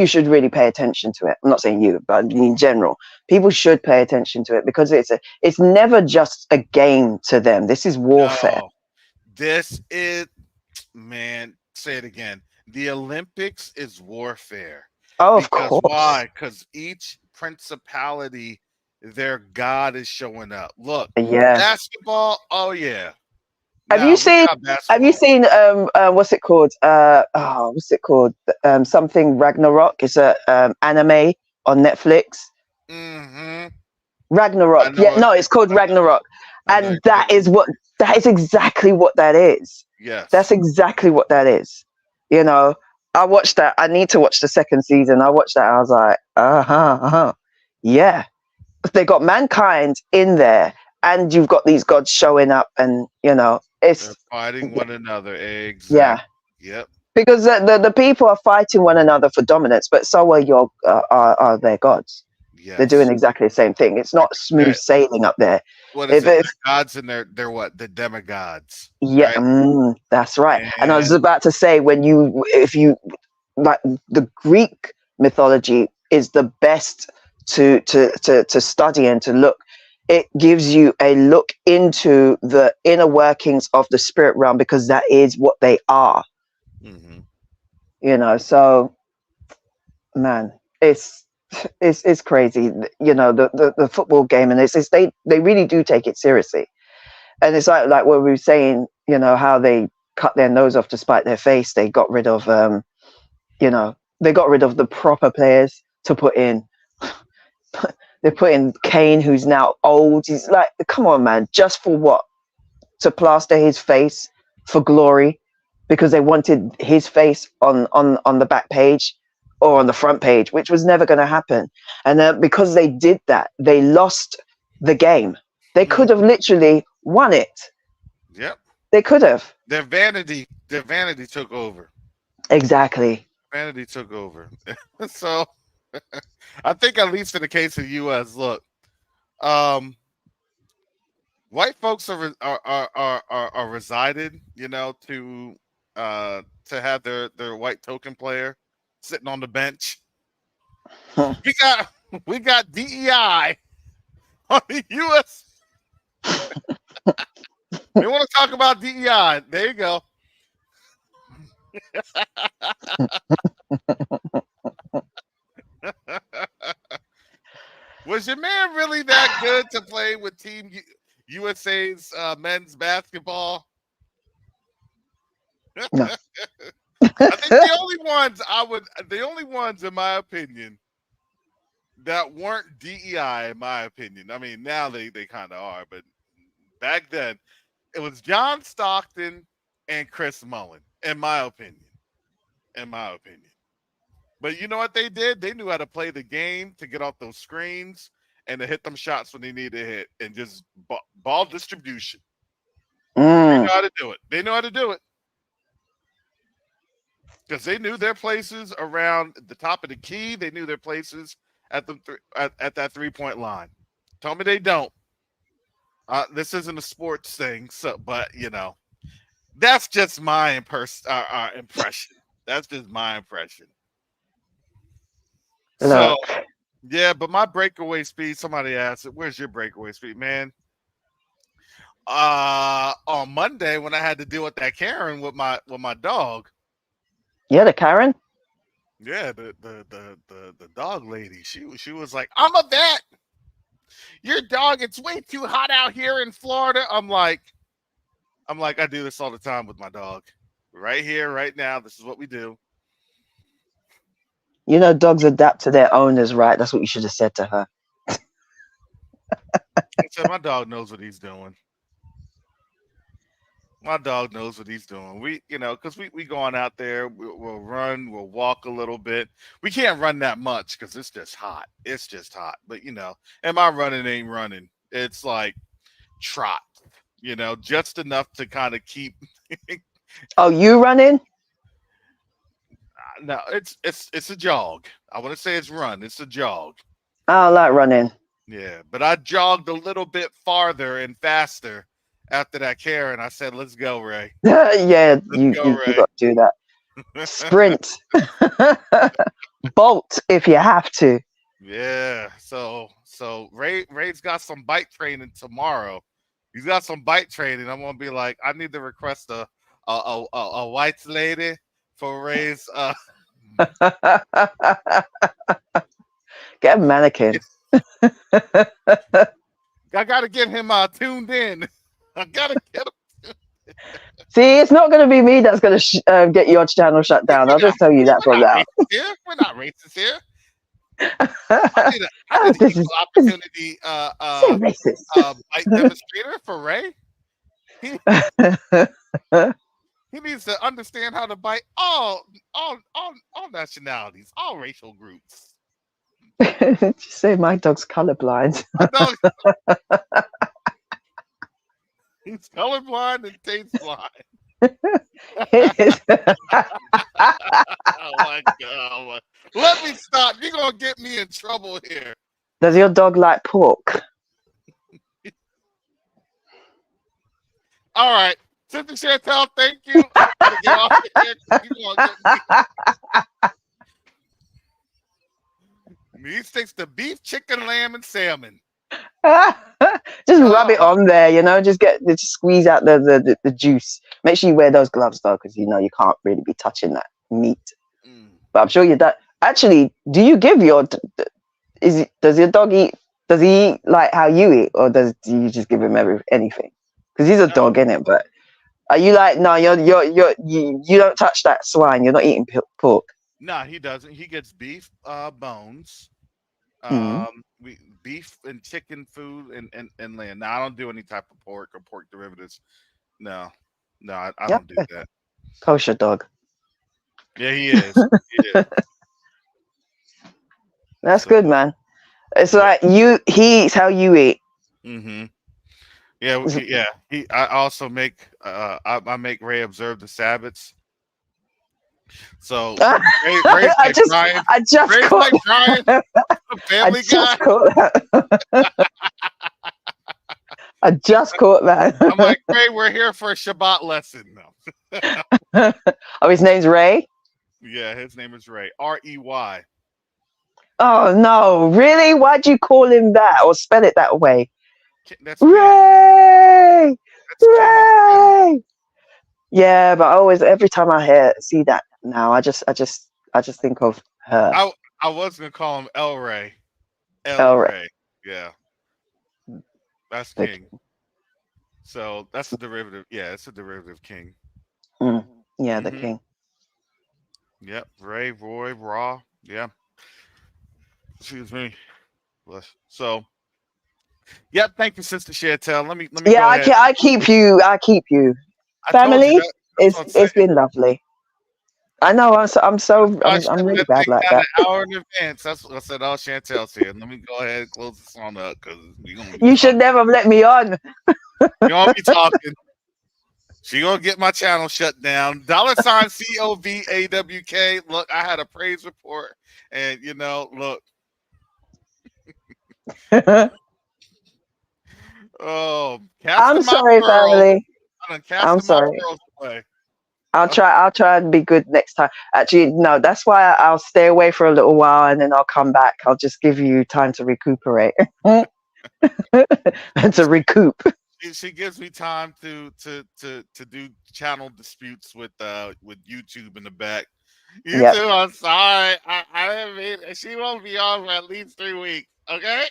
should really pay attention to it. I'm not saying you, but in general, people should pay attention to it because it's never just a game to them. This is warfare. No, this is, man. Say it again. The Olympics is warfare. Oh, of Because course. why? Because each principality, their god is showing up. Look, Yeah. basketball. Oh yeah. Have you Now we seen? got Have you basketball. seen? What's it called? What's it called? Something Ragnarok. It's a anime on Netflix. Mm-hmm. Ragnarok. I Yeah, know it. no, it's called I know. Ragnarok, I know. and that is exactly what that is. That's Yes. exactly what that is. You know, I watched that. I need to watch the second season. I watched that. I was like, yeah. They got mankind in there, and you've got these gods showing up, and They're it's fighting one another. Exact. yeah. Yep. Because the people are fighting one another for dominance, but so are your are their gods. They're doing Yes. exactly the same thing. It's not smooth They're, sailing up there. what is If it? it's They're gods and they're what? The demigods, yeah, right? that's right. And I was And about to say if you like the Greek mythology is the best to study and to look. It gives you a look into the inner workings of the spirit realm because that is what they are. mhm. So man, it's crazy. The football game, and it's they really do take it seriously. And it's like what we were saying, how they cut their nose off to spite their face. They got rid of they got rid of the proper players to put in. They put in Kane, who's now old. He's like, come on, man, just for what? To plaster his face for glory, because they wanted his face on the back page or on the front page, which was never going to happen. And because they did that, they lost the game. They could have literally won it. Yep. They could have. Their vanity took over. Exactly. Vanity took over. So I think at least in the case of U.S., look, um, white folks are resided, to have their white token player sitting on the bench. Hmm. We got DEI on the U.S. We want to talk about DEI. There you go. Was your man really that good to play with Team USA's men's basketball? No. I think the only ones, in my opinion, that weren't DEI, in my opinion. I mean, now they kind of are, but back then it was John Stockton and Chris Mullin, in my opinion. In my opinion. But you know what they did? They knew how to play the game to get off those screens and to hit them shots when they need to hit, and just ball distribution. They Mm. know how to do it. They know how to do it because they knew their places around the top of the key. They knew their places at at that 3-point line. Tell me they don't. This isn't a sports thing, so but that's just my impression. That's just my impression. So Look, yeah, but my breakaway speed. Somebody asked it. Where's your breakaway speed, man? On Monday when I had to deal with that Karen with my dog. yeah, the Karen. Yeah, the dog lady. She was like, I'm a vet. Your dog, it's way too hot out here in Florida. I'm like, I do this all the time with my dog. Right here, right now. This is what we do. You know, dogs adapt to their owners, right? That's what you should have said to her. I said, my dog knows what he's doing. My dog knows what he's doing. We, because we going out there, we'll run, we'll walk a little bit. We can't run that much because it's just hot. It's just hot. But, and my running ain't running. It's like trot, just enough to kind of keep. Oh, you running? No, it's a jog. I want to say it's run. It's a jog. I like running. Yeah, but I jogged a little bit farther and faster after that care, and I said, "Let's go, Ray." Yeah, you Ray. got to do that. Sprint, bolt if you have to. Yeah. So Ray's got some bike training tomorrow. He's got some bike training. I'm gonna be like, I need to request a white lady for Ray's. Get a mannequin. I gotta get him tuned in. I gotta get him. See, it's not going to be me that's going to get your channel shut down. I'll just tell you that from now. We're not racist here. I need an equal opportunity bike demonstrator for Ray. He needs to understand how to bite all nationalities, all racial groups. Just say my dog's colorblind. He's colorblind and taste blind. Oh my God. Let me stop. You're going to get me in trouble here. Does your dog like pork? All right. Sister Chantel, thank you. I'm going to get off here. You're gonna get me. He sticks to beef, chicken, lamb, and salmon. Just rub it on there, just squeeze out the juice. Make sure you wear those gloves though, because you can't really be touching that meat. But I'm sure your dog actually, do you give your does your dog eat, does he eat like how you eat, or do you just give him anything? Because he's a dog, innit? But are you like, no, you don't touch that swine, you're not eating pork? No, he doesn't. He gets beef bones. Beef and chicken food and lamb. Now I don't do any type of pork or pork derivatives. No, I don't do that. Kosher dog. Yeah, he is. He is. That's good, man. It's like he eats how you eat. Mm-hmm. Yeah. I also make I make Ray observe the Sabbaths. So Ray's like Brian. I just Ray's caught like Brian, Family Guy. I just caught that. I'm like, Ray, we're here for a Shabbat lesson. No. Oh, his name's Ray? Yeah, his name is Ray. R-E-Y. Oh no, really? Why'd you call him that or spell it that way? That's Ray! Ray! Yeah, but every time I see that now, I just think of her. I was gonna call him El Ray. El Ray. Yeah. That's King. So that's a derivative. Yeah, it's a derivative King. Yeah, the King. Yep. Ray, Roy, Raw. Yeah. Excuse me. So yep, thank you, Sister Chantel. Let me Yeah, I keep you. Family, it's been lovely. I know. I'm really bad like that. An hour in advance. That's what I said. Oh, Chantel's here. Let me go ahead and close this on up because you should never have let me on. You're gonna be talking. She gonna get my channel shut down. $ COVAWK. Look, I had a praise report, and look. Oh, I'm sorry, family. I'm sorry. I'll try and be good next time. Actually, no, that's why I'll stay away for a little while and then I'll come back. I'll just give you time to recuperate and to recoup. She gives me time to do channel disputes with YouTube in the back. YouTube, I'm sorry. I didn't mean, she won't be on for at least 3 weeks. Okay.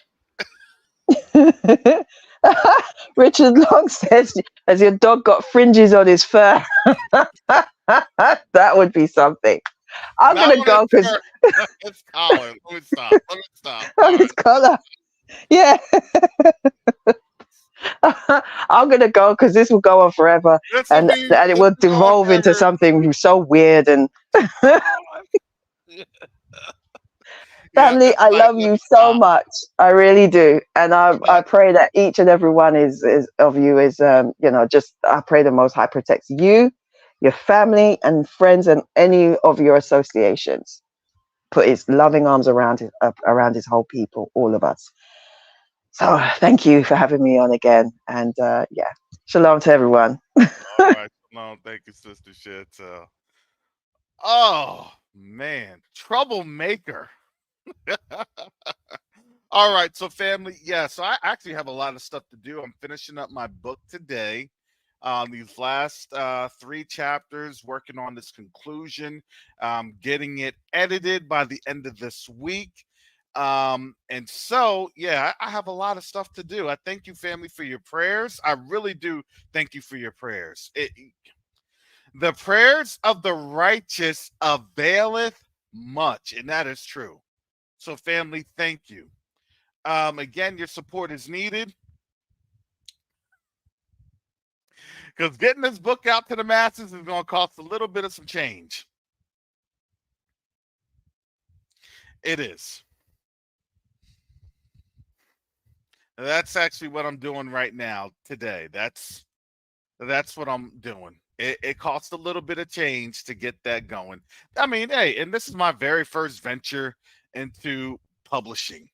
Richard Long says, "Has your dog got fringes on his fur?" That would be something. I'm Not gonna on his go because shirt. It's collar. Let me stop. Let me stop. on All his right. collar. Yeah. I'm gonna go because this will go on forever, This will and be and it this will will go on devolve into forever. something so weird. And Yeah, family, it's I like, love let you me so stop. much. I really do, and I Yeah. pray that each and every one is of you is just I pray the Most High protects you, your family and friends, and any of your associations. Put His loving arms around His whole people, all of us. So thank you for having me on again, and yeah, shalom to everyone. All right. No, thank you, Sister Chantel. Oh man, troublemaker. All right, so family, yeah. So I actually have a lot of stuff to do. I'm finishing up my book today. These last 3 chapters, working on this conclusion, getting it edited by the end of this week. And so, yeah, I have a lot of stuff to do. I thank you, family, for your prayers. I really do thank you for your prayers. The prayers of the righteous availeth much, and that is true. So, family, thank you. Again, your support is needed because getting this book out to the masses is going to cost a little bit of some change. It is. That's actually what I'm doing right now today. That's what I'm doing. It costs a little bit of change to get that going. I mean, hey, and this is my very first venture into publishing.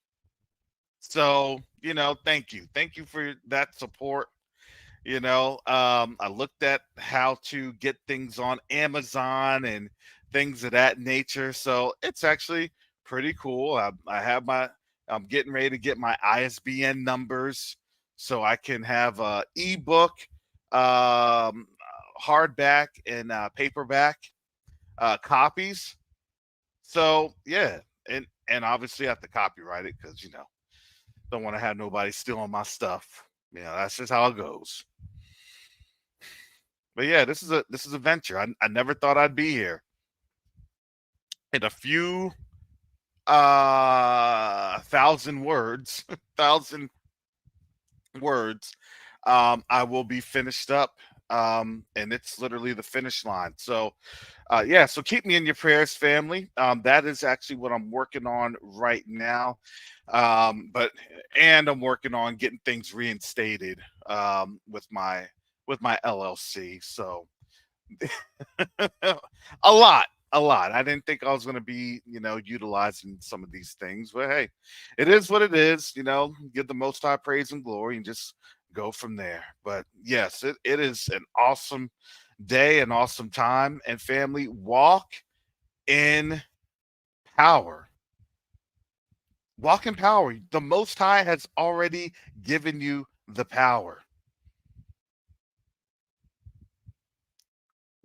So, thank you for that support. I looked at how to get things on Amazon and things of that nature. So it's actually pretty cool. I'm getting ready to get my ISBN numbers so I can have ebook, um, hardback, and paperback copies. So yeah, and obviously I have to copyright it because don't want to have nobody stealing my stuff. That's just how it goes. But yeah, this is a venture. I never thought I'd be here. In a few thousand words, thousand words, I will be finished up. And it's literally the finish line. So yeah, so keep me in your prayers, family. That is actually what I'm working on right now. And I'm working on getting things reinstated with my LLC. So a lot. I didn't think I was going to be, utilizing some of these things, but hey, it is what it is. Give the Most High praise and glory, and just go from there. But yes, it is an awesome day, an awesome time, and family, walk in power. Walk in power. The Most High has already given you the power,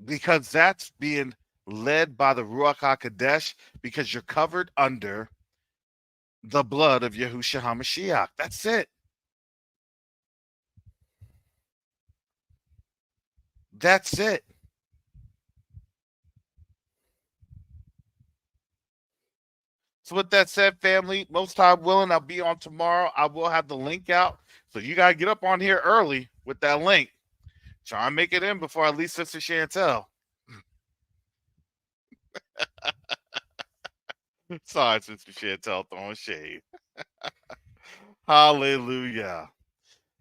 because that's being led by the Ruach HaKodesh, because you're covered under the blood of Yahushua HaMashiach. That's it. That's it. So with that said, family, most time willing, I'll be on tomorrow. I will have the link out. So you gotta get up on here early with that link. Try and make it in before I leave Sister Chantel. Sorry, Sister Chantel, throwing shade. Hallelujah.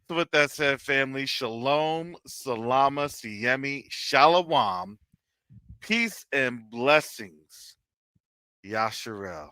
So with that said, family, shalom, salama, siyemi, shalom, peace and blessings. Yasharel.